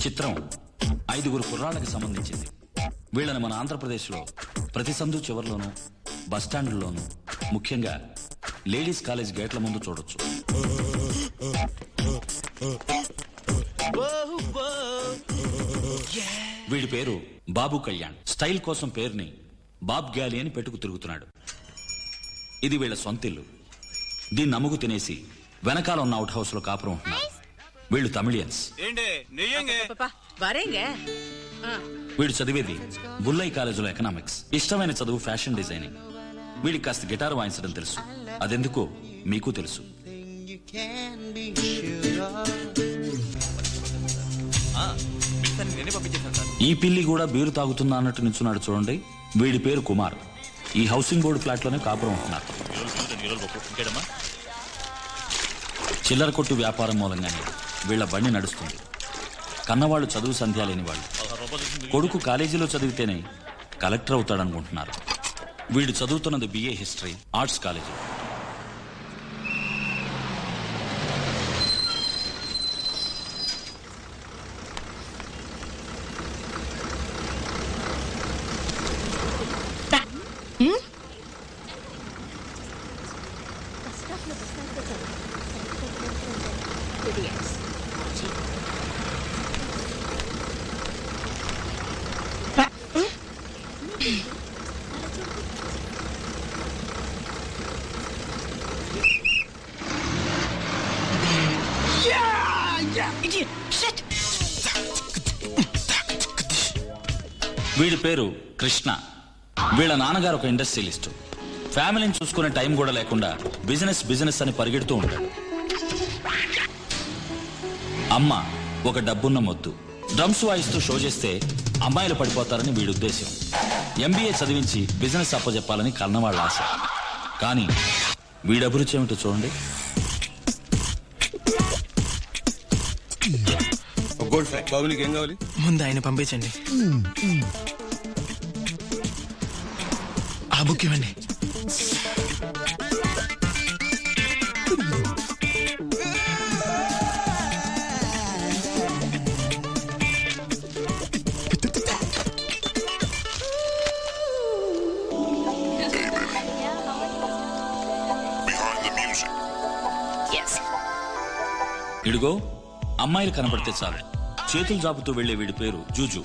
చిత్రం 5 కుర్రాళ్ళకి సంబంధించింది. వీళ్ళని మన ఆంధ్రప్రదేశ్లో ప్రతి సందు చివర్లోనూ, బస్టాండ్లోనూ, ముఖ్యంగా లేడీస్ కాలేజ్ గేట్ల ముందు చూడొచ్చు. వీడి పేరు బాబు కళ్యాణ్. స్టైల్ కోసం పేరుని బాబ్ గ్యాలీ అని పెట్టుకు తిరుగుతున్నాడు. ఇది వీళ్ళ సొంతిల్లు. దీన్ని నమ్ముకు తినేసి వెనకాల ఉన్న అవుట్ హౌస్ లో కాపురం ఉంటున్నారు. వీళ్ళు తమిళియన్స్. వీడు చదివేది బుల్లై కాలేజీలో ఎకనామిక్స్. ఇష్టమైన చదువు ఫ్యాషన్ డిజైనింగ్. వీడికి కాస్త గిటార్ వాయించడం తెలుసు. అదెందుకో మీకు తెలుసు. ఈ పిల్లి కూడా బీరు తాగుతుందా అన్నట్టు నిల్చున్నాడు చూడండి. వీడి పేరు కుమార్. ఈ హౌసింగ్ బోర్డు ఫ్లాట్ లోనే కాపురం ఉంటున్నారు. చిల్లర కొట్టు వ్యాపారం మూలంగానే వీళ్ల బండి నడుస్తుంది. కన్నవాళ్లు చదువు సంధ్య లేని వాళ్ళు. కొడుకు కాలేజీలో చదివితేనే కలెక్టర్ అవుతాడనుకుంటున్నారు. వీడు చదువుతున్నది BA హిస్టరీ, ఆర్ట్స్ కాలేజీ. వీడి పేరు కృష్ణ. వీళ్ళ నాన్నగారు ఒక ఇండస్ట్రియలిస్ట్. ఫ్యామిలీని చూసుకునే టైం కూడా లేకుండా బిజినెస్ అని పరిగెడుతూ ఉంటాడు. అమ్మ ఒక డబ్బున్న మొద్దు. డ్రమ్స్ వాయిస్తూ షో చేస్తే అమ్మాయిలు పడిపోతారని వీడి ఉద్దేశం. MBA చదివించి బిజినెస్ అప్పచెప్పాలని కన్నవాళ్ళ ఆశ. కానీ వీడి అభిరుచి ఏమిటో చూడండి. ముందు ఆయన పంపించండి. ఆ బుక్ ఇవ్వండి. ఇడుగో అమ్మాయిలు కనపడితే చాలు చేతులు జాపుతూ వెళ్లే వీడి పేరు జూజు.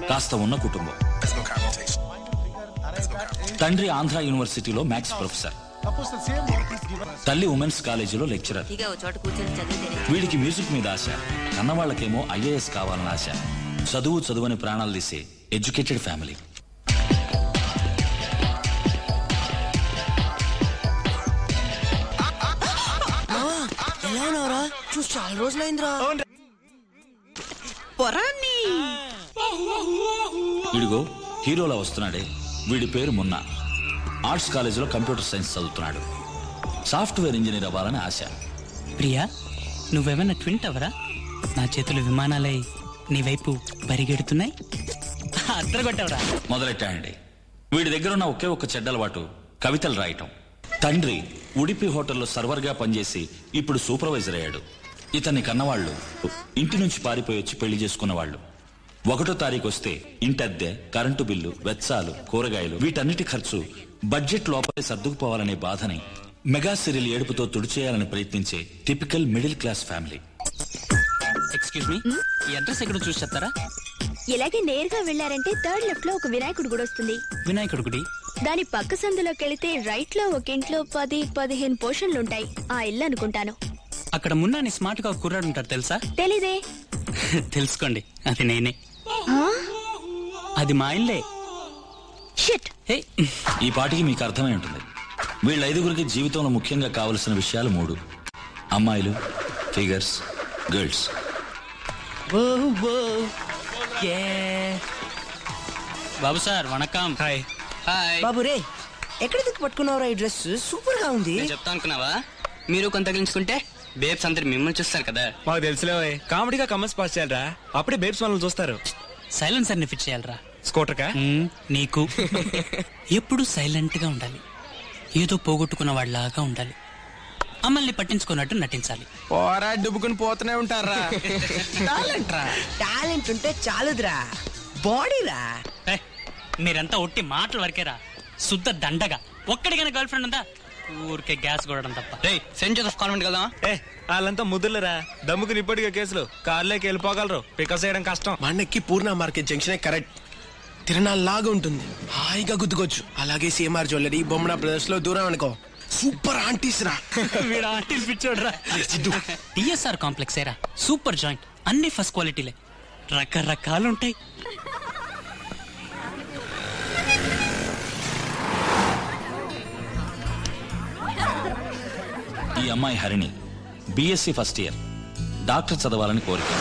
కాస్త ఉన్న కుటుంబం. తండ్రి ఆంధ్ర యూనివర్సిటీలో మ్యాథ్స్ ప్రొఫెసర్, తల్లి ఉమెన్స్ కాలేజీలో లెక్చరర్. వీడికి మ్యూజిక్ మీద ఆశ, కన్నవాళ్లకేమో IAS కావాలని ఆశ. చదువుని ప్రాణాలు తీసే ఎడ్యుకేటెడ్ ఫ్యామిలీ. చాలా రోజులైందిరా. ఇడిగో హీరోలా వస్తున్నాడే, వీడి పేరు మున్నా. ఆర్ట్స్ కాలేజీలో కంప్యూటర్ సైన్స్ చదువుతున్నాడు. సాఫ్ట్వేర్ ఇంజనీర్ అవ్వాలని ఆశ. ప్రియా, నువ్వేమన్నా ట్విన్ అవరా? నా చేతులు విమానాలై నీ వైపు పరిగెడుతున్నాయి. అద్దరగొట్టవరా? మొదలెట్టాయండి. వీడి దగ్గర ఉన్న ఒకే ఒక్క చెడ్డలవాటు కవితలు రాయటం. తండ్రి ఉడిపి హోటల్లో సర్వర్గా పనిచేసి ఇప్పుడు సూపర్వైజర్ అయ్యాడు. ఇతన్ని కన్నవాళ్లు ఇంటి నుంచి పారిపోయి వచ్చి పెళ్లి చేసుకున్న వాళ్ళు. 1వ తారీఖు వస్తే ఇంటద్దె, కరెంటు బిల్లు, వెచ్చాలు, కూరగాయలు, వీటన్నిటి ఖర్చు బడ్జెట్ లోపలే సర్దుకుపోవాలనే బాధని మెగా సీరియల్ ఏడుపుతో తుడిచేయాలని ప్రయత్నించే typical middle class family. Excuse me, ఈ అడ్రస్ ఎక్కడ చూసి చెప్తారా? ఇలాగే నేరుగా వెళ్లారంటే 3rd లెఫ్ట్ లో ఒక వినాయకుడి గుడి వస్తుంది. వినాయకుడి గుడి. దాని పక్క సందులోకి వెళితే రైట్ లో ఒక ఇంట్లో 10-15 పోర్షన్లుంటాయి. ఆ ఇల్లు అనుకుంటాను. అక్కడ మున్నాని స్మార్ట్ గా కుర్రాడు ఉంటారు తెలుసా? తెలీదే. తెలుసుకోండి, అది నేనే. అది మా ఇల్లే. ఈ పాటికి మీకు అర్థమై ఉంటుంది. వీళ్ళ 5గురికి జీవితంలో ముఖ్యంగా కావలసిన విషయాలు 3: అమ్మాయిలు, ఫిగర్స్, గర్ల్స్. బాబు సార్ వణకం. హాయ్. హాయ్ బాబు రే, ఎక్కడ దిక్కు పట్టుకున్నావురా? ఈ డ్రెస్ సూపర్ గా ఉంది. చెప్తా అనుకున్నావా? మీరు కొంత తగిలించుకుంటే బేబ్స్ అందరు మిమ్మల్ని చూస్తారు కదా. మాకు తెలుసులే, కామెడీగా కమెంట్స్ పాస్ చేయాలరా, అప్పుడే బేబ్స్ మనల్ని చూస్తారు. సైలెన్సర్ ని ఫిట్ చేయాలరా. స్కూటర్ కా? నీకు ఎప్పుడు సైలెంట్ గా ఉండాలి. ఏదో పోగొట్టుకున్న వాళ్ళలాగా ఉండాలి. మమ్మల్ని పట్టించుకున్నట్టు నటించాలి. పోరా డుబ్బుకుని పోతూనే ఉంటారా. టాలెంట్ ఉంటే చాలుద్రా, బాడీరా. మీరంతా ఒట్టి మాటలు వరకేరా, శుద్ధ దండగా. ఒక్కడికైనా గర్ల్ ఫ్రెండ్ ఉందా? ఊరికే గ్యాస్ కొడడం తప్ప. సెయింట్ జోసెఫ్ కాన్వెంట్ కదా. వాళ్ళంతా ముద్దులరా, దమ్ముకుని ఇప్పటికే కేసులు. కార్లోకి వెళ్ళిపోగలరు, పికప్ చేయడం కష్టం. మనకి పూర్ణ మార్కెట్ జంక్షన్ కరెక్ట్. తిరణాల్లాగా ఉంటుంది, హాయిగా గుద్దుకోవచ్చు. అలాగే సిఎంఆర్ జ్యువెలరీ, బొమ్మనా బ్రదర్స్ లో దూరం అనుకో, సూపర్ ఆంటీస్ రా. వీడు ఆంటీలు పిచ్చోడ్రా. టిఎస్ఆర్ కాంప్లెక్స్ ఏరా, సూపర్ జాయింట్, అన్ని ఫస్ట్ క్వాలిటీలే, రకరకాలు ఉంటాయి. ఈ అమ్మాయి Harini BSc first year, doctor చదవాలని కోరిక.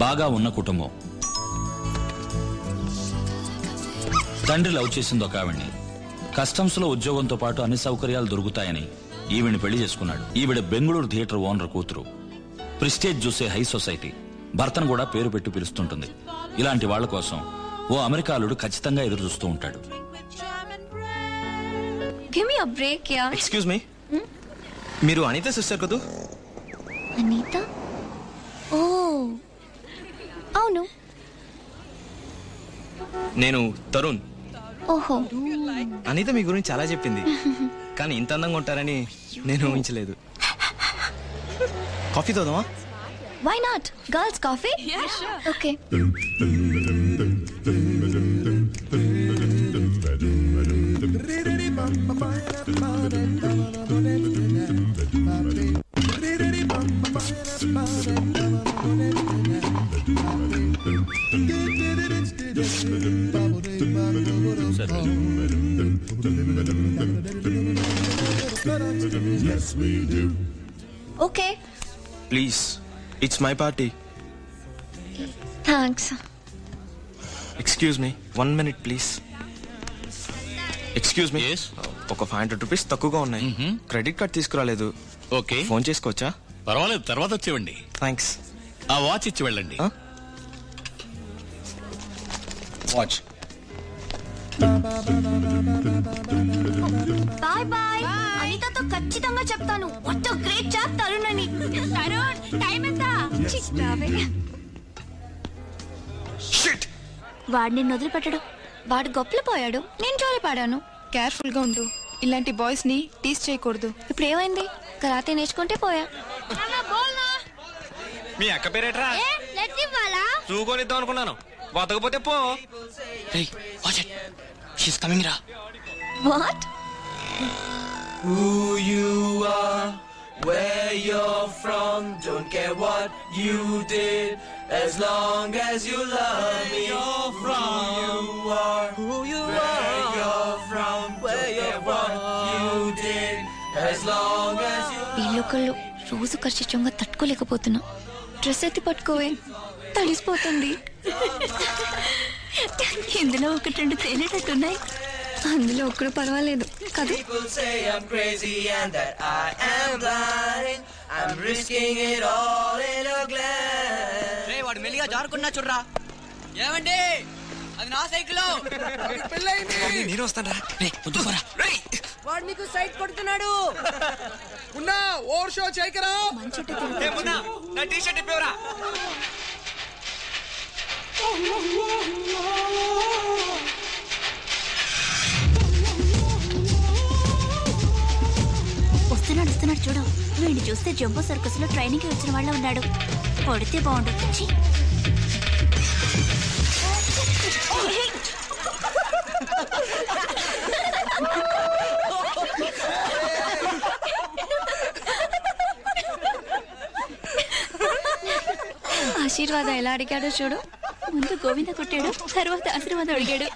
బాగా ఉన్న కుటుంబం. తండ్రి లవ్ చేసింది ఒక ఆవిడ్ని. కస్టమ్స్ లో ఉద్యోగంతో పాటు అన్ని సౌకర్యాలు దొరుకుతాయని ఈవిని పెళ్లి చేసుకున్నాడు. ఈవిడ బెంగళూరు థియేటర్ ఓనర్ కూతురు. ప్రిస్టేజ్ చూసే హై సొసైటీ. భర్తను కూడా పేరు పెట్టి పిలుస్తుంటుంది. ఇలాంటి వాళ్ల కోసం ఓ అమెరికాలుడు ఖచ్చితంగా ఎదురు చూస్తూ ఉంటాడు. Give me a break yeah. Excuse me, మీరు అనిత సిస్టర్ కదూ? అనిత? ఓ అవును. నేను తరుణ్. ఓహో. అనిత మీ గురించి చాలా చెప్పింది, కానీ ఇంత అందంగా ఉంటారని నేను ఊహించలేదు. కాఫీ తోదమా? Why not? Girls coffee? Yeah, sure. Okay. Okay. Please, it's my party. Thanks. Excuse me, 1 minute please. Excuse me, ఒక 500 రూపీస్ తక్కువగా ఉన్నాయి. క్రెడిట్ కార్డ్ తీసుకురాలేదు. ఓకే, ఫోన్ చేసుకోవచ్చా? పర్వాలేదు, తర్వాత వచ్చేవండి. థ్యాంక్స్. ఆ వాచ్ ఇచ్చి వెళ్ళండి. వాచ్. Bye bye. అనితతో ఖచ్చితంగా చెప్తాను. What a great job Tarun అని. తరుణ్, టైం ఎంత? వాడు నిన్ను వదిలిపెట్టడు. వాడు గొప్పలు పోయాడు, నేను జోలి పాడాను. కేర్ఫుల్ గా ఉండు, ఇలాంటి బాయ్స్ ని టీస్ చేయకూడదు. ఇప్పుడు ఏమైంది? కరాతే నేర్చుకుంటే పోయా. మీ అక్క పేరేట్రా? చూకొనిద్దాం అనుకున్నాను, బతకపోతే పో. She's coming ra. What? Who you are, where you're from, don't care what you did, as long as you love me. You're from, who you are, where you're from, where you're what you did, as long as you. వీళ్ళొకళ్ళు రోజు ఖర్చుగా తట్టుకోలేకపోతున్నా. Dress ఎత్తి పట్టుకోవే, తడిసిపోతుంది. ఇందులో 1-2 తేలేటట్టున్నాయి, అందులో ఒక్కడు పర్వాలేదు కదా. People say I'm crazy and that I am blind. I'm risking it all in a glance. రే, వాడు మెల్లిగా జారుకున్నా చూడరా. ఏమండి, అది నా సైకిల్. నేను వస్తాను. రే, పొద్దుకోరా. వాడు మీకు సైట్ కొడుతున్నాడు. ఉన్నా ఓవర్ షో చేయకరా. నా టీ షర్ట్ ఇప్పేవరా. వస్తున్నాడు చూడు. వీడిని చూస్తే జంబో సర్కస్ లో ట్రైనింగ్ వచ్చిన వాళ్ళ ఉన్నాడు. కొడితే బాగుండదు. ఆశీర్వాదం ఎలా అడిగాడో చూడు. ముందు గోవింద కొట్టాడు, తర్వాత ఆశీర్వాదం అడిగాడు.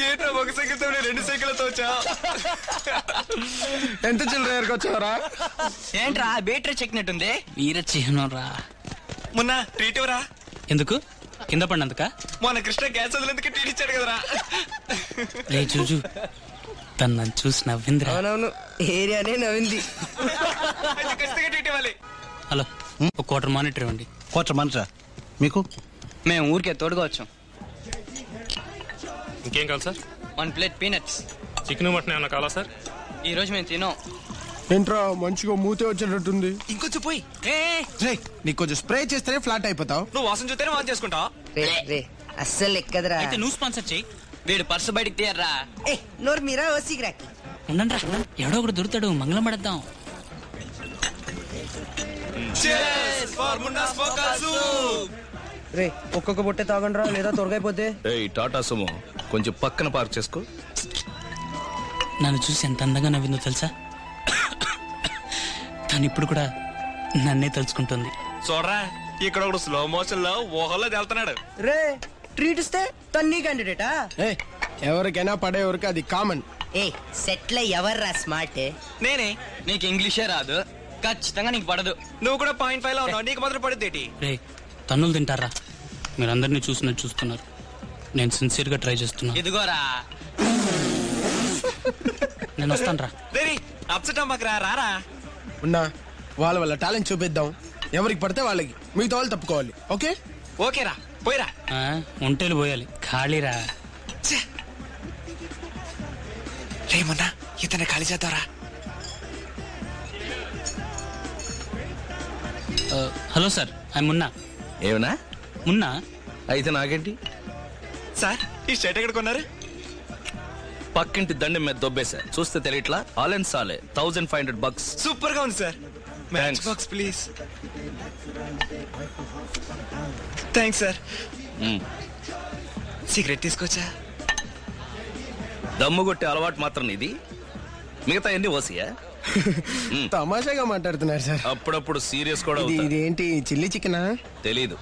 ఏంటో ఒక సైకిల్ తో 2 సైకిళ్లతో వచ్చా. ఎంత చిల్లర వచ్చావరా? ఏంట్రా బేటరీ చెక్కినట్టుంది? వీర చిహ్నం రా. మొన్న ట్రీట్ ఇవ్వరా? ఎందుకు? కింద పడినందుక? మొన్న కృష్ణ గ్యాస్ వదిలేందుకు ట్రీట్ ఇచ్చాడు కదరా. రే చూచు, తను నన్ను చూసి నవ్విందిరా. అవునవును, ఏరియానే నవ్వింది. హలో, ఒక క్వార్టర్ మానిటర్ ఇవ్వండి. క్వార్టర్ మానిటరా మీకు? మేము ఊరికే తోడుగా వచ్చాం. ఇంకేం కావాలి sir? 1 plate peanuts. Chicken mutton ఏమన్నా కావాలా సార్? ఈ రోజు మేము తినాం. ఏంట్రా మంచిగా మూతే వచ్చేటట్టుంది. ఇంకొంచెం పోయి. నీకు కొంచెం స్ప్రే చేస్తేనే ఫ్లాట్ అయిపోతావు. నువ్వు వాసన చూస్తేనే వాన్ చేసుకుంటావు. రే అస్సలు ఎక్కదరా. అయితే నువ్వు స్పాన్సర్ చెయ్యి. వీడు పర్సు బయటికి తీయర్రా. నోరు మీరా ఓసిగ్రాక్. ఉండండి రా, ఎవడో ఒకడు దొరుకుతాడు, మంగళం పడద్దాం. రే ఒక్కొక్క బొట్టే తాగండిరా, లేదా తొరగైపోతే. టాటా సుమో కొంచెం పక్కన పార్క్ చేసుకో. నన్ను చూసి ఎంత అందంగా నవ్విందో తెలుసా? తను ఇప్పుడు కూడా నన్నే తలుచుకుంటుంది. చూడరా, ఇక్కడ ఒకడు స్లో మోషన్ లో ఊహల్లో వెళ్తున్నాడు. రే ట్రీట్ ఇస్తే తన్ని క్యాండిడేటా? ఎవరికైనా పడేవరకు అది కామన్. సెట్ల ఎవర్రా స్మార్ట్? నేనే. నీకు ఇంగ్లీషే రాదు, ఖచ్చితంగా నీకు పడదు. నువ్వు కూడా 0.5 లో ఉన్నావు, నీకు మాత్రం పడుద్ది. రే తన్నులు తింటారా? మీరందరినీ చూసినట్టు చూస్తున్నారు. నేను సిన్సియర్ గా ట్రై చేస్తున్నా. ఇదిగోరా, నేను వస్తాను రా. అప్సెట్ అమ్మకరా, రారా. ఉన్నా వాళ్ళ టాలెంట్ చూపిద్దాం. ఎవరికి పడితే వాళ్ళకి, మిగతా వాళ్ళు తప్పుకోవాలి. ఓకే ఓకేరా, పోయిరా. ఒంటేలు పోయాలి, ఖాళీరా. రేమన్నా ఇతను ఖాళీ చేద్దారా. Hello sir, I Munna. ఏమన్నా? మున్నా అయితే నాకేంటి సార్? ఈ షర్ట్ ఎక్కడ కొన్నారు? పక్కింటి దండం మీద దొబ్బేశా, చూస్తే తెలియట్లా. ఆల్ అండ్ సాలే $1500. సూపర్ గా ఉంది sir. Match box please. Thanks sir. Cigarette తీసుకోవచ్చా? దమ్ము కొట్టే అలవాటు మాత్రం ఇది, మిగతా ఎన్ని ఓసియా? తమాషాగా మాట్లాడుతున్నారు సార్. అప్పుడప్పుడు సీరియస్ కూడా అవుతా. ఇదేంటి చిల్లీ చికెనా? తెలీదు.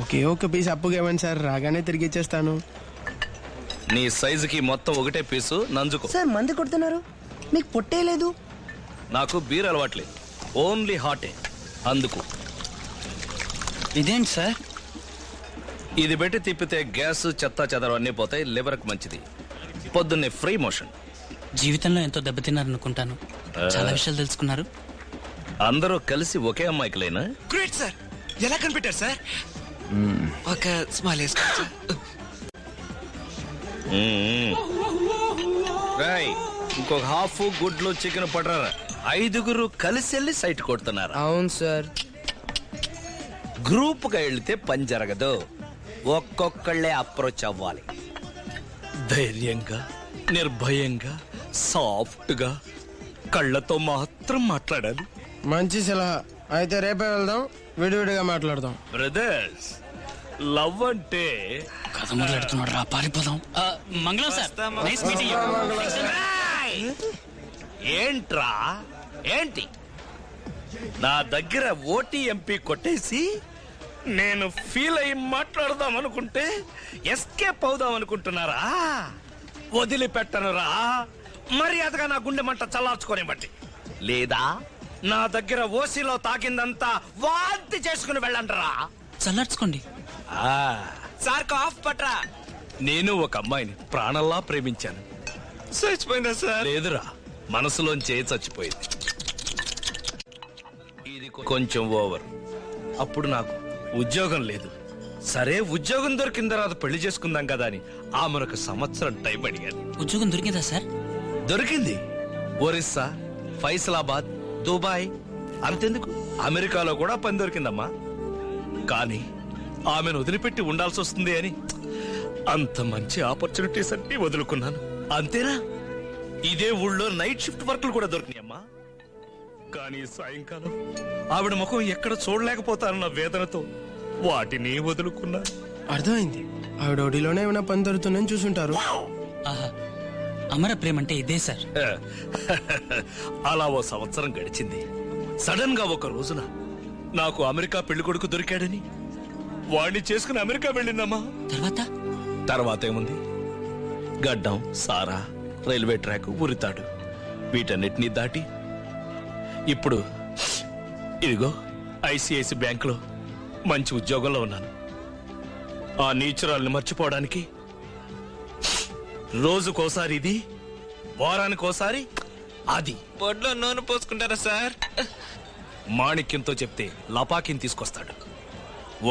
ఒకే ఒక పీస్ అప్పుగా ఇవ్వండి సార్, రాగానే తిరిగి ఇచ్చేస్తాను. నీ సైజుకి మొత్తం ఒకటే పీసు నంజుకో. సార్ మంది కొడుతున్నారు, మీకు పొట్టే లేదు. నాకు బీర్ అలవాట్లేదు, ఓన్లీ హాటే, అందుకు. ఇదేంటి సార్? ఇది పెట్టి తిప్పితే గ్యాస్, చెత్త చెదరం అన్నీ పోతాయి, లివర్కి మంచిది. పొద్దున్నే ఫ్రీ మోషన్. జీవితంలో ఎంతో దెబ్బతిన్నారనుకుంటాను, చాలా విషయాలు తెలుసుకున్నారు. అందరూ కలిసి ఒకే అమ్మాయికి లేనా? Great sir. ఎలా కనిపెట్టారు సార్? ఒక స్మైల్ వేసుకోవచ్చా? ఇంకొక హాఫ్ గుడ్లు చికెన్ పడరా. 5 కలిసి వెళ్ళి సైట్ కొడుతున్నారు. అవును సార్. గ్రూప్ గా వెళ్తే పని జరగదు, ఒక్కొక్కళ్ళే అప్రోచ్ అవ్వాలి. ధైర్యంగా, నిర్భయంగా, సాఫ్ట్ గా, కళ్ళతో మాత్రం మాట్లాడాలి. మంచి సలహా. అయితే రేపే వెళ్దాం, విడివిడిగా మాట్లాడదాం. బ్రదర్స్, లవ్ అంటే కథ మొదలెడుతున్నాడు రా, పారిపోదాం. మంగళం సార్, నైస్ మీటింగ్ యు. ఏంట్రా ఏంటి? నా దగ్గర ఓటీఎంపీ కొట్టేసి నేను ఫీల్ అయ్యి మాట్లాడదాం అనుకుంటే ఎస్కేప్ అవుదాం అనుకుంటున్నారా? వదిలిపెట్టనురా, మర్యాదగా నా గుండె మంట చల్లార్చుకొని బట్టి. లేదా నా దగ్గర ఓసీలో తాకిందంతా వాంతి చేసుకుని వెళ్ళండిరా. చల్లార్చుకోండి. సార్ కాఫ్ పట్రా. నేను ఒక అమ్మాయిని ప్రాణంలా ప్రేమించాను. చచ్చిపోయిందా సార్? లేదురా, మనసులోంచే చచ్చిపోయింది. ఇది కొంచెం ఓవర్. అప్పుడు నాకు ఉద్యోగం లేదు. సరే, ఉద్యోగం దొరికిన తర్వాత పెళ్లి చేసుకుందాం కదా అని ఆమెను 1 సంవత్సరం టైం అడిగాను. ఉద్యోగం దొరికిందా సార్? దొరికింది. ఒరిస్సా, ఫైసలాబాద్, దుబాయ్, అంతెందుకు అమెరికాలో కూడా పని దొరికిందమ్మా. కానీ ఆమెను వదిలిపెట్టి ఉండాల్సి వస్తుంది అని అంత మంచి ఆపర్చునిటీస్ అన్ని వదులుకున్నాను. అంతేనా? ఇదే ఊళ్ళో నైట్ షిఫ్ట్ వర్క్లు కూడా దొరికినాయమ్మా. కానీ సాయంకాలం ఆవిడ ముఖం ఎక్కడ చూడలేకపోతానన్న వేదనతో వాటిని వదులుకున్నాను. అర్థమైంది, ఆవిడ ఒడిలోనే ఏమైనా పని దొరుకుతుందని చూసుంటారు. ఆహా, అమర ప్రేమ అంటే ఇదే సార్. అలా 1 సంవత్సరం గడిచింది. సడన్ గా ఒక రోజున నాకు అమెరికా పెళ్లి కొడుకు దొరికాడని వాడిని చేసుకుని అమెరికా వెళ్ళిందమ్మా. తర్వాత ఏముంది? గడ్డం, సారా, రైల్వే ట్రాక్, ఉరితాడు, వీటన్నిటినీ దాటి ఇప్పుడు ఇదిగో ఐసిఐసి బ్యాంకులో మంచి ఉద్యోగంలో ఉన్నాను. ఆ నీచురాల్ని మర్చిపోవడానికి రోజుకోసారి ఇది, వారానికోసారి అది బొడ్లో నూనె పోసుకుంటారా సార్? మాణిక్యంతో చెప్తే లపాకిని తీసుకొస్తాడు.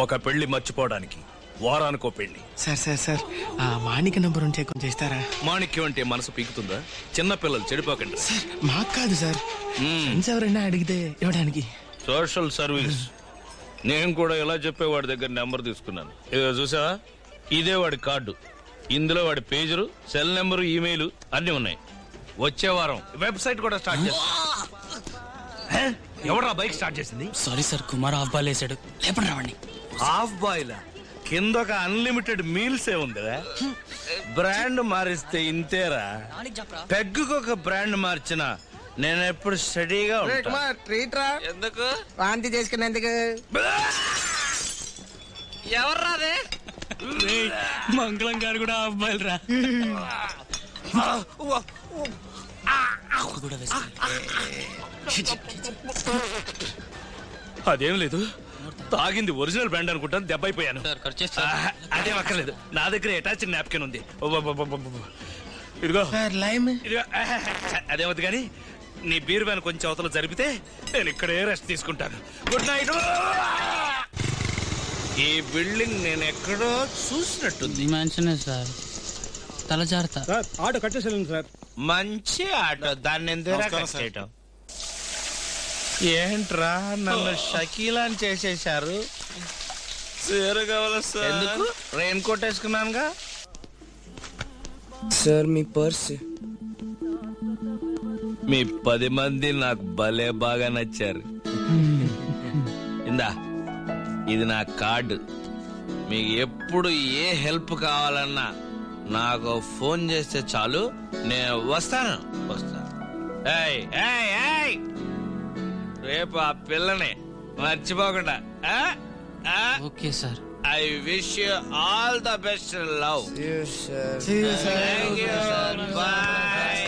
ఒక పెళ్లి మర్చిపోవడానికి వారానికో పెళ్లి. సార్ సార్ సార్ ఆ మాణిక నంబర్ ఉంటే కొంచెం ఇస్తారా? మాణిక్యం అంటే మనసు పీకుతుందా? చిన్నపిల్లలు చెడిపోకండి. సార్ మాకు కాదు సార్, ఫ్రెండ్స్ ఎవరైనా అడిగితే ఇవ్వడానికి. Social service. నేను కూడా ఇలా చెప్పేవాడి దగ్గర నెంబర్ తీసుకున్నాను. ఇదిగో చూసావా, ఇదే వాడి కార్డు. ఇందులో వాడి పేజరు, సెల్ నెంబరు, ఈమెయిల్ అన్ని ఉన్నాయి. వచ్చే వారం వెబ్సైట్ కూడా స్టార్ట్ చేస్తా. ఎవడా బైక్ స్టార్ట్ చేసింది? Sorry sir, Kumar half ball వేసాడు. లేపండి రావండి. హాఫ్ బాయిల్ కింద ఒక అన్లిమిటెడ్ మీల్స్ ఏ ఉందిరా. బ్రాండ్ మారిస్తే ఇంతేరా. పెగ్గుకు ఒక బ్రాండ్ మార్చినా నేను ఎప్పుడు స్టడీగా ఉంటా. ఎందుకు వాంతి చేసుకునేందుకు? ఎవర్రా అదే? మంగళం గారు కూడా హాఫ్ బాల్ రా. అదేం లేదు, తాగింది ఒరిజినల్ బ్రాండ్ అనుకుంటాను. దెబ్బ అయిపోయాను. అదేం అక్కర్లేదు, నా దగ్గర అటాచ్డ్ నాప్కిన్ ఉంది. ఇదిగో ఇదిగో. అదేమవుతుంది కానీ నీ బీర్ వ్యాన్ కొంచెం అవతల జరిపితే నేను ఇక్కడే రెస్ట్ తీసుకుంటాను. Good night. ఈ బిల్డింగ్ నేను ఎక్కడో చూసినట్టుంది. మ్యాన్షనే సార్, తల జాగ్రత్త. ఆటో కట్టేసాను సార్. మంచి ఆటో, దాన్ని ఎందుకు? ఏంట్రా నన్ను షకీలాని చేసేశారు? ఎందుకు? రెయిన్ కోట్ వేసుకున్నానుగా. సార్ మీ పర్స్. మీ 10 మంది నాకు భలే బాగా నచ్చారు. ఇందా, ఇది నా కార్డు. మీకు ఎప్పుడు ఏ హెల్ప్ కావాలన్నా నాకు ఫోన్ చేస్తే చాలు, నేను వస్తాను. ఏయ్ ఏయ్ ఏయ్, రేపు ఆ పిల్లని మర్చిపోకుండా. Okay sir. I wish you all the best in love. Bye.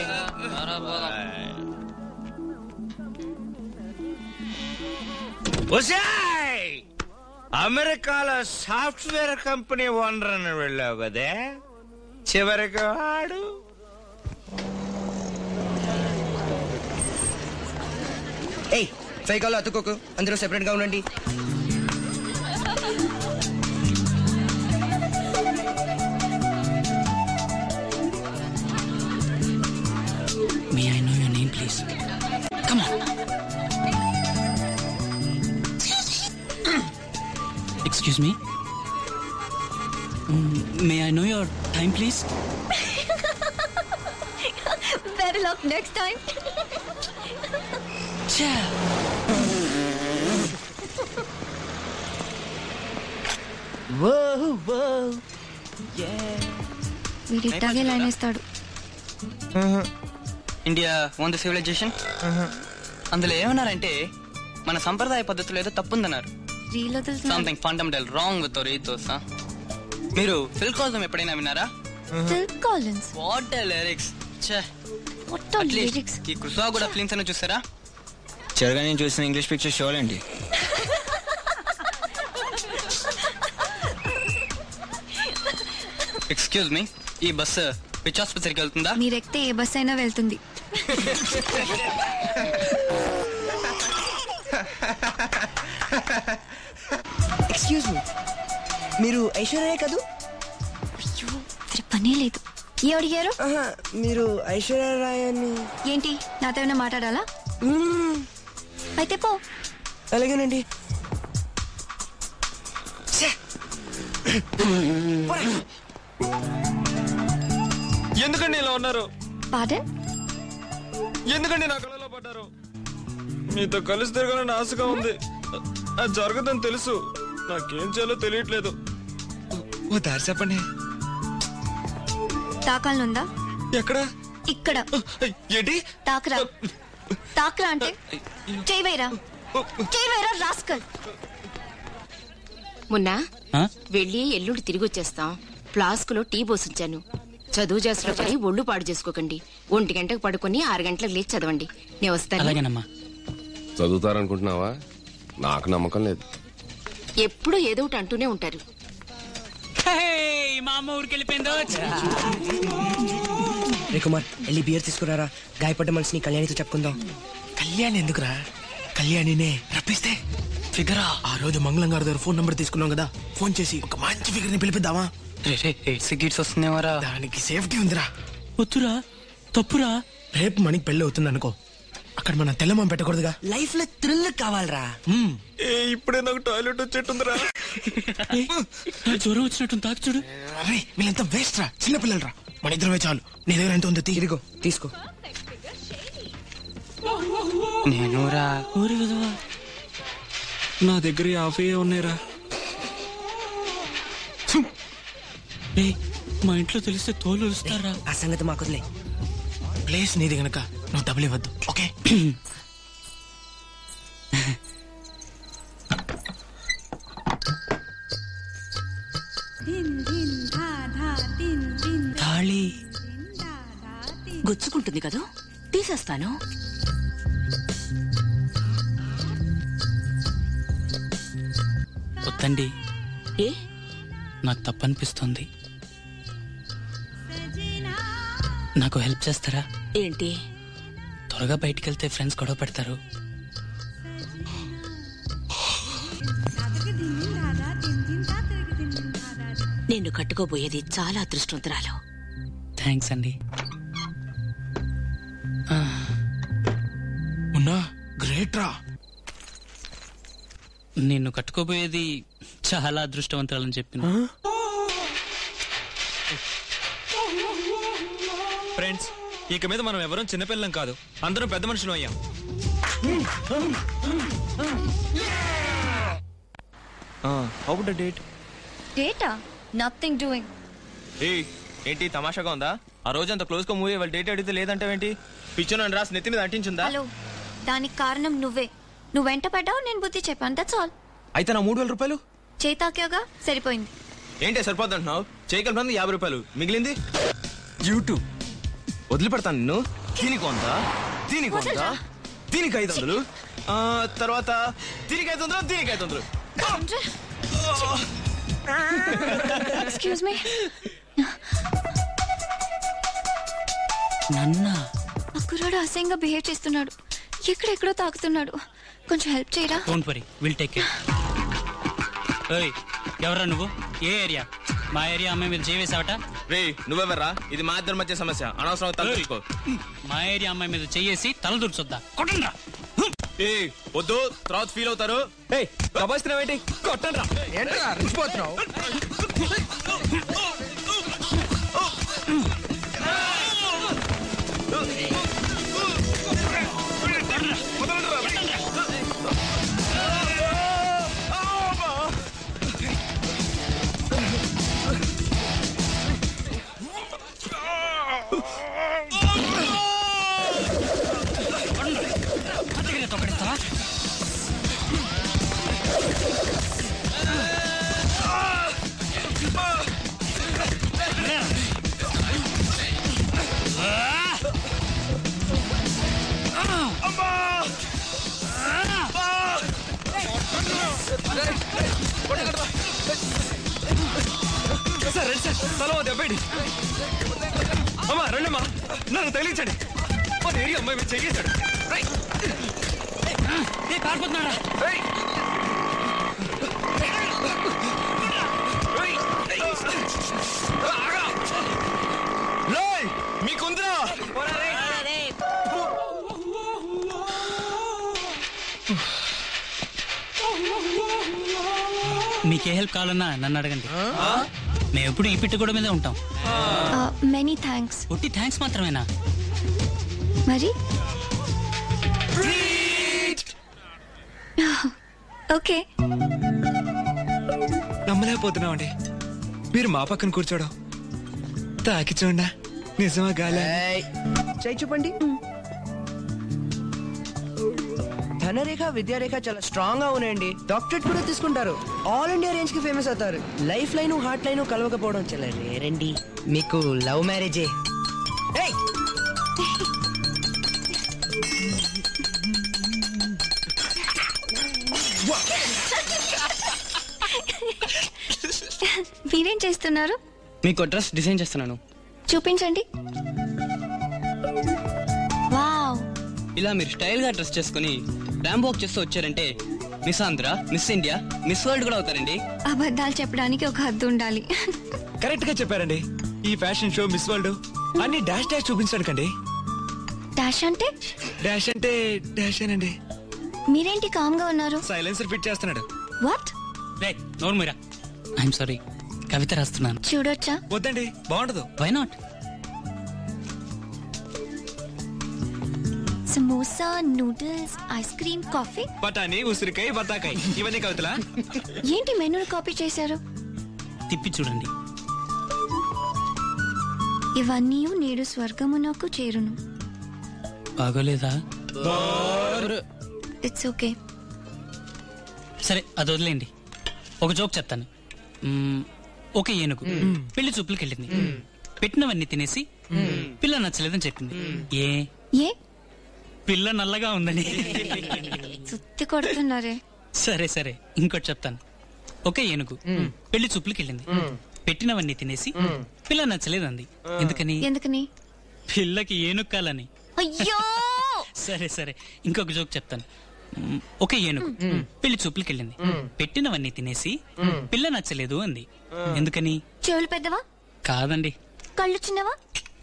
అమెరికాలో సాఫ్ట్వేర్ కంపెనీ ఓనర్ అని వెళ్ళావు కదే, చివరికి వాడు. ఏయ్ సైకాలో అతుక్కోకు, అందరూ సెపరేట్ గా ఉండండి. May I know your name, please? Come on. Excuse me. May I know your time, please? Better luck next time. వీడు ఇట్టాగే లైన్ వేస్తాడు. India own the civilization. అందులో ఏమన్నారంటే మన సంప్రదాయ పద్ధతులు ఏదో తప్పుందన్నారు. Something fundamental wrong with our ethos. మీరు ఫిల్ కాల్స్ ఎప్పుడైనా విన్నారా? Phil Collins. What lyrics. What lyrics. ఈ కృష్ణా కూడా ఫిల్మ్స్ అన్న చూసారా? చిరగా నేను చూసిన ఇంగ్లీష్ పిక్చర్ షోలేండి. ఎక్స్క్యూజ్ మీ, ఈ బస్సు పిచ్ ఆసుపత్రికి వెళ్తుందా? మీరు ఎక్కితే ఏ బస్ అయినా వెళ్తుంది. ఎక్స్క్యూజ్ మీ, మీరు ఐశ్వర్య కదూ? అయ్యో సరే పనే లేదు. ఏ అడిగారు? మీరు ఐశ్వర్య రాయ్ అని. ఏంటి నాతో ఏమైనా మాట్లాడాలా? అయితే పో. అలాగేనండి. ఎందుకండి ఇలా ఉన్నారు? పాడన్? ఎందుకండి నా కళలో పడ్డారు? మీతో కలిసి తిరగాలని ఆశగా ఉంది. అది జరగదని తెలుసు, నాకేం చేయాలో తెలియట్లేదు. ఓ దారి చెప్పండి. తాకాలనుందా? ఎక్కడ? ఇక్కడ. ఏంటి? తాకరా. తాకరా అంటే చేయవేరా, చేయవేరా రాస్కల్. మొన్న వెళ్ళి ఎల్లుండి తిరిగి వచ్చేస్తాం. ఫ్లాస్క్ లో టీ పోసించాను. చదువు చేస్తున్నప్పుడు ఒళ్ళు పాడు చేసుకోకండి. 1 గంటకు పడుకొని 6 గంటలకు లేచి చదవండి. నేను వస్తాను. చదువుతారనుకుంటున్నావా? నాకు నమ్మకం లేదు. ఎప్పుడూ ఏదో ఒకటి అంటూనే ఉంటారు. మా అమ్మ ఊరికి వెళ్ళిపోయిందో. రే కుమార్ వెళ్ళి బియర్ తీసుకురారా. గాయపడ్డ మనిషిని కళ్యాణితో చెప్పుకుందాం. కళ్యాణి ఎందుకురా? కళ్యాణినే రప్పిస్తే ఫిగరా. ఆ రోజు మంగళం గారి దగ్గర ఫోన్ నంబర్ తీసుకున్నాం కదా, ఫోన్ చేసి ఒక మంచి ఫిగర్ ని పిలిపిద్దామా? గిట్స్ వస్తున్నావారా? దానికి సేఫ్టీ ఉందిరా. వద్దురా, తప్పురా. రేపు మనకి పెళ్లి అవుతుంది అనుకో, అక్కడ మనం తెల్లమం పెట్టకూడదుగా. లైఫ్ లో థ్రిల్ కావాలరా. ఇప్పుడే నాకు టాయిలెట్ వచ్చేట్టుందిరా. జ్వరం వచ్చినట్టు తాకి చూడు. అరే వీళ్ళంతా వేస్ట్ రా, చిన్నపిల్లలు రా. మన ఇద్దరమే చాలు. నీ దగ్గర ఎంత ఉందో ఇదిగో తీసుకో. నేను రా ఊరి విధవా, నా దగ్గర 50 ఉన్నాయిరా. మా ఇంట్లో తెలిస్తే తోలు వస్తారా? ఆ సంగతి మాకు వదిలే. ప్లేస్ నీది గనక నువ్వు డబ్బులు ఇవ్వద్దు, ఓకే? తాళి గుచ్చుకుంటుంది కదా, తీసేస్తాను. వద్దండి, ఏ నాకు తప్పనిపిస్తుంది. నాకు హెల్ప్ చేస్తారా? ఏంటి? త్వరగా బయటికి వెళ్తే ఫ్రెండ్స్ గొడవ పెడతారు. నిన్ను కట్టుకోబోయేది చాలా అదృష్టవంతురాలు. థ్యాంక్స్ అండి. ఉన్నా గ్రేట్ రా. నిన్ను కట్టుకోబోయేది చాలా అదృష్టవంతురాలని చెప్పిన. ఫ్రెండ్స్, ఇక మీద మనం ఎవరం చిన్నపిల్లం కాదు, అందరం పెద్ద మనుషులు అయ్యాం. How would the date? Data nothing doing. ఏంటి తమాషాగా ఉందా? ఆ రోజు అంత క్లోజ్ గా మూవీ వాళ్ళు డేట్ అడిగితే లేదంటావేంటి? పిచ్చోనని రాసి నెత్తి మీద అంటించుందా? హలో, దానికి కారణం నువ్వే. నువ్వు వెంట పడ్డావు, నేను బుద్ధి చెప్పాను. That's all. అయితే నా 3000 రూపాయలు చేతాకేగా సరిపోయింది. ఏంటి సరిపోద్ది అంటున్నావు? చేయగలిపినందుకు 50 రూపాయలు మిగిలింది యూట్యూబ్. వదిలిపెడతాను నిన్ను. దీనికి వంద, దీనికి వంద, దీనికి 500, తర్వాత దీనికి 500, దీనికి 500. Excuse me. నన్నా ఆ కుర్రాడు అసహ్యంగా బిహేవ్ చేస్తున్నాడు. ఎక్కడెక్కడో తాకుతున్నాడు. కొంచెం హెల్ప్ చేయరా? Don't worry, will take care. ఏయ్, ఎవరా నువ్వు? ఏ ఏరియా? మా ఏరియా అమ్మాయి మీద చేవేసావట? రే నువ్వెవర్రా? ఇది మా ఇద్దరి మధ్య సమస్య, అనవసరంగా తలచుకో. మా ఏరియా అమ్మాయి మీద చెయ్యేసి తల దూర్చొద్దా? కొట్టండ్రా. ఏ వద్దు, తర్వాత ఫీల్ అవుతారు. దబాయిస్తున్నావేంటి? కొట్టండ్రా. ఏంట్రా రెచ్చిపోతున్నావు? అమ్మా రండమ్మా, నన్ను తగిలించండి. మన ఏరియా అమ్మాయి మీద చెయ్యేశాడు. కారిపోతున్నాడా? మీకుందిరా? మీకే హెల్ప్ కావాలన్నా నన్ను అడగండి. మేము ఎప్పుడు ఈ పిట్టు కూడా మీదే ఉంటాం. Many thanks. ఒట్టి థ్యాంక్స్ మాత్రమేనా? మరి ఓకే. నమ్మలేకపోతున్నామండి, మీరు మా పక్కన కూర్చోడం. తాకి చూడ నిజమా గాలి? చేయి చూపండి. ధనరేఖ విద్యారేఖ చాలా స్ట్రాంగ్ గా ఉన్నాయండి. డాక్టరేట్ కూడా తీసుకుంటారు. ఆల్ ఇండియా రేంజ్ కి ఫేమస్ అవుతారు. లైఫ్ లైన్ హార్ట్ లైన్ కలవకపోవడం చాలా రేరండి. మీకు లవ్ మ్యారేజే. మీరేం చేస్తున్నారు? మీకు డ్రెస్ డిజైన్ చేస్తున్నాను. చూపించండి. ఇలా మీరు స్టైల్ గా డ్రెస్ చేసుకుని ర్యాంప్ వాక్ చేస్తూ వచ్చారంటే miss Andhra, miss India, miss world కూడా అవుతారండి. అబద్ధాలు చెప్పడానికి ఒక హద్దు ఉండాలి. కరెక్ట్ గా చెప్పారండి. ఈ ఫ్యాషన్ షో, మిస్ వరల్డ్ అన్ని డాష్ డాష్ చూపించడానికండి. డాష్ అంటే డాష్ అంటే డాష్ అనండి. మీరేంటి కామ్ గా ఉన్నారు? సైలెన్సర్ ఫిట్ చేస్తున్నాడు. వాట్? నోరు మీరా. ఐఎమ్ సారీ, కవిత రాస్తున్నాను. చూడొచ్చా? వద్దండి, బాగుండదు. Why not? Samosa, noodles, ice cream, coffee. బఠానీ, ఉసిరికాయ, బత్తాకాయ ఇవన్నీ కవితలా? ఏంటి మెనూని కాపీ చేశారు? తిప్పి చూడండి. ఇవన్నీ నేడు స్వర్గమునకు చేరును. బాగోలేదా? It's okay. సరే అది వదిలేండి. ఒక జోక్ చెప్తాను. ఒక ఏనుగు పెళ్లి చూపులకు వెళ్ళింది. పెట్టినవన్నీ తినేసి పిల్ల నచ్చలేదని చెప్పింది. ఏ? పిల్ల నల్లగా ఉందని. సుత్తి కొడుతున్నారే. సరే సరే ఇంకోటి చెప్తాను. ఒక ఏనుగు పెళ్లి చూపులకు వెళ్ళింది. పెట్టినవన్నీ తినేసి పిల్ల నచ్చలేదంది. ఎందుకని? పిల్లకి ఏనుక్కాలని. అయ్యో. సరే సరే ఇంకొక జోక్ చెప్తాను. ఒక ఏనుగు పెళ్లి చూపులకు వెళ్ళింది. పెట్టినవన్నీ తినేసి పిల్ల నచ్చలేదు అంది. ఎందుకని? చెవులు పెద్దవా? కాదండి. కళ్ళు చిన్నవా?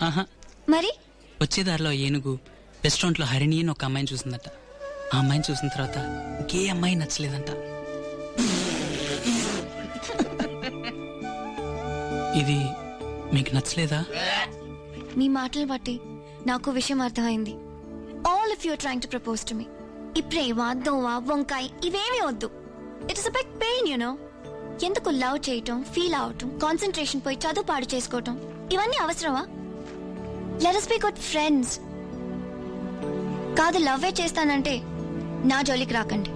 ఆహా. మరి వచ్చేదారిలో ఏనుగు రెస్టారెంట్ లో హరిణి అని ఒక అమ్మాయిని చూసిందట. ఆ అమ్మాయిని చూసిన తర్వాత ఇంకే అమ్మాయి నచ్చలేదంట. ఇది మీకు నచ్చలేదా? మీ మాటలు బట్టి నాకు విషయం అర్థమైంది. All of you are trying to propose to me. ఈ ప్రేమ, దోవ, వంకాయ ఇవేమీ వద్దు. It is a big pain you know. ఎందుకు లవ్ చేయటం, ఫీల్ అవటం, కాన్సన్ట్రేషన్ పోయి చదువు పాడు చేసుకోవటం ఇవన్నీ అవసరమా? Let us be good friends. కాదు లవ్వే చేస్తానంటే నా జోలికి రాకండి.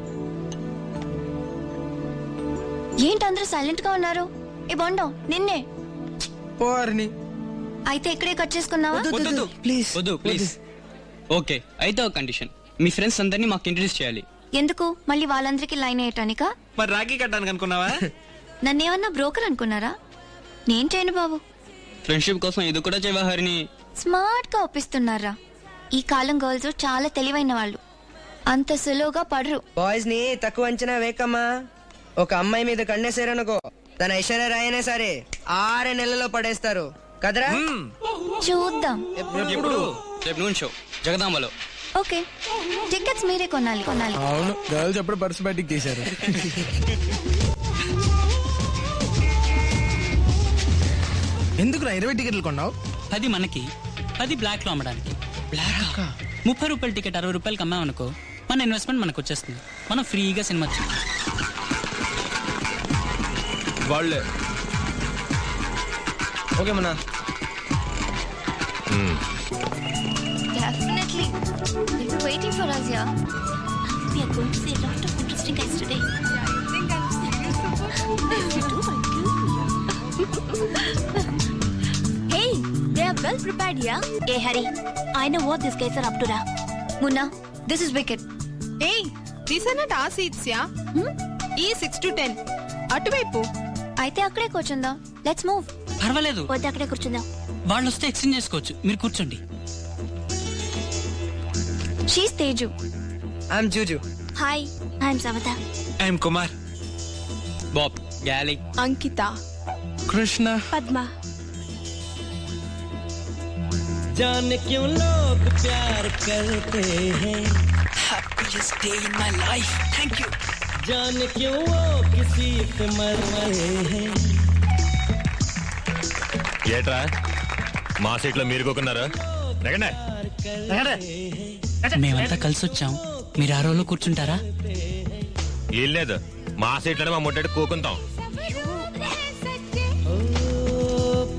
ఏంటి అందరూ సైలెంట్ గా ఉన్నారు? ఏ బొండో నిన్నే. అయితే ఇక్కడే కట్ చేసుకున్నావా? ప్లీజ్. ఓకే అయితే ఒక కండిషన్. మీ ఫ్రెండ్స్ అందరినీ మాకు ఇంట్రడ్యూస్ చేయాలి. ఎందుకు? మళ్ళీ వాళ్ళందరికీ లైన్ అయ్యటానికా? మరి రాఖీ కట్టడానికి అనుకున్నావా? నన్నేమన్నా బ్రోకర్ అనుకున్నారా? నేను చేయను బాబు. ఫ్రెండ్షిప్ కోసం ఇది కూడా చేయవారిని స్మార్ట్ గా ఒప్పిస్తున్నారా? ఈ కాలం గర్ల్స్ చాలా తెలివైన వాళ్ళు. అంత సులువుగా పడరు. బాయ్స్ ని తక్కువ అంచనా వేకమ్మా. ఒక అమ్మాయి మీద కన్నేసారనుకో, తన ఐశ్వర్య రాయనే సరే 6 నెలల్లో పడేస్తారు కదరా? చూద్దాం. రేపు నూన్ షో జగదాంబలో. ఓకే టికెట్స్ మీరే కొనాలి. అవును, గర్ల్స్ ఎప్పుడు పర్స్ బయటికి తీశారు. ఎందుకురా 20 టికెట్లు కొన్నావు? 10 మనకి, 10 బ్లాక్ లో అమ్మడానికి. 30 రూపాయల టికెట్ 60 రూపాయలకి అమ్మామనుకో మన ఇన్వెస్ట్మెంట్ మనకు వచ్చేస్తుంది. మనం ఫ్రీగా సినిమా వాళ్ళే. Okay Manna. Definitely. They'll be waiting for us here. We are going to see a lot of interesting guys today. Yeah, you think I'm serious about it? You do, I do. Hey, they are well prepared here. Hey, Harry, I know what these guys are up to now. Munna, this is wicked. Hey, these are not our seats, yeah? E 6 to 10. అటువైపు. అయితే అక్కడే కూర్చుందాం. Let's move. పర్వాలేదు. వద్దు అక్కడే కూర్చుందాం. వాళ్ళు వస్తే ఎక్స్చేంజ్ చేసుకోవచ్చు. మీరు కూర్చోండి. She's Teju. I'm Juju. Hi, I'm Savita. I'm Kumar. Bob. Gali. Ankita. Krishna. Padma. जाने क्यों लोग प्यार करते हैं. Happiest day in my life. Thank you. जाने क्यों वो किसी पे मर रहे हैं. ఏట్రా మా సీట్లో మీరు కూకున్నారా? మేమంతా కలిసి వచ్చాం. మీరు ఆ రోజులో కూర్చుంటారా? ఏం లేదు, మా సీట్లోనే మా ముట్టడి కూకుంటాం.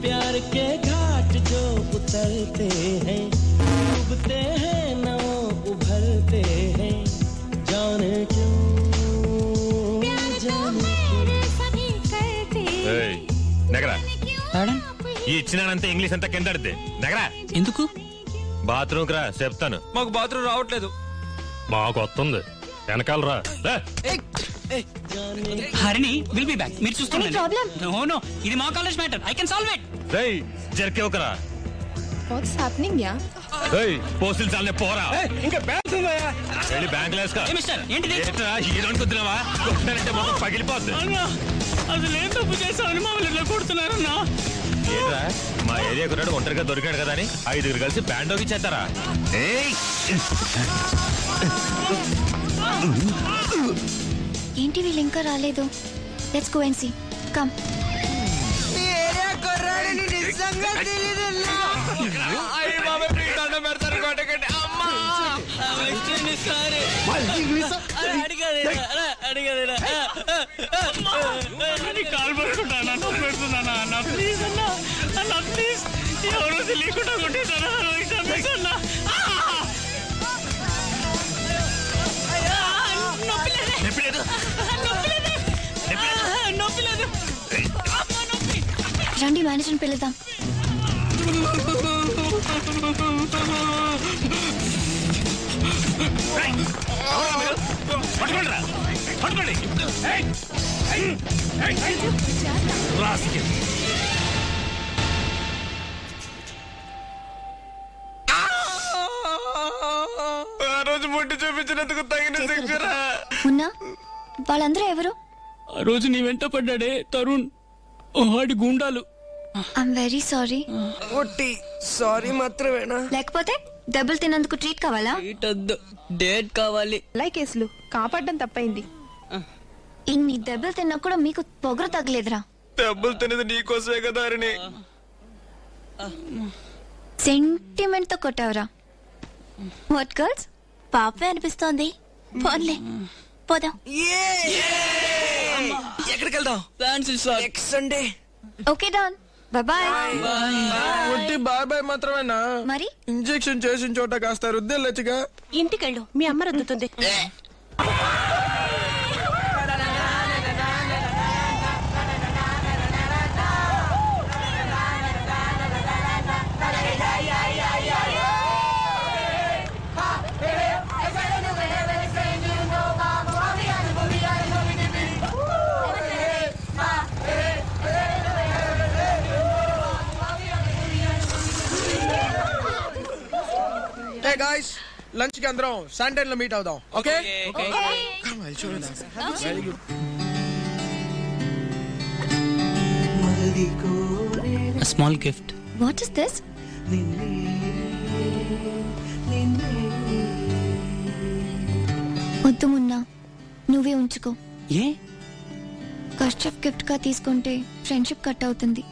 प्यार के घाट जो उतरते हैं, डूबते हैं ना उभरते हैं. जाने क्यों నగరా ఈ ఇచ్చినానంతా ఇంగ్లీష్ అంతా కిందడితే నగరా. ఎందుకు? బాత్రూమ్ రా చెప్తాను. మాకు బాత్రూమ్ రావట్లేదు. మాకు వస్తుంది, వెనకాల రా. Harini will be back. మీరు చూస్తుండండి. Any problem? నో ఇది మా college matter. I can solve it. రేయ్ జర్కే ఒకరా. What's happening, yeah? పోస్టులు చాలే పోరా. ఇంకా బ్యాంక్ వెళ్ళి బ్యాంక్ లేసుకో. ఏంటిదినావా మొహం పగిలిపోద్ది. అసలు ఏం తప్పు చేసామని మమ్మల్ని ఇట్లా కొడుతున్నారన్నా. ఏంట్రా మా ఏరియా కున్నాడు ఒంటరిగా దొరికాడు కదా అని 5 కలిసి బ్యాండ్ ఇచ్చేస్తారా? ఏంటి వీళ్ళు ఇంకా రాలేదు? Let's go and see. Come. కాలు పడుకుంటానా పెడుతున్నానా అన్న? ప్లీజ్ అన్నా, అన్న ప్లీజ్, ఎవరో తెలియకుండా కొట్టేసానా? క్షమించన్నా. రండి మేనేజర్ని పిలుద్దాం. ఆ రోజు ముట్టి చూపించినందుకు తగిన శిక్షరా. ఉన్నా వాళ్ళందరూ ఎవరు? ఆ రోజు నీ వెంట పడ్డాడే తరుణ్, వాడి గుండాలు. I'm very sorry. సారీ మాత్రమేనా? లేకపోతే దెబ్బలు తిన్నందుకు ట్రీట్ కావాలా? డేట్ కావాలి. కేసులు కాపాడడం తప్పైంది. ఇన్ని దెబ్బలు తిన్నా కూడా మీకు పొగరు తగ్గలేదురా? దెబ్బలు తినేది నీకోసమే కదా అరిని. సెంటిమెంట్ తో కొట్టావురా. వాట్ గర్ల్స్, పాపే అనిపిస్తోంది. పోన్లే పోదాం. ఎక్కడికి వెళ్దాం? Next Sunday. Okay Don, bye bye. Bye bye మాత్రమేనా? మరి ఇంజెక్షన్ చేసిన చోట కాస్త రుద్దెళ్ళొచ్చుగా. ఇంటికెళ్ళు, మీ అమ్మ రుద్దుతుంది. Hey guys, లంచ్ కి అందరం శాంటైన్ లో మీట్ అవుదాం. Okay? Very good. A small gift. What is this? వద్దు మున్నా, నువ్వే ఉంచుకో. ఏ? కష్యప్ గిఫ్ట్ గా తీసుకుంటే ఫ్రెండ్షిప్ కట్ అవుతుంది.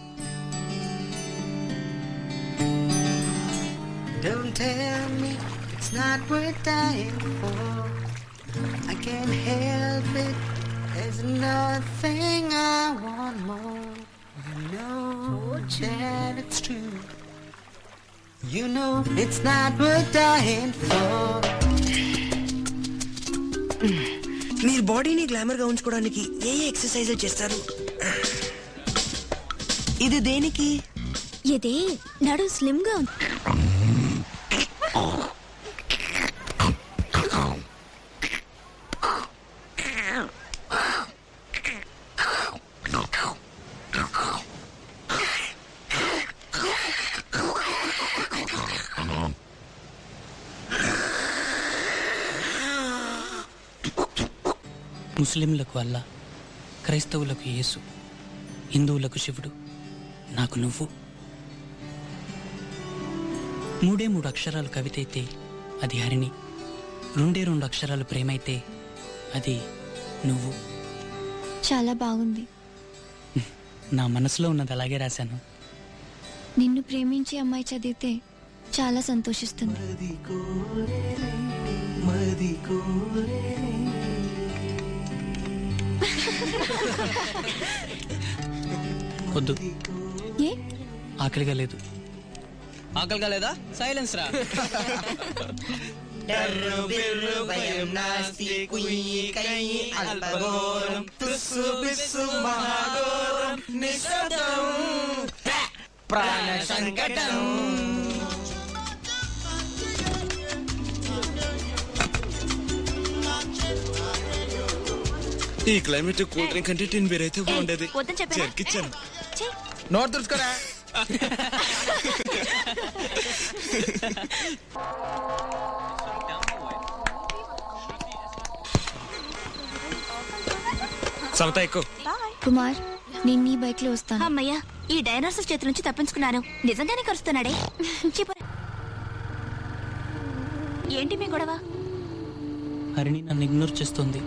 Don't tell me it's not worth dying for. I can't help it. There's nothing I want more. You know that it's true. You know it's not worth dying for. మీరు బాడీని glamour గా ఉంచుకోవడానికి ఏ exercise చేస్తారు? ఇది దేనికి? ఇదే నడు slim గా ఉంది. ముస్లింలకు అల్లా, క్రైస్తవులకు యేసు, హిందువులకు శివుడు, నాకు నువ్వు. 3 అక్షరాలు కవిత అయితే అది హరిణి, 2 అక్షరాలు ప్రేమ అయితే అది నువ్వు. చాలా బాగుంది. నా మనసులో ఉన్నది అలాగే రాశాను. నిన్ను ప్రేమించే అమ్మాయి చదివితే చాలా సంతోషిస్తుంది. వద్దు, ఏ? ఆకలిగా లేదు. ఆకలిగా లేదా? సైలెన్స్ రా. ప్రాణ సంకటం. ఈ క్లైమేట్ కూల్ డ్రింక్ అంటే టిన్ బీర్ అయితే బాగుండేది. వద్దని చెప్పానా? చెక్కిచ్చాను. నోరు తుడుచుకోరా. సమత ఎక్కువ. కుమార్ నేను నీ బైక్ లో వస్తాను. అమ్మయ్యా, ఈ డైనోసార్ చేతుల నుంచి తప్పించుకున్నాను. నిజంగానే కరుస్తున్నాడే. ఏంటి మీ గొడవ? హరిణి నన్ను ఇగ్నోర్ చేస్తుంది.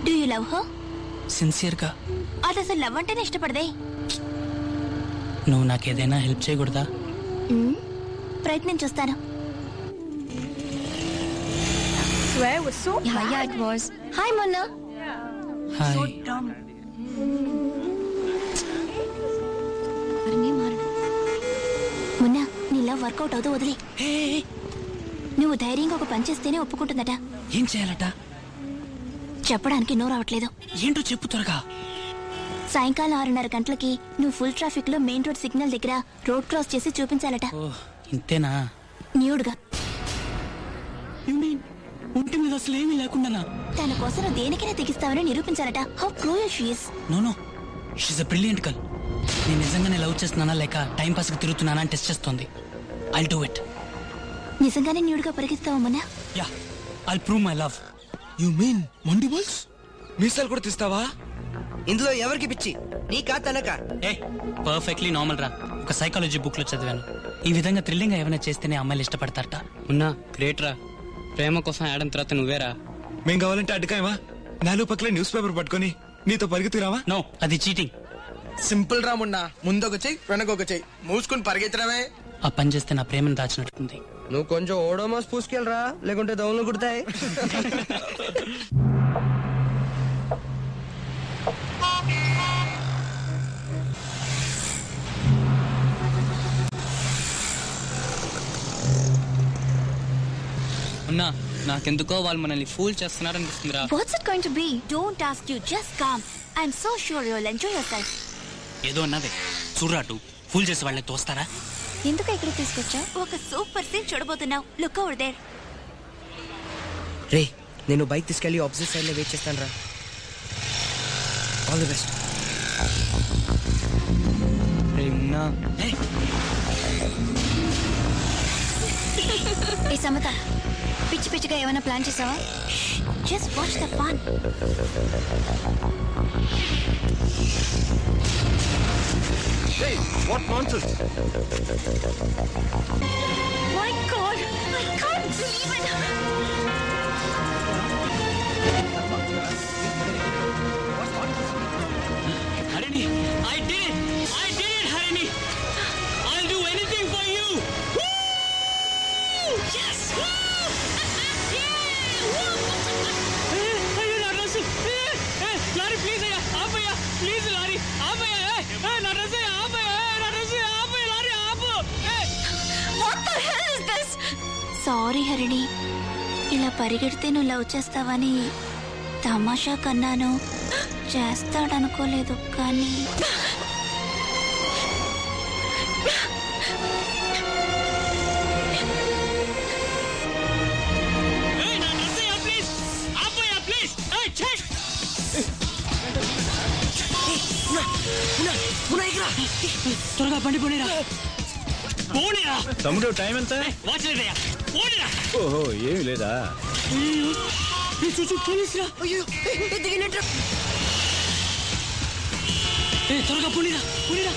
Do you love her? Sincere గా. అది అసలు లవ్ అంటేనే ఇష్టపడదే. నువ్వు నాకేదైనా హెల్ప్ చేయకూడదా? ప్రయత్నం చూస్తాను. హాయ్ మొన్న. హాయ్. మొన్న నీ లవ్ వర్కౌట్ అవుతూ వదిలే. నువ్వు ధైర్యంగా ఒక పని చేస్తేనే ఒప్పుకుంటుందట. ఏం చేయాలట? చెప్పడానికి నో రావట్లేదు. ఏంటో చెప్పు త్వరగా. సాయంకాలం 6:30 గంటలకి నువ్వు ఫుల్ ట్రాఫిక్ లో మెయిన్ రోడ్ సిగ్నల్ దగ్గర రోడ్ క్రాస్ చేసి చూపించాలట. ఇంతేనా? న్యూడ్గా. ఒంటి మీద అసలు ఏమీ లేకుండా తన కోసం దేనికైనా తెగిస్తావని నిరూపించాలట. How cruel she is. No she's a brilliant girl. నేను నిజంగానే లవ్ చేస్తున్నానా లేక టైం పాస్ కి తిరుగుతున్నానా అని టెస్ట్ చేస్తుంది. I'll do it. నిజంగానే న్యూడ్గా పరిగెత్తావా మొన్న? Yeah, I'll prove my love. You mean mandibles? మీసాలు కూడా తీస్తావా? ఇందులో ఎవరికి పిచ్చి, నీకా తనకా? పర్ఫెక్ట్లీ నార్మల్ రా. ఒక సైకాలజీ బుక్ లో చదివాను. ఈ విధంగా థ్రిల్లింగ్ గా ఏమైనా చేస్తేనే అమ్మాయిలు ఇష్టపడతారట. ఉన్నా గ్రేట్ రా. ప్రేమ కోసం ఆడడం తర్వాత నువ్వేరా. మేం కావాలంటే అడ్డుకాయమా? నాలుగు పక్కల న్యూస్ పేపర్ పట్టుకొని నీతో పరిగెత్తురావా? నో, అది చీటింగ్. సింపుల్ రా మున్నా. ముందొక చెయ్యి వెనకొక చెయ్యి మూసుకుని పరిగెత్తడమే. ఆ పని చేస్తే నా ప్రేమను దాచినట్టుంది. నువ్వు కొంచెం ఓడోమాస్ పూసుకెళ్ళరా, లేకుంటే దౌన్లు కుడతాయి. ఉన్నా నాకెందుకో వాళ్ళు మనల్ని pool చేస్తున్నారనిపిస్తుందిరా. What's it going to be? Don't ask you, just come. I'm so sure you'll enjoy yourself. ఏదో అన్నదే చూర్రాటు. ఫూల్ చేసి వాళ్ళని తోస్తారా? ఎందుకు ఇక్కడ తీసుకొచ్చా? ఒక సూపర్ సీన్ చూడబోతున్నావు. Look over there. రే, నేను బైక్ తీసుకెళ్లి ఆపోజిట్ సైడ్ లో వెయిట్ చేస్తాను రా. All the best. ఏ సమత, పిచ్చి పిచ్చిగా ఏమైనా ప్లాన్ చేసావా? Just watch the fun. Hey, what nonsense! My God, I can't believe it. Harini, I did it! I did it, Harini! I'll do anything for you! Woo! Yes! Woo! అయ్యో నా dress! Lorry please అయ్యా ఆపయ్యా! Please lorry ఆపయ్యా! నా dress ఆపయ్యా! నా dress ఆపయ్యా! Lorry ఆపు! What the hell is this? Sorry Harini, ఇలా పరిగెడితే నువ్వు love చేస్తావని తమాషా కన్నాను. చేస్తాడనుకోలేదు కానీ త్వరగా బండి పోనీరా. పోనీరా తమ్ముడు, టైం ఎంత? వాచ్ లేదయ్యా. పోనీరా. ఓహో, ఏమీ లేదా? చూచు పోలీసురా. త్వరగా పోనీరా. పోనీరా.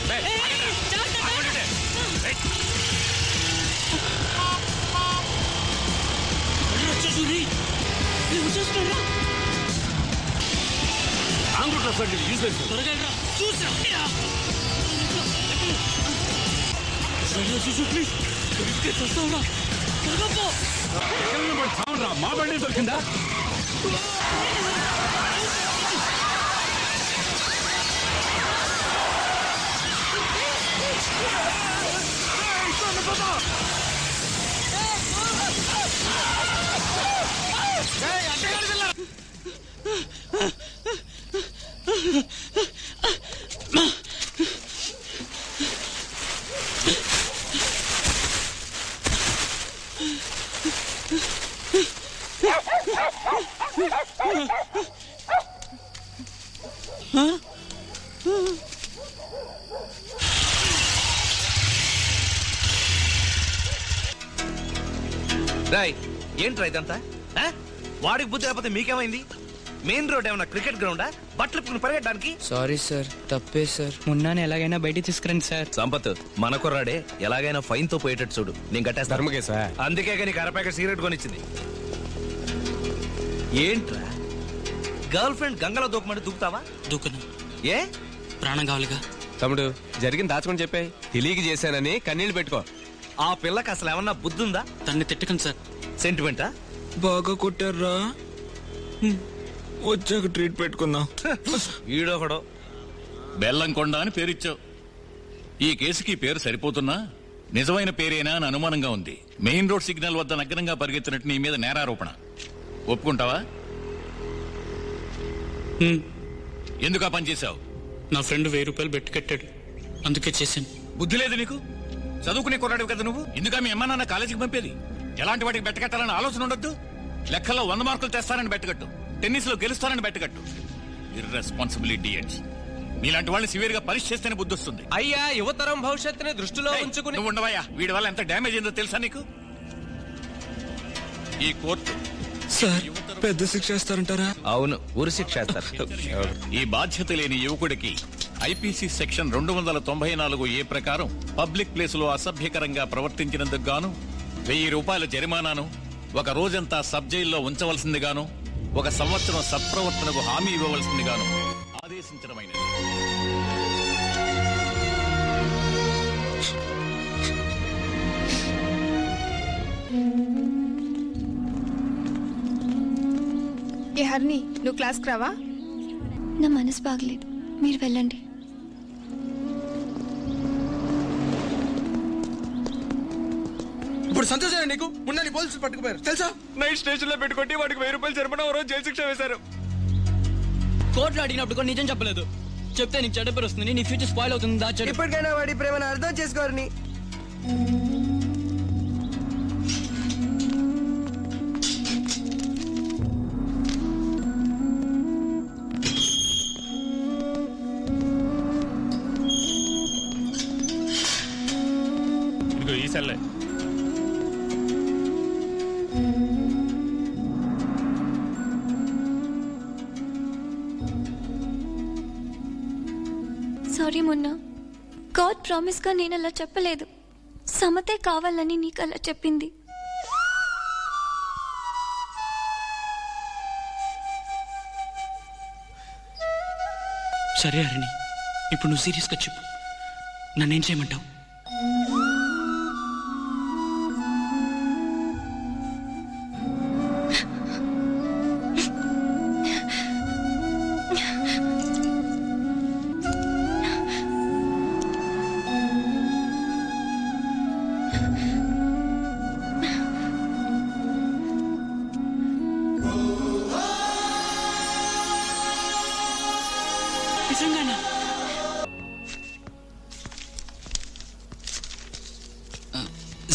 వచ్చేసి వచ్చేస్తున్నారా? త్వరగా చూసిరా. చూసు ప్లీజ్. వస్తావురా. త్వరగా పో. మా బండి దొరికిందా? ఏంట్రా ఇదంతా ఆ? వాడికి బుద్ధి లేకపోతే మీకేమైంది? మెయిన్ రోడ్ ఏమన్నా క్రికెట్ గ్రౌండా? బట్టలు ఇప్పుడు పరిగెట్టడానికి? సారీ సార్, తప్పే సార్. మున్నాని ఎలాగైనా బయటికి తీసుకురండి సార్. సంపత్ మన కుర్రాడే ఎలాగైనా ఫైన్ తో పోయేటట్టు చూడు. నేను కట్టేస్తా. అందుకే నీకు అర ప్యాకెట్ సిగరెట్ కొనిచ్చింది. ఏంట్రా గర్ల్ ఫ్రెండ్ గంగలో దూకమంటే దూకుతావా? దూకును. ఏ ప్రాణం కావాలిగా. తమ్ముడు జరిగింది దాచుకొని చెప్పే. తెలియక చేశానని కన్నీళ్లు పెట్టుకో. ఆ పిల్లకి అసలు ఏమన్నా బుద్ధి ఉందా? తన్ని తిట్టకండి సార్. సెంటిమెంటా? బాగా కొట్టారా? వచ్చాక ట్రీట్ పెట్టుకుందాం. ఈడొకడో బెల్లంకొండ అని పేరిచ్చావు. ఈ కేసుకి పేరు సరిపోతున్నా నిజమైన పేరేనా అని అనుమానంగా ఉంది. మెయిన్ రోడ్ సిగ్నల్ వద్ద నగ్నంగా పరిగెత్తినట్టు నీ మీద నేరారోపణ. ఒప్పుకుంటావా? ఎందుకు ఆ పని చేశావు? నా ఫ్రెండ్ 1000 రూపాయలు బెట్టు కట్టాడు, అందుకే చేశాను. బుద్ధి లేదు నీకు? చదువుకునే కొన్నాడు కదా నువ్వు. ఎందుకా మీ అమ్మ నాన్న కాలేజీకి పంపేది? ఎలాంటి వాటికి బెట్టకట్టాలని ఆలోచన ఉండొద్దు. లెక్కల్లో 100 మార్కులు తెస్తానని బెట్టకట్టు, టెన్నిస్ లో గెలుస్తానని బెట్టకట్టు. ఇర్రెస్పాన్సిబిలిటీ అండి. మీలాంటి వాళ్ళని సివియర్ గా పనిష్ చేస్తేనే బుద్ధి వస్తుంది. అయ్యా, యువతరం భవిష్యత్తుని దృష్టిలో ఉంచుకుని. నువ్వు ఉండవయ్యా. వీడి వల్ల ఎంత డ్యామేజ్ అయిందో తెలుసా నీకు? ఈ కోర్టు సార్ పెద్ద శిక్ష వేస్తారంటారా? అవును, ఊరు శిక్ష వేస్తారు. ఈ బాధ్యత లేని యువకుడికి ఐపీసీ సెక్షన్ 294A ప్రకారం పబ్లిక్ ప్లేస్ లో అసభ్యకరంగా ప్రవర్తించినందుకు గాను 1000 రూపాయల జరిమానాను, 1 రోజంతా సబ్ జైల్లో ఉంచవలసింది గాను, 1 సంవత్సరం సత్ప్రవర్తనకు హామీ ఇవ్వవలసింది గాను ఆదేశించడమైనది. ఏ హర్ని, నువ్వు క్లాస్కి రావా? నా మనసు బాగలేదు, మీరు వెళ్ళండి. ఇప్పుడు సంతోషం నీకు. మున్నాని పోలీసులు పట్టుకుపోయారు తెలుసా? నైట్ స్టేషన్ లో పెట్టుకుంటే వాడికి 1000 రూపాయలు జరిమానా, 1 రోజు జైలు శిక్ష వేశారు. కోర్టులో అడిగినప్పుడు కూడా నిజం చెప్పలేదు. చెప్తే నీకు చెడ్డ పేరు వస్తుంది, నీ ఫ్యూచర్ స్పాయిల్ అవుతుంది. దాచాడు. ఇప్పటికైనా వాడి ప్రేమను అర్థం చేసుకోరని. ఇదిగో ఈ సెల్లే. సారీ మున్నా, గాడ్ ప్రామిస్ గా నేను అలా చెప్పలేదు. సమతే కావాలని నీకు అలా చెప్పింది. సరే హరిణి, ఇప్పుడు నువ్వు సీరియస్ గా చెప్పు, నన్నేం చేయమంటావు?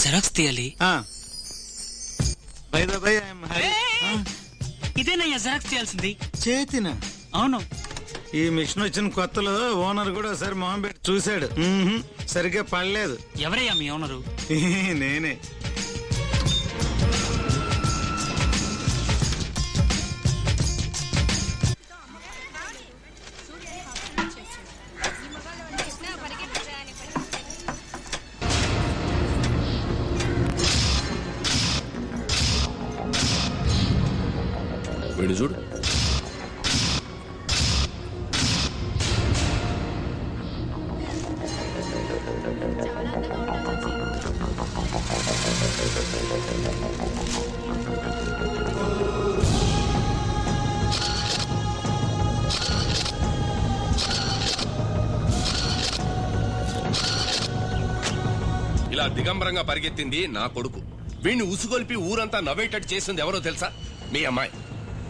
జెరాక్స్ తీయాలి. ఇదేనయ్యా జెరాక్స్ తీయాల్సింది. చేతిన? అవును. ఈ మిషన్ వచ్చిన కొత్తలో ఓనర్ కూడా ఒకసారి మొహం పెట్టి చూశాడు. సరిగ్గా పడలేదు. ఎవరయ్యా మీ ఓనరు? నేనే. వీడు చూడు. ఇలా దిగంబరంగా పరిగెత్తింది నా కొడుకు. వీణ్ణి ఉసుగొల్పి ఊరంతా నవ్వేటట్టు చేసింది ఎవరో తెలుసా? మీ అమ్మాయి.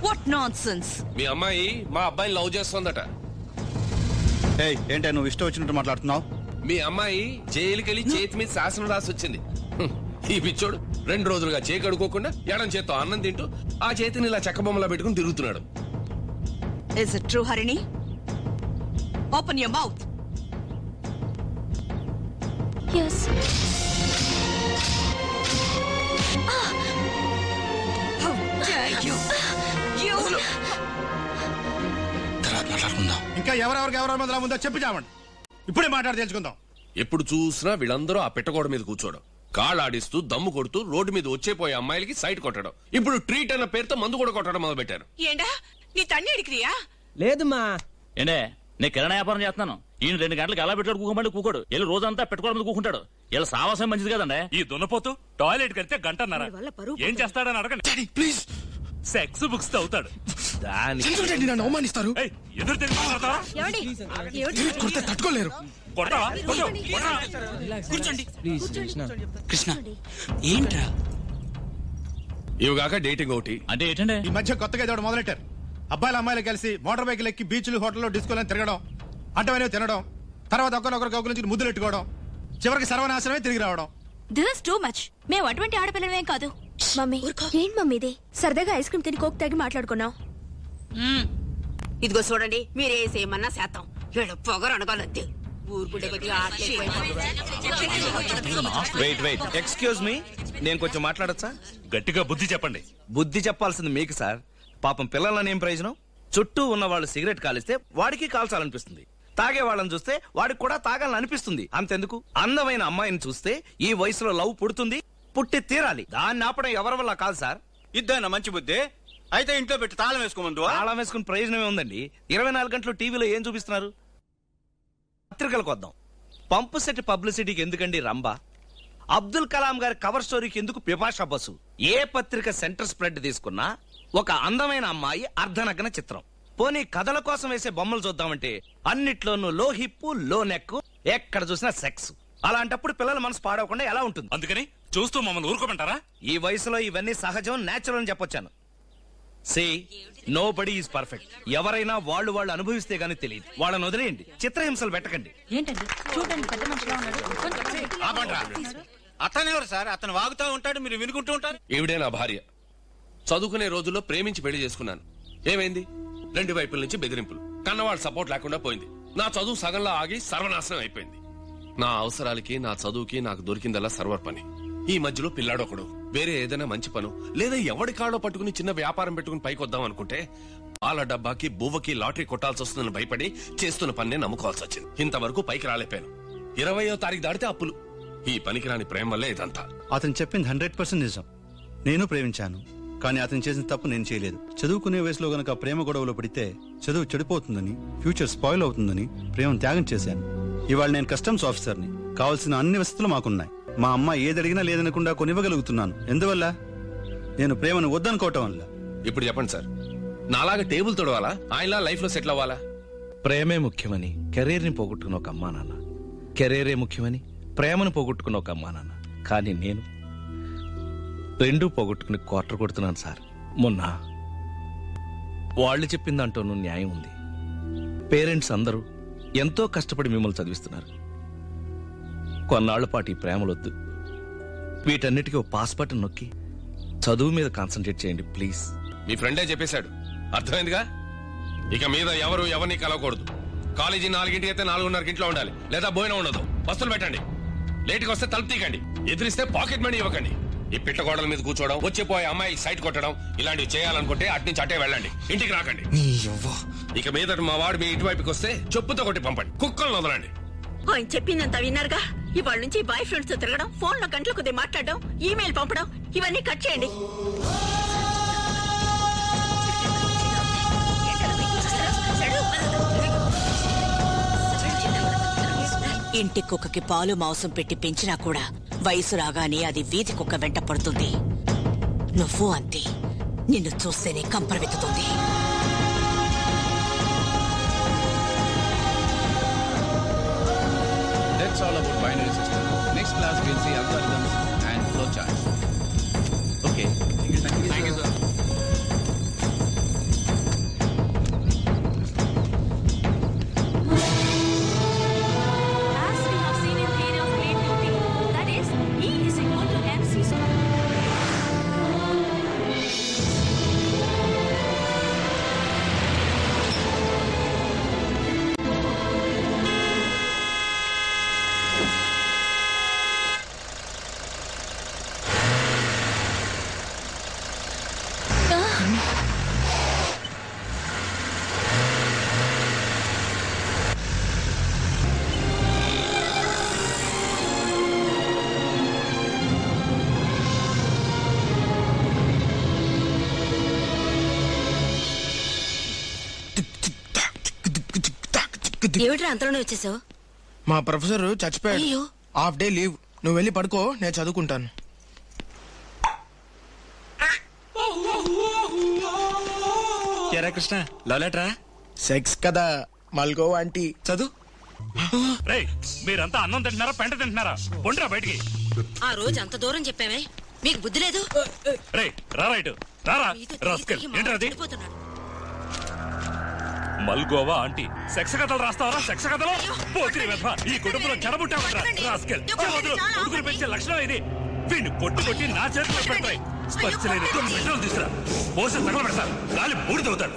What nonsense! మీ అమ్మాయి మా అబ్బాయిని లవ్ చేస్తోందట. ఏంటో నువ్వు ఇష్టం వచ్చినట్టు మాట్లాడుతున్నావు? మీ అమ్మాయి జైలుకెళ్ళి చేతి మీద శాసనం రాసి వచ్చింది. ఈ పిచ్చోడు 2 రోజులుగా చేయి కడుక్కోకుండా ఎడం చేత్తో అన్నం తింటూ ఆ చేతిని ఇలా చెక్కబొమ్మలా పెట్టుకుని తిరుగుతున్నాడు. Is it true, Harini? Open your mouth. Yes. ఇంకా ఎవరెవరికి మొదల ముందో చెప్పి చావండి. ఇప్పుడే మాట్లాడి తెలుసుకుందాం. ఎప్పుడు చూసినా వీళ్ళందరూ ఆ పెట్టగోడ మీద కూర్చోవడం, కాళ్ళాడిస్తూ దమ్ము కొడుతూ రోడ్డు మీద వచ్చేపోయే అమ్మాయిలకి సైట్ కొట్టడం, ఇప్పుడు ట్రీట్ అన్న పేరుతో మందు కూడా కొట్టడం మొదలు పెట్టారు. ఏంటా నీ తన్ని అడిగిరియా? లేదమ్మా. ఏంటే నేను కిరాణా వ్యాపారం చేస్తున్నాను. ఈయన 2 గంటలకు ఎలా పెట్టుకోడు కూకోమంటే కూకోడు. వీళ్ళు రోజంతా పెట్టుకోవడం మీద కూకుంటాడు. ఇలా సావాసం మంచిది కదండి. ఈ దున్నపోతూ టాయిలెట్ కడితే గంటన్నర ఏం చేస్తాడని అడగండి. ప్లీజ్ సెక్స్ బుక్స్ అవుతాడు. నన్ను అవమానిస్తారు. ఎదురు కొడితే తట్టుకోలేరు. కూర్చోండి. కృష్ణ ఏంట్రా ఇవిగాక డేటింగ్ ఒకటి అంటే ఏంటంటే ఈ మధ్య కొత్తగా ఏదో మొదలెట్టారు. అబ్బాయిలు అమ్మాయిలు కలిసి మోటార్ బైకులు ఎక్కి బీచ్లు హోటల్లో డిస్కోలను తిరగడం, అంటవనేవి తినడం, తర్వాత ఒకరినొకరు కౌగులించి ముద్దులు ఎట్టుకోవడం, చివరికి సర్వనాశనమే తిరిగి రావడం. This too much. మేము అటువంటి ఆడపిల్లలమేం కాదు. మమ్మీ ఏంటి మమ్మీ ఇది? సరదాగా ఐస్ క్రీమ్ తిని కోక్ తాగి మాట్లాడుకున్నాం. ఇదిగో చూడండి, మీరేసేమన్నా శాతం వీళ్ళు పొగరు అనగలొద్దు. వెయిట్ ఎక్స్క్యూజ్ మీ, నేను కొంచెం మాట్లాడచ్చా? గట్టిగా బుద్ధి చెప్పండి. బుద్ధి చెప్పాల్సింది మీకు సార్. పాపం పిల్లలని ఏం ప్రయోజనం? చుట్టూ ఉన్న వాళ్ళు సిగరెట్ కాలిస్తే వాడికి కాల్చాలనిపిస్తుంది, తాగే వాళ్ళని చూస్తే వాడికి కూడా తాగాలని అనిపిస్తుంది. అంతెందుకు, అందమైన అమ్మాయిని చూస్తే ఈ వయసులో లవ్ పుడుతుంది, పుట్టి తీరాలి. దాన్ని ఆపడం ఎవరి వల్ల కాదు సార్. ఇద్దరు మంచి బుద్ధి అయితే ఇంట్లో పెట్టి తాళం వేసుకోమందు. తాళం వేసుకుని ప్రయోజనమే ఉందండి. 24 గంటలు టీవీలో ఏం చూపిస్తున్నారు? పత్రికలకు వద్దాం. పంపు సెట్ పబ్లిసిటీకి ఎందుకండి రంభ? అబ్దుల్ కలాం గారి కవర్ స్టోరీకి ఎందుకు పిపాషా బసు? ఏ పత్రిక సెంటర్ స్ప్రెడ్ తీసుకున్నా ఒక అందమైన అమ్మాయి అర్ధనగ్న చిత్రం. పోనీ కథల కోసం వేసే బొమ్మలు చూద్దామంటే అన్నిట్లోనూ లో హిప్ లో నెక్, ఎక్కడ చూసినా సెక్స్. అలాంటప్పుడు పిల్లల మనసు పాడవకుండా ఎలా ఉంటుంది? అందుకని చూస్తూ మమ్మల్ని ఊరుకోమంటారా? ఈ వయసులో ఇవన్నీ సహజం, నేచురల్ అని చెప్పొచ్చాను. Say nobody is perfect. ఎవరైనా వాళ్ళు అనుభవిస్తే గానీ తెలియదు. వాళ్ళని వదిలేయండి, చిత్రహింసలు పెట్టకండి. ఏంటండి చూడండి, పెద్ద మనిషిలా ఉన్నాడు. అతనెవరు సార్? అతను వాగుతూ ఉంటాడు, మీరు వినుకుంటూ ఉంటారు. ఈవిడే నా భార్య. చదువుకునే రోజుల్లో ప్రేమించి పెళ్లి చేసుకున్నాను. ఏమైంది? 2 వైపుల నుంచి బెదిరింపులు, కన్నవాళ్ళ సపోర్ట్ లేకుండా పోయింది. నా చదువు సగంలో ఆగి సర్వనాశనం అయిపోయింది. నా అవసరాలకి, నా చదువుకి నాకు దొరికిందల్లా సర్వర్ పని. ఈ మధ్యలో పిల్లాడొకడు వేరే ఏదైనా మంచి పను లేదా ఎవడి కాళ్ళో పట్టుకుని చిన్న వ్యాపారం పెట్టుకుని పైకి వద్దాం అనుకుంటే పాల డబ్బాకి బువ్వకి లాటరీ కొట్టాల్సి వస్తుందని భయపడి చేస్తున్న పన్నే నమ్ముకోవాల్సి వచ్చింది. ఇంతవరకు పైకి రాలేపాను. 20వ తారీఖు దాటితే అప్పులు. ఈ పనికిరాని ప్రేమ వల్లే ఇదంతా. అతను చెప్పింది 100% నిజం. నేను ప్రేమించాను, కానీ అతను చేసిన తప్పు నేను చేయలేదు. చదువుకునే వయసులో గనక ప్రేమ గొడవలో పడితే చదువు చెడిపోతుందని, ఫ్యూచర్ స్పాయిల్ అవుతుందని ప్రేమను త్యాగం చేశాను. ఇవాళ నేను కస్టమ్స్ ఆఫీసర్ని. కావాల్సిన అన్ని వసతులు మాకున్నాయి. మా అమ్మ ఏదడిగినా లేదనకుండా కొనివ్వగలుగుతున్నాను. ఎందువల్ల? నేను ప్రేమను వద్దనుకోవటం వల్ల. ఇప్పుడు చెప్పండి సార్, నాలాగా టేబుల్ తొడవాలా, ఆయనలా లైఫ్ లో సెటిల్ అవ్వాలా? ప్రేమే ముఖ్యమని కెరీర్ ని పోగొట్టుకున్న ఒక అమ్మా నాన్న, కెరీరే ముఖ్యమని ప్రేమను పోగొట్టుకున్న ఒక అమ్మా నాన్న. కానీ నేను 2 పోగొట్టుకుని క్వార్టర్ కొడుతున్నాను సార్. మొన్న వాళ్ళు చెప్పిన దాంట్లోనూ న్యాయం ఉంది. పేరెంట్స్ అందరూ ఎంతో కష్టపడి మిమ్మల్ని చదివిస్తున్నారు. కొన్నాళ్ల పాటు ఈ ప్రేమలొద్దు. వీటన్నిటికీ ఓ పాస్ బటన్ నొక్కి చదువు మీద కాన్సన్ట్రేట్ చేయండి ప్లీజ్. మీ ఫ్రెండే చెప్పేశాడు, అర్థమైందిగా? ఇక మీద ఎవరు ఎవరిని కలవకూడదు. కాలేజీ 4ంటికి అయితే 4:30కి ఇంట్లో ఉండాలి, లేదా భోజనం ఉండదు. వస్తువులు పెట్టండి, లేటుకి వస్తే తలుపు తీకండి, ఎదురిస్తే పాకెట్ మనీ ఇవ్వకండి. ఈ పిట్టగోడల మీద కూర్చోవడం, వచ్చిపోయే అమ్మాయి సైట్ కొట్టడం, ఇలాంటివి చేయాలనుకుంటే అట్నుంచి అటే వెళ్ళండి, ఇంటికి రాకండి. ఇక మీదట మా వాడు మీ ఇటువైపుకి వస్తే చెప్పుతో కొట్టి పంపండి, కుక్కలను వదలండి. ఆయన చెప్పిందంతా విన్నారుగా. ఇవాళ నుంచి బాయ్ ఫ్రెండ్స్ తో తిరగడం, ఫోన్ లో గంటల కొద్ది మాట్లాడడం, ఈమెయిల్ పంపడం, ఇవన్నీ కట్ చేయండి. ఇంటి కుక్కకి పాలు మాంసం పెట్టి పెంచినా కూడా వయసు రాగానే అది వీధి కుక్క వెంట పడుతుంది. నువ్వు అంతే, నిన్ను చూస్తేనే కంపరవెత్తుతుంది. That's all about binary system. Next class we'll see algorithms and flowcharts. Okay. Thank you, sir. As we have seen in theory of relativity, that is, E is equal to mc square. ఏమిట్రా అంతలోనే వచ్చేసావు? మా professor చచ్చిపోయాడు. అయ్యో. Half day leave. నువ్వు వెళ్ళి పడుకో, నేను చదువుకుంటాను. ఎరా కృష్ణ, లవ్ లెటరా? సెక్స్ కదా, మల్గో ఆంటీ. చదువు. రేయ్, మీరంతా అన్నం తింటున్నారా పెంట తింటున్నారా? పొండిరా బయటికి. ఆ రోజు అంత దూరం చెప్పామే, మీకు బుద్ధి లేదు? రేయ్ రా రైట్ రారా రాస్కల్. ఏంట్రా అది? మల్గోవా ఆంటీ సెక్స్ కథలు రాస్తావరా? సెక్స్ కథలు పోకిరి వెధవ. ఈ కుటుంబంలో చెడబుట్టావట్రా రాస్కల్. కొడుకుని పెంచే లక్షణం ఇది. వీడిని కొట్టి నా చేతిలో పెడతాయి. స్పర్శలేని పెట్రోల్ తీసుకురా, పోసి తగల పెడతారు, గాలి బూడిదవుతాడు.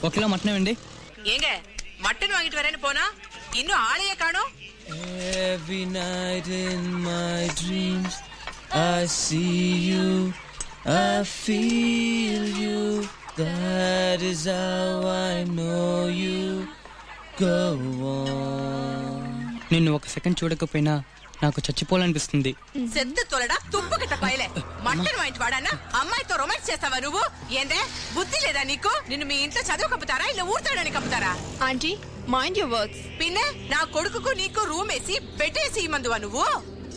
ఒక కిలో మటన్ ఇవ్వండి. ஏங்க மட்டன் வாங்கிட்டு வரேன்னு போனா இன்னும் ஆளையே காணோம். Every night in my dreams I see you, I feel you, that is how I know you. Go on. నిన్ను ఒక సెకండ్ చూడకపోయినా నాకు చచ్చిపోవాలనిపిస్తుంది. செத்து தொலைடா துப்பு கிட்ட பயலே. మటన్ వాయింటి వాడానా అమ్మాయితో రొమాన్స్ చేస్తావా నువ్వు? ఏందే బుద్ధి లేదా నీకు? నిన్ను మీ ఇంట్లో చదువు కప్పుతారా ఇలా ఊర్తాడని కప్పుతారా? Aunty mind your works. పిన్నే నా కొడుకుకు నీకు రూమ్ వేసి పెట్టేసి ఇమ్మందువా నువ్వు?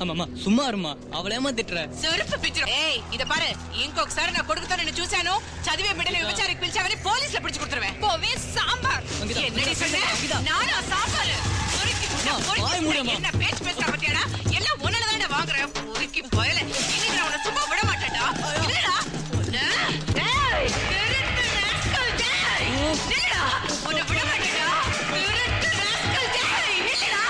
అమ్మమ్మ సుమ్మా అరుమా, అవలేమో తిట్టరా. సెరుపు పిచ్చురు. ఏయ్ ఇద పారే, ఇంకొకసారి నా కొడుకుతో నేను చూశాను, చదివే బిడ్డని విచారికి పిలిచావని పోలీసులు పిడిచి కుడుతురవే. పోవే సాంబార్. என்னடி சொன்னே? நானா சாம்பார். என்ன பேச்சு பேசுற பத்தியாடா? எல்லாம் உன்னதானே வாங்குறேன். பொறுக்கி போயல. இனி நான் உன்னை சும்மா விட மாட்டேன்டா. இல்லடா. டேய், திருட்டு ராஸ்கல் டேய். இல்லடா. உன்னை விட மாட்டேன்டா. திருட்டு ராஸ்கல் டேய். இல்லடா.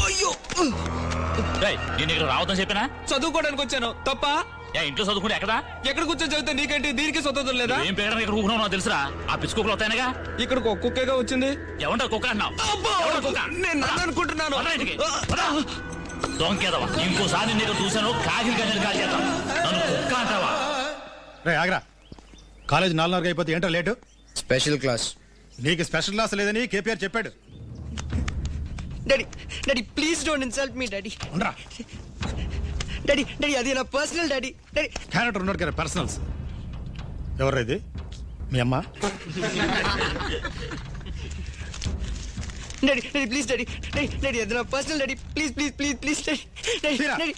అయ్యో, నేను ఇక్కడ రావద్దని చెప్పినా? చదువుకోవడానికి వచ్చాను. తప్ప? ఇంట్లో చదువుకుంటే ఎక్కడా? ఎక్కడ కూర్చొని చదివితే నీకేంటి? దీనికి స్వతంత్రం లేదా? ఏం పేరు ఇక్కడ కూకున్నావు నాకు తెలుసురా. ఆ పిచ్చుకోకలు వస్తాయనగా. ఇక్కడ కుక్కగా వచ్చింది. ఏమంటా కుక్క అన్నావు? నేను నన్ను అనుకుంటున్నాను. దొంకేదవా, ఇంకోసారి నేను చూశాను కాకి గంజలు కాల్ చేద్దాం. నన్ను కుక్క అంటావా? రే ఆగ్రా, కాలేజ్ 4:30 అయిపోతే ఏంటో లేటు? Special class. నీకు స్పెషల్ క్లాస్ లేదని కేపీఆర్ చెప్పాడు. Daddy daddy please don't insult me daddy. ఉండరా డాడీ డాడీ అది నా పర్సనల్ డాడీ. డాడీ క్యారెక్టర్ ఉన్నాడు కదా పర్సనల్స్. ఎవరు ఇది? మీ అమ్మ? Daddy daddy please daddy daddy daddy అది నా personal daddy. Please please please please daddy.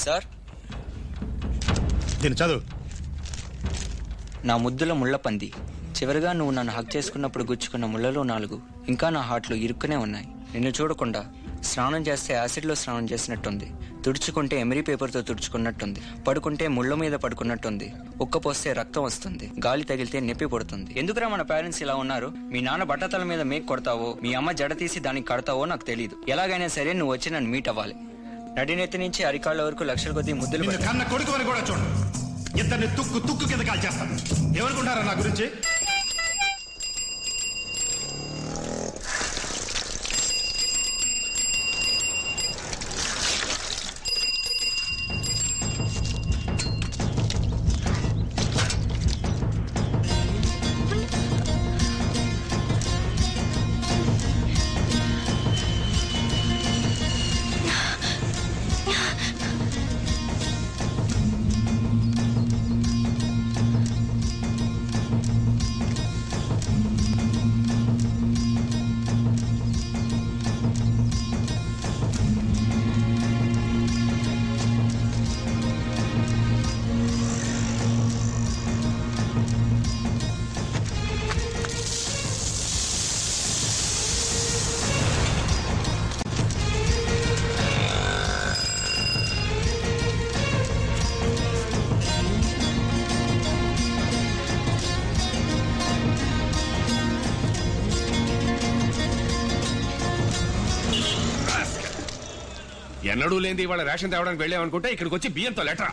Sir దీన్ని చదువు. నా ముద్దుల ముళ్ళ పంది, చివరిగా నువ్వు నన్ను హక్ చేసుకున్నప్పుడు గుచ్చుకున్న ముళ్ళలో 4 ఇంకా నా హార్ట్లో ఇరుక్కునే ఉన్నాయి. నిన్ను చూడకుండా స్నానం చేస్తే యాసిడ్లో స్నానం చేసినట్టుంది, తుడుచుకుంటే ఎమరీ పేపర్తో తుడుచుకున్నట్టుంది, పడుకుంటే ముళ్ళ మీద పడుకున్నట్టుంది, ఉక్కపోస్తే రక్తం వస్తుంది, గాలి తగిలితే నొప్పి పడుతుంది. ఎందుకురా మన పేరెంట్స్ ఇలా ఉన్నారు? మీ నాన్న బట్టతల మీద మేక్ కొడతావో, మీ అమ్మ జడ తీసి దానికి కడతావో నాకు తెలియదు. ఎలాగైనా సరే నువ్వు వచ్చి నన్ను మీట్ అవ్వాలి. నడినెత్తి నుంచి అరికాళ్ళ వరకు లక్షల కొద్ది ముద్దులు కన్న కొడుకు అని కూడా చూడు. ఇద్దరిని తుక్కు తుక్కు కింద కాల్ చేస్తాను. ఏమనుకుంటారా నా గురించి? ఎన్నడూ లేని వాళ్ళ రేషన్ తేవడానికి వెళ్ళామనుకుంటే ఇక్కడికి వచ్చి బియ్యంతో లెటరా.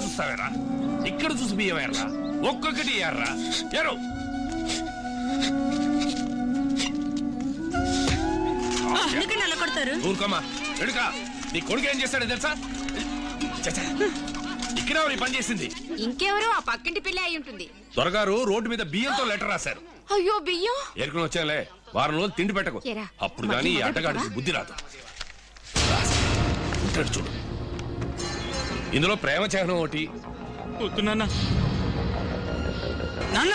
చూస్తావేరా? ఇక్కడ చూసి బియ్యం ఎర్రా, ఒక్కొక్కటి ఎర్రా ఎరు. నల్ల కొడతారు. ఊరుకోమా, ఎడుకా. నీ కొడుకు ఏం చేస్తాడో తెలుసా? ఇక్కడ ఎవరు ఈ పని చేసింది? ఇంకెవరు ఆ పక్కింటి పిల్ల అయి ఉంటుంది. దొరగారు రోడ్డు మీద బియ్యంతో లెటర్ రాశారు. అయ్యో బియ్యం ఏరుకుని వచ్చాలే, వారం రోజులు తిండి పెట్టకు, ఏరా, అప్పుడు కానీ ఈ ఆటగాడికి బుద్ధి రాదు. చూడు, ఇందులో ప్రేమ చిహ్నం ఒకటి. వద్దు నాన్న. నాన్న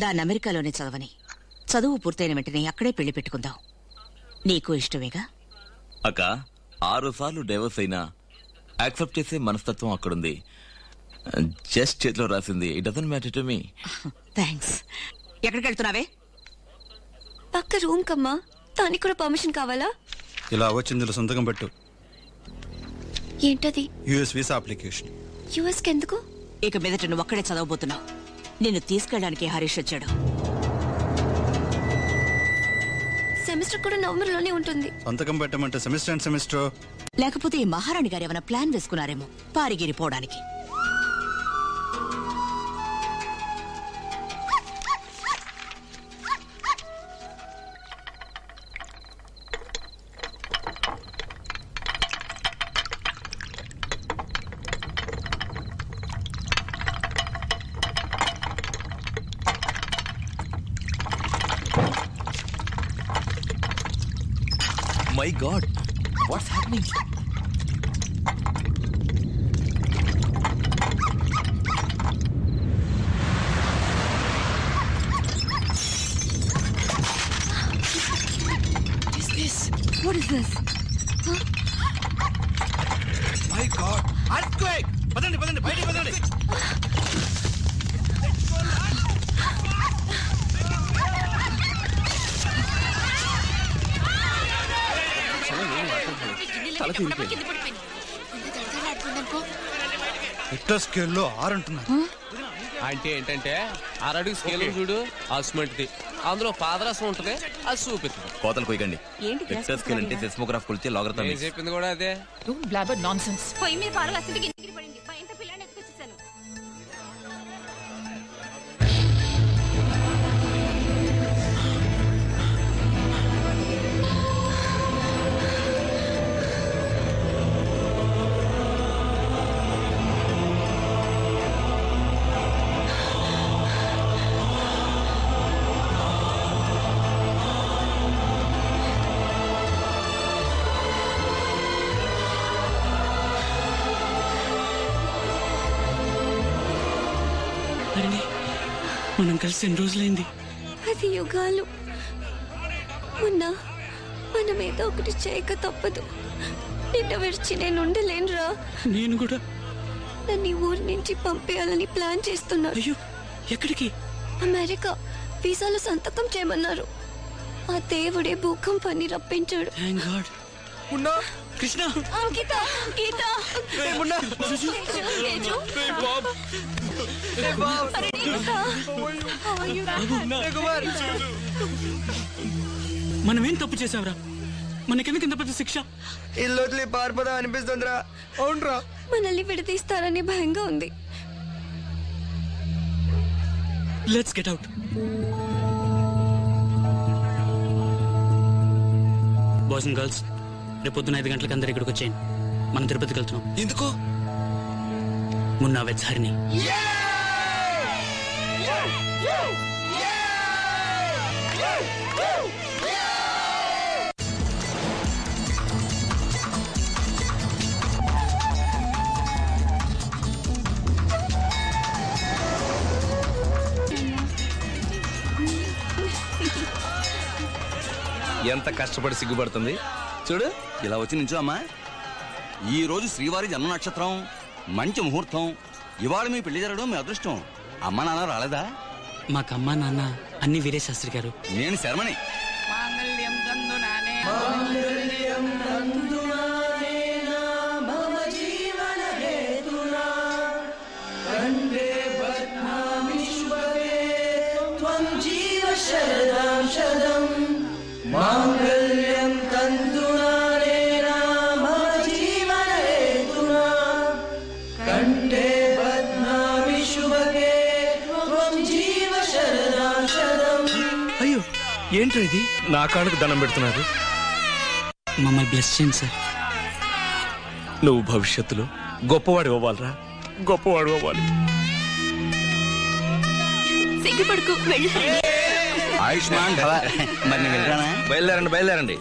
దాన్ని అమెరికాలోనే చదవని, చదువు పూర్తయిన వెంటనే అక్కడే పెళ్లి పెట్టుకుందాం. నీకు ఇష్టమేగా? అక్క 6 సార్లు డైవర్స్ అయినా యాక్సెప్ట్ చేసే మనస్తత్వం అక్కడుంది. జస్ట్ చేతిలో రాసింది. It doesn't matter to me. Thanks. ఎక్కడికి వెళ్తున్నావే? పక్క రూమ్ కమ్మా. దానికి కూడా పర్మిషన్ కావాలా? ఇలా వచ్చింది సంతకం పెట్టు. ఏంటది? US visa application. యుఎస్ కి ఎందుకు? ఇక మీదట నువ్వు అక్కడే చదవబోతున్నావు. నిన్ను తీసుకెళ్ళడానికి హరీష్ వచ్చాడు. సెమిస్టర్ కూడా నవంబర్ లోనే ఉంటుంది. సంతకం పెట్టమంటే సెమిస్టర్ అండ్ సెమిస్టర్. లేకపోతే ఈ మహారాణి గారు ఏమైనా plan వేసుకున్నారేమో పారిగిరిపోవడానికి. My God, what's happening? What is this? What is this? Huh? My God, earthquake! పదండి పదండి, బయటికి పదండి. రిక్టర్ స్కేల్లో 6 అంటున్నారు. అంటే ఏంటంటే 6 అడుగు స్కేల్ చూడు, ఆ సిమెంట్ది, అందులో పాదరసం ఉంటది, అది చూపిస్తుంది. కోతలు పోయకండి. రిక్టర్ స్కేల్ అంటే సెస్మోగ్రాఫ్ కొలిచే లాగరిథం. చెప్పింది కూడా అదే. Blabber nonsense. పొయ్యి మీద పారలు అసలుకి ఎగిరి పడింది. మా ఇంటి పిల్లని ఎత్తుకొచ్చేసాను. మనం కలిసి 2 రోజులైంది. అది యుగాలు. మొన్న మనం ఏదో ఒకటి చేయక తప్పదు. నిన్న విడిచి నేను ఉండలేనురా. నేను కూడా. నన్ను ఊరి నుంచి పంపేయాలని ప్లాన్ చేస్తున్నారు. అయ్యో, ఎక్కడికి? అమెరికా. వీసాలో సంతకం చేయమన్నారు. ఆ దేవుడే భూకంపాన్ని రప్పించాడు. Thank God. కృష్ణ, గీత గీత మనమేం తప్పు చేసావురా? మనకెందుకు ఇంత పెద్ద శిక్ష? ఇల్లు వదిలి పారిపోదా అనిపిస్తుందిరా. అవునరా, మనల్ని విడదీస్తారని భయంగా ఉంది. Let's get out. Boys and girls, రేపు పొద్దున 5 గంటలకు అందరు ఇక్కడికి వచ్చేయండి. మనం తిరుపతికి వెళ్తున్నాం. ఎందుకు? మున్నా వెజ్ హరిని. ఎంత కష్టపడి సిగ్గుపడుతుంది చూడు. ఇలా వచ్చి నించో అమ్మా. ఈ రోజు శ్రీవారి జన్మ నక్షత్రం, మంచి ముహూర్తం. ఇవాళ మీ పెళ్లి జరగడం మీ అదృష్టం. అమ్మా నాన్న రాలేదా? మాకమ్మా నాన్న అన్ని వీరే శాస్త్రి గారు. నేను శర్మని. తండ్రి ఏంట్రా ఇది నా కాళ్ళకు దండం పెడుతున్నారు? మమ్మల్ని బ్లెస్ చేయండి సార్. నువ్వు భవిష్యత్తులో గొప్పవాడు అవ్వాలరా, గొప్పవాడు అవ్వాలి. సిగ్గుపడుకు వెళ్ళు. ఆయుష్మాన్ భవ. మరి నేను వెళ్ళరానా? బయలుదేరండి బయలుదేరండి,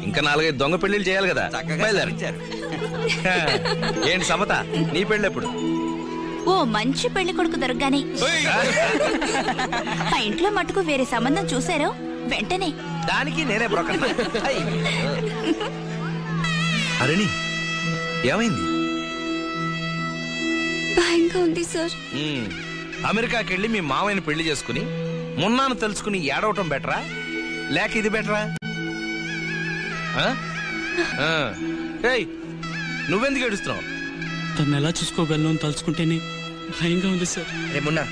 ఇంకా 4-5 దొంగ పెళ్లిళ్ళు చేయాలి కదా. బయలుదేరండి. ఏంటి సమత, నీ పెళ్ళి ఎప్పుడు? ఓ మంచి పెళ్లి కొడుకు దొరకగానే ఆ ఇంట్లో మటుకు వేరే సంబంధం చూసారో వెంటనే దానికి నేనే బ్రోకర్. అరణి ఏమైంది? భయంగా ఉంది సార్. అమెరికాకి వెళ్ళి మీ మావయ్యని పెళ్లి చేసుకుని మున్నాను తెలుసుకుని ఏడవటం బెటరా లేక ఇది బెటరా? నువ్వెందుకు ఏడుస్తున్నావు? తను ఎలా చూసుకోగలను అని తలుచుకుంటేనే భయంగా ఉంది సార్. రేపున్నా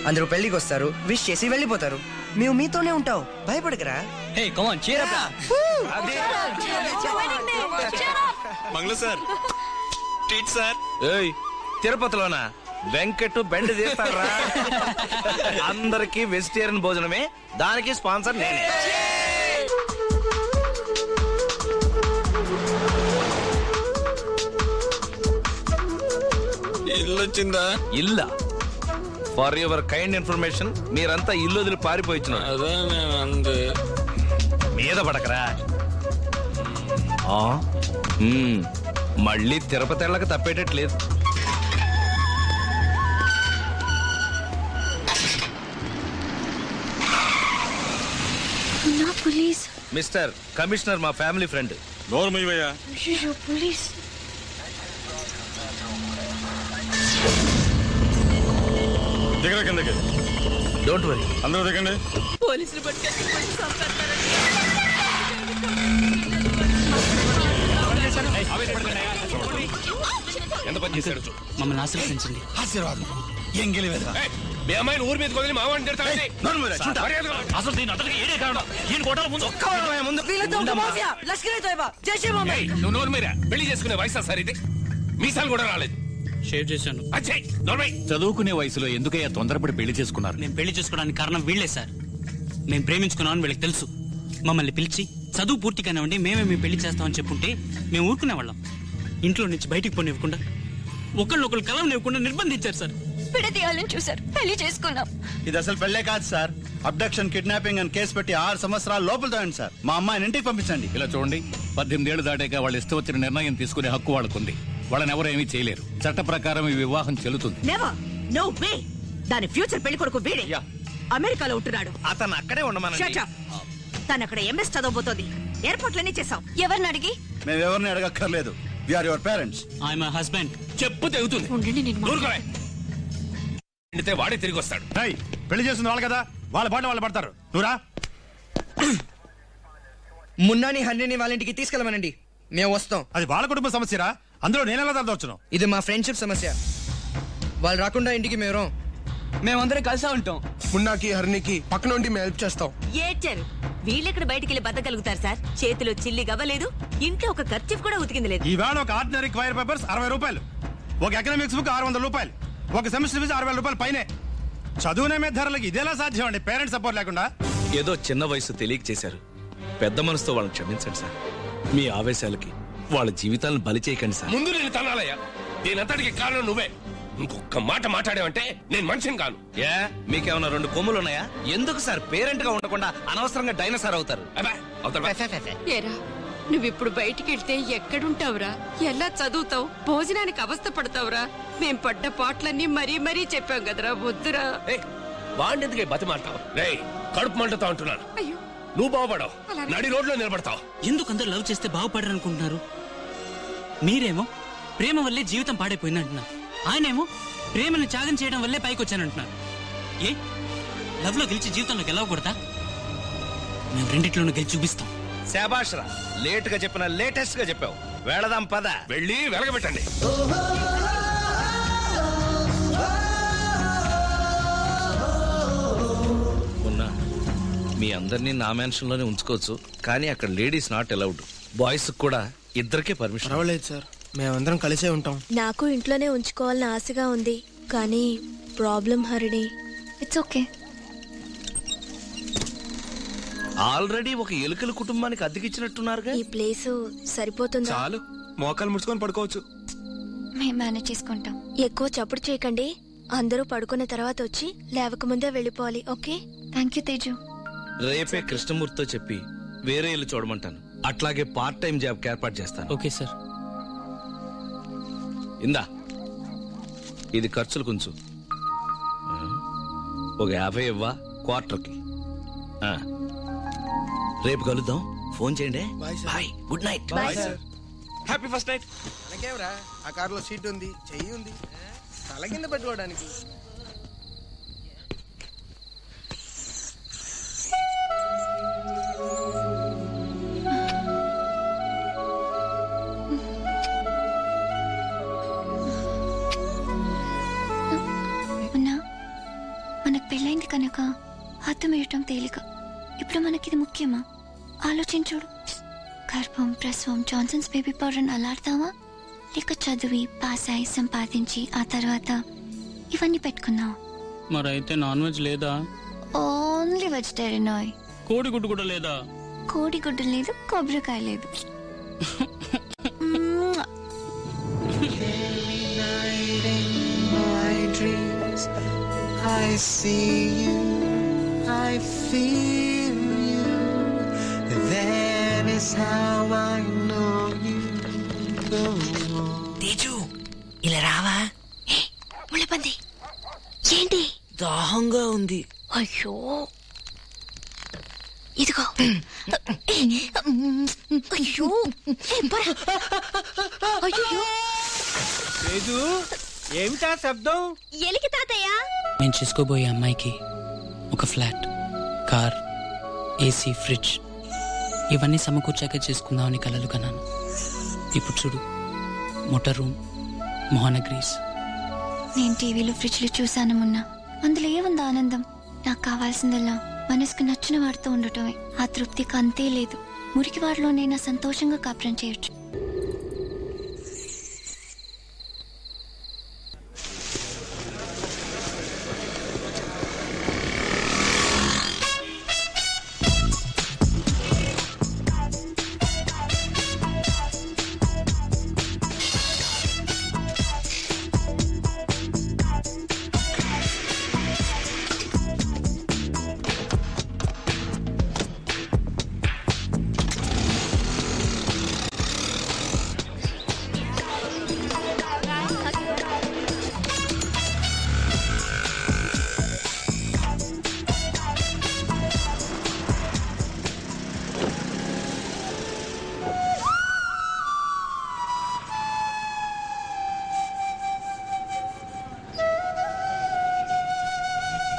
అందరూ పెళ్లికి వస్తారు, విష్ చేసి వెళ్ళిపోతారు. మేము మీతోనే ఉంటాం, భయపడకరా. Hey come on cheer up. Mangala sir, treat sir. ఏయ్ తిరుపతిలోనా వెంకట్ బెండ్ చేస్తారా? అందరికి వెజిటేరియన్ భోజనమే, దానికి స్పాన్సర్ నేనే. ఇల్లు వచ్చిందా? ఇల్లా? ఫర్ యువర్ కైండ్ ఇన్ఫర్మేషన్, మీరంతా ఇల్లు వదిలి పారిపోయిన మీద పడకరా. మళ్ళీ తిరుపతి వెళ్ళక తప్పేటట్లేదు. పోలీస్ మిస్టర్ కమిషనర్ మా ఫ్యామిలీ ఫ్రెండ్. పోలీస్ దిగరా కిందకి. డోంట్ వరీ, అందరూ దిగండి. పోలీసులు ఎంత పని చేశాడు? మమ్మల్ని ఆశీర్వదించండి. ఆశీర్వాదం ఏం గెలివేదా? మీ అమ్మాయిని ఊరి మీద వదిలి మావాడిని తిడతాడండి. అసలు దీని అతనికి ఏడే కారణం? ఈయన కొట్టాల ముందు నువ్వు నోరు మీరా. పెళ్లి చేసుకునే వయసా సార్ ఇది? మీసాలు కూడా రాలేదు. షేవ్ చేశాను. చదువుకునే వయసులో ఎందుకయ్యా తొందరపడి పెళ్లి చేసుకున్నారు? మేము పెళ్లి చేసుకోవడానికి కారణం వీళ్లే సార్. మేము ప్రేమించుకున్నామని వీళ్ళకి తెలుసు. మమ్మల్ని పిలిచి చదువు పూర్తి కానివ్వండి, మేమే మేము పెళ్లి చేస్తామని చెప్పుంటే మేము ఊరుకునేవాళ్ళం. ఇంట్లో నుంచి బయటికి పోనివ్వకుండా, ఒకళ్ళొకళ్ళు కలవనివ్వకుండా నిర్బంధించారు సార్. విడదీయాలని చూశారు, పెళ్లి చేసుకున్నాం. ఇది అసలు పెళ్లే కాదు సార్. అబ్డక్షన్, కిడ్నాపింగ్ అని కేసు పెట్టి 6 సంవత్సరాల లోపల తోయండి సార్. మా అమ్మాయిని ఇంటికి పంపించండి. ఇలా చూడండి, 18 ఏళ్లు దాటాక వాళ్ళు ఇష్టం వచ్చిన నిర్ణయం తీసుకునే హక్కు వాళ్ళకుంది. వాళ్ళని ఎవరు ఏమీ చేయలేరు. చట్ట ప్రకారం ఈ వివాహం చెల్లుతుంది. No way. దాని ఫ్యూచర్ పెళ్లి కొడుకు వీడే. అమెరికాలో ఉంటున్నాడు. అతను అక్కడే ఉండమని. తను అక్కడ ఎంఎస్ చదవబోతోంది. ఏర్పాట్లన్నీ చేసాం. ఎవరిని అడిగి? మేము ఎవరిని అడగక్కర్లేదు. We are your parents. I my husband. చెప్పు తెగుతుంది. వాడే తిరిగి వస్తాడు. పెళ్లి చేస్తుంది వాళ్ళు కదా, వాళ్ళ పాట వాళ్ళు పడతారు. నువ్వురా. మున్నాని హన్నిని వాళ్ళ ఇంటికి తీసుకెళ్ళమనండి, మేము వస్తాం. అది వాళ్ళ కుటుంబ సమస్యరా, అందులో నేనెలా తరదొచ్చును? ఇది మా ఫ్రెండ్షిప్ సమస్య. వాళ్ళు రాకుండా ఇంటికి మేము మేమందరం కలిసే ఉంటాం. మున్నాకి హరినికి పక్కన ఉండి మేము హెల్ప్ చేస్తాం. ఏడ్చారు. వీళ్ళెక్కడ బయటికి వెళ్ళి బతకగలుగుతారు సార్? చేతిలో చిల్లి గవ్వలేదు, ఇంట్లో ఒక ఖర్చు కూడా ఉతికింది లేదు. ఈవేళ ఒక ఆర్డినరీ క్వైర్ పేపర్స్ 60 రూపాయలు, ఒక ఎకనామిక్స్ బుక్ 600 రూపాయలు, ఒక సెమిస్టర్ ఫీజు 60,000 రూపాయలు పైనే. చదువునే ధరలకు ఇదేలా సాధ్యం అండి, పేరెంట్స్ సపోర్ట్ లేకుండా? ఏదో చిన్న వయసు తెలియక చేశారు. పెద్ద మనసుతో వాళ్ళని క్షమించండి సార్. మీ ఆవేశాలకి వాళ్ళ జీవితాలను బలి చేయకండి సార్. ముందు నేను తనాలయ్యా, దీనంతటికి కారణం నువ్వే. ఇంకొక మాట మాట్లాడావంటే నేను మనిషిని కాను. ఏ మీకేమన్నా 2 కొమ్ములు ఉన్నాయా? ఎందుకు సార్ పేరెంట్ గా ఉండకుండా అనవసరంగా డైనోసార్ అవుతారు? ఏరా, నువ్విప్పుడు బయటికి వెళ్తే ఎక్కడుంటావురా? ఎలా చదువుతావు? భోజనానికి అవస్థ పడతావురా? మేం పడ్డ పాటలన్నీ మరీ మరీ చెప్పాం కదరా, వద్దురా. వాడిని ఎందుకే బతిమాడతావు? రేయ్, కడుపు మంటతో అంటున్నాను. నువ్వు బాగుపడవు, నడి రోడ్లో నిలబడతావు. ఎందుకు అందరు లవ్ చేస్తే బాగుపడరు అనుకుంటున్నారు? మీరేమో ప్రేమ వల్లే జీవితం పాడైపోయింది అంటున్నారు. ఆయనేమో ప్రేమను త్యాగం చేయడం వల్లే పైకి వచ్చానంటున్నారు. ఏ లవ్ లో గెలిచి జీవితంలో గెలవకూడదా? మేము రెండిట్లోనూ గెలిచి చూపిస్తాం. శాబాష్రా, లేట్ గా చెప్పిన లేటెస్ట్ గా చెప్పావు. వెళదాం పద. వెళ్ళి వెలగబెట్టండి. మీ అందరినీ నా మెన్షన్ లోనే ఉంచుకోవచ్చు, కానీ అక్కడ లేడీస్ నాట్ అలౌడ్. బాయ్స్ కూడా ఇద్దరికే పర్మిషన్. పర్వాలేదు సార్, మేమందరం కలిసే ఉంటాం. నాకు ఇంట్లోనే ఉంచుకోవాలని ఆశగా ఉంది, కానీ problem Harini. It's okay. Already ఒక ఎలుకల కుటుంబానికి అద్దెకిచ్చినట్టున్నారుగా. ఈ ప్లేస్ సరిపోతుందా? చాలు, మోకాలు ముడుచుకొని పడుకోవచ్చు. మేము మేనేజ్ చేసుకుంటాం. ఎక్కువ చప్పుడు చేయకండి. అందరూ పడుకున్న తర్వాత వచ్చి లేవక ముందే వెళ్ళిపోవాలి. ఓకే? Thank you Teju. రేపే కృష్ణమూర్తితో చెప్పి వేరే ఇల్లు చూడమంటాను. అట్లాగే పార్ట్ టైం జాబ్ ఏర్పాటు చేస్తాను. Okay sir. ఇందా, ఇది ఖర్చులు కొంచెం ఒక 50 ఇవ్వా క్వార్టర్కి. రేపు కలుద్దాం. ఫోన్ చేయండి. Bye. Good night. Happy first night. మనకేమరా, ఆ కారులో సీట్ ఉంది, చెయ్యి ఉంది, తల కింద పెట్టుకోవడానికి. మనకు పెళ్ళైంది కనుక హద్దు వేయటం తేలిక. ఇప్పుడు మనకిది ముఖ్యమా? ఆలోచించుడు. గర్భం, ప్రసవం, జాన్సన్స్ బేబీ పౌడర్ అలాడతావా, లేక చదివి పాస్ అయి సంపాదించి ఆ తర్వాత ఇవన్నీ పెట్టుకున్నావా? మరైతే నాన్ వెజ్ లేదా? Only vegetarian. కోడిగుడ్డు కూడా లేదా? కోడిగుడ్డు లేదు, కొబ్బరికాయ లేదు. I see you, I feel you, that is how I know you go on. Teju, ఇలా రావా? ముళ్ళపంది ఏంటి? దాహంగా ఉంది. అయ్యో, ఇదిగో. అయ్యో, అయ్యో, ఏమిటా శబ్దం? ఎలికి తాతయ్య. నేను చేసుకోబోయే అమ్మాయికి ఒక ఫ్లాట్, కార్, ఏసీ, ఫ్రిడ్జ్ ఇవన్నీ సమకూర్చాక చేసుకుందామని కలలు కన్నాను. ఇప్పుడు చూడు, మోటార్ రూమ్, మోహనగ్రీస్. నేను టీవీలో ఫ్రిడ్జ్లు చూశాను మొన్న. అందులో ఏముంది ఆనందం? నాకు కావాల్సిందల్లా మనసుకు నచ్చిన వాడితో ఉండటమే. ఆ తృప్తికి అంతే లేదు. మురికి వాడిలోనైనా సంతోషంగా కాపురం చేయొచ్చు.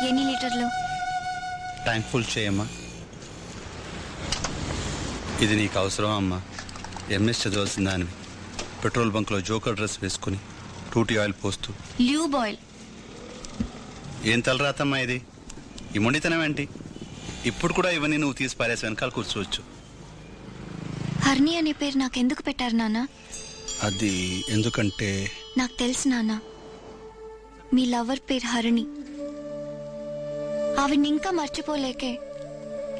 ఎన్ని లీటర్లు? ట్యాంక్ ఫుల్ చేయమ్మా. ఇది నీకు అవసరం అమ్మా. ఎంఎస్ చదవాల్సిన దానివి. పెట్రోల్ బంక్లో జోకర్ డ్రెస్ వేసుకుని టూటీ ఆయిల్ పోస్తూ. ల్యూబ్ ఆయిల్. ఏం తలరాతమ్మా ఇది? ఈ మొండితనం ఏంటి? ఇప్పుడు కూడా ఇవన్నీ నువ్వు తీసి పారేసి వెనకాల కూర్చోవచ్చు. హర్ని అనే పేరు నాకెందుకు పెట్టారు నాన్న? అది ఎందుకంటే నాకు తెలుసు నాన్న, మీ లవర్ పేరు హరిణి. ఆవిడ్ని ఇంకా మర్చిపోలేకే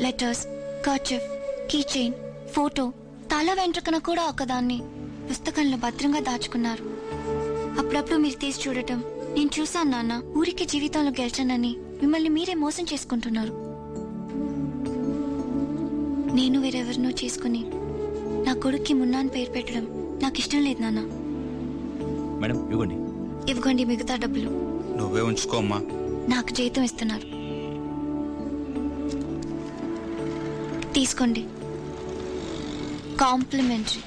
letters, kerchief, key chain, photo, తల వెంట్రుకన కూడా ఒకదాన్ని పుస్తకంలో భద్రంగా దాచుకున్నారు. అప్పుడప్పుడు మీరు తీసి చూడటం నేను చూశాను నాన్న. ఊరికి జీవితంలో గెలిచానని మిమ్మల్ని మీరే మోసం చేసుకుంటున్నారు. నేను వేరెవరినో చేసుకుని నా కొడుక్కి మున్నాను పేరు పెట్టడం నాకు ఇష్టం లేదు నాన్న. మేడం ఇవ్వండి. ఇవ్వండి మిగతా డబ్బులు. నువ్వే ఉంచుకోమ్మా. నాకు జీతం ఇస్తున్నారు, తీసుకోండి. కాంప్లిమెంటరీ.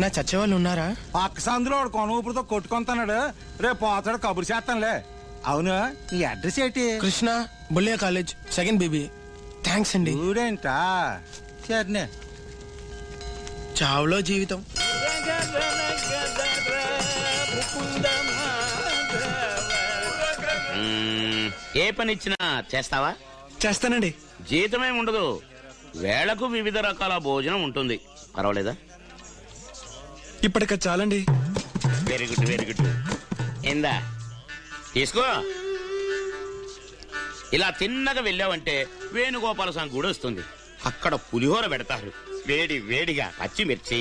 నా చచ్చేవాళ్ళు ఉన్నారా? పక్క సందులో కొనుగుపుడుతో కొట్టుకుంటున్నాడు. రేపు పోతాడు, కబురు చేస్తానులే. అవును, నీ అడ్రస్ ఏంటి? కృష్ణ బుల్లియా కాలేజ్, సెకండ్ బేబీ. థ్యాంక్స్ అండి. ఊడేంటా? సరే చావులో జీవితం. ఏ పని ఇచ్చినా చేస్తావా? చేస్తానండి. జీతమేం ఉండదు, వేళకు వివిధ రకాల భోజనం ఉంటుంది. పర్వాలేదా? ఇప్పటిక చాలండి. Very good, very good. ఏందా తీసుకో. ఇలా తిన్నగా వెళ్ళావంటే వేణుగోపాల స్వామి కూడా వస్తుంది. అక్కడ పులిహోర పెడతారు, వేడి వేడిగా పచ్చిమిర్చి,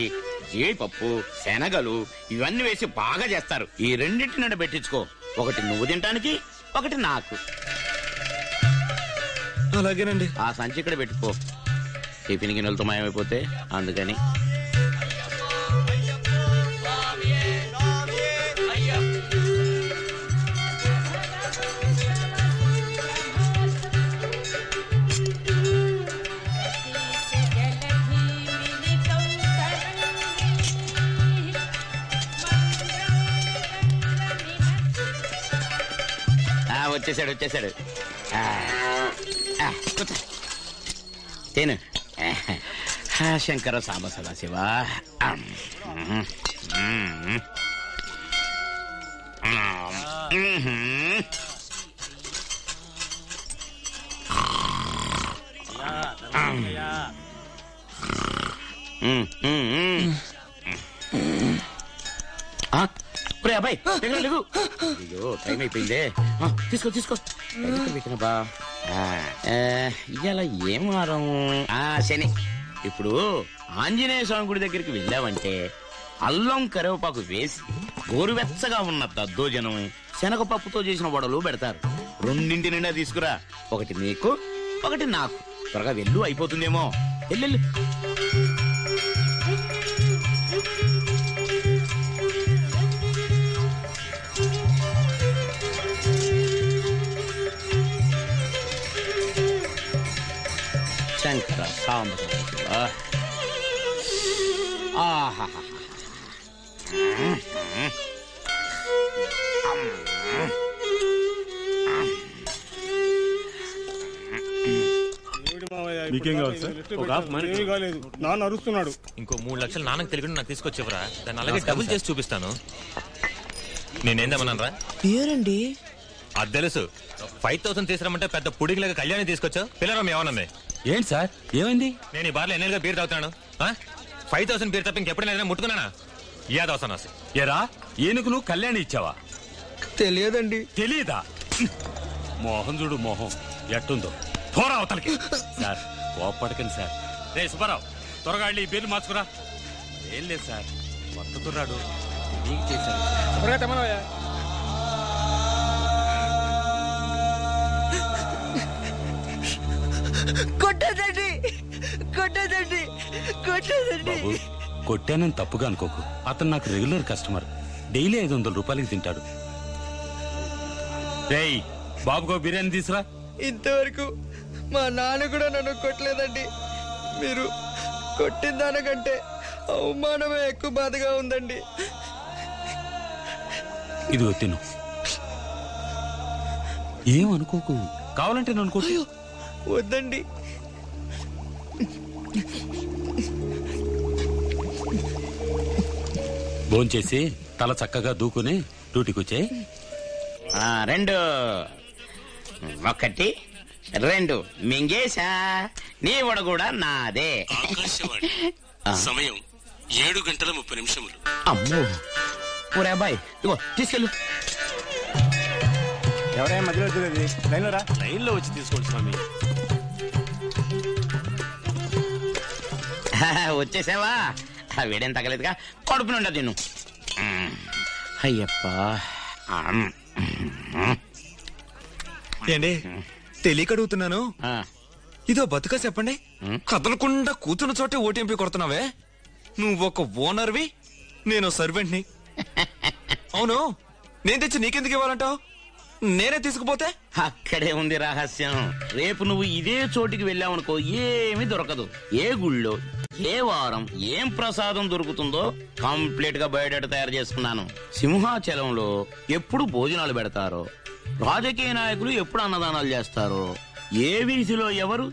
జీడిపప్పు, శనగలు ఇవన్నీ వేసి బాగా చేస్తారు. ఈ రెండింటి నుండి పెట్టించుకో, ఒకటి నువ్వు తినటానికి, ఒకటి నాకు. అలాగేనండి. ఆ సంచి ఇక్కడ పెట్టుకో, టిఫిన్ గిన్నెలతో మాయమైపోతే అందుకని. వచ్చేసాడు వచ్చేసాడు. తేను శంకర సాంబ సదాశివ. అబ్బాయి అయ్యో టైం అయిపోయిందే. తీసుకో తీసుకో బా. ఇవాళ ఏం వారం? శని. ఇప్పుడు ఆంజనేయ స్వామి గుడి దగ్గరికి వెళ్ళావంటే అల్లం కరివేపాకు వేసి గోరువెచ్చగా ఉన్న దద్దోజనం, శనగపప్పుతో చేసిన వడలు పెడతారు. రెండింటి నిండా తీసుకురా, ఒకటి నీకు, ఒకటి నాకు. త్వరగా వెళ్ళు, అయిపోతుందేమో. వెళ్ళు. శంకర సాంబ సదాశివ. మీకేం కావాలి సార్? ఒక హాఫ్ మనీ కాలేదు, నాన్న అరుస్తున్నాడు. ఇంకో 3 లక్షలు నాన్నకు తెలియకుండా నాకు తీసుకొచ్చేవరా? దాన్ని అలాగే డబుల్ చేసి చూపిస్తాను. నేనేందమన్నానరా? పేరండి అది తెలుసు. 5000 తీసుకురామంటే పెద్ద పుడిగిలాగా కళ్యాణి తీసుకొచ్చావు. పిల్లరం ఏమన్నది? ఏంటి సార్, ఏమైంది? నేను ఈ బార్లో ఎన్నేళ్ళుగా బీర్ తాగుతున్నాను. 5000 బీర్ తప్ప ఇంకెప్పుడైనా ముట్టుకున్నానా? యాదవసనాసి. ఎరా ఏనుగు నువ్వు కళ్యాణి ఇచ్చావా? తెలియదండి. తెలియదా? మోహన్ చూడు, మోహం ఎట్టుందో. పోరా అవతలకి. సార్ కోపడకండి సార్. రే సుబ్బారావు, త్వరగా వెళ్ళి ఈ బీర్లు మార్చుకురా. ఏం లేదు సార్, కొత్త కుర్రాడు నీకు చేశారు. కొట్టదండి, కొట్టదండి, కొట్టదండి. బాబు, కొట్టానని తప్పుగా అనుకోకు. అతను నాకు రెగ్యులర్ కస్టమర్. డైలీ 500 రూపాయలకి తింటాడు. రేయ్ బాబుకో బిర్యానీ తీసురా. ఇంతవరకు మా నాన్న కూడా నన్ను కొట్టలేదండి. మీరు కొట్టిన దానికంటే అవమానమే ఎక్కువ బాధగా ఉందండి. ఇదిగో తిను. ఏమనుకోకు, కావాలంటే నన్ను కొట్టు. వద్దండి. భోంచేసి తల చక్కగా దూకుని డ్యూటీకి వచ్చాయి. 2 1 2 మింగేశా. నీ వడ కూడా నాదే. సమయం 7:30 అమ్మో, ఊరే అబ్బాయి, ఇగో తీసుకెళ్ళు. ఎవరైనా మధ్యలో వచ్చేది? లైన్లో రా. లైన్లో వచ్చి తీసుకోండి స్వామి. వచ్చేసావా? వేడేం తగలేదుగా, కడుపు నుండి తిను. అయ్యప్ప. ఏంటి తెలియక అడుగుతున్నాను, ఇదో బతుక చెప్పండి. కదలకుండా కూతున్న చోటే ఓటీఎంపీ కొడుతున్నావే. నువ్వు ఒక ఓనర్వి, నేను సర్వెంట్ని. అవును, నేను తెచ్చి నీకెందుకు ఇవ్వాలంటావు? నేనే తీసుకుపోతే? అక్కడే ఉంది రహస్యం. రేపు నువ్వు ఇదే చోటికి వెళ్ళావనుకో, ఏమీ దొరకదు. ఏ గుళ్ళో, ఏ వారం, ఏం ప్రసాదం దొరుకుతుందో కంప్లీట్ గా బయోడేటా తయారు చేసుకున్నాను. సింహాచలంలో ఎప్పుడు భోజనాలు పెడతారో, రాజకీయ నాయకులు ఎప్పుడు అన్నదానాలు చేస్తారో, ఏ వీధిలో ఎవరు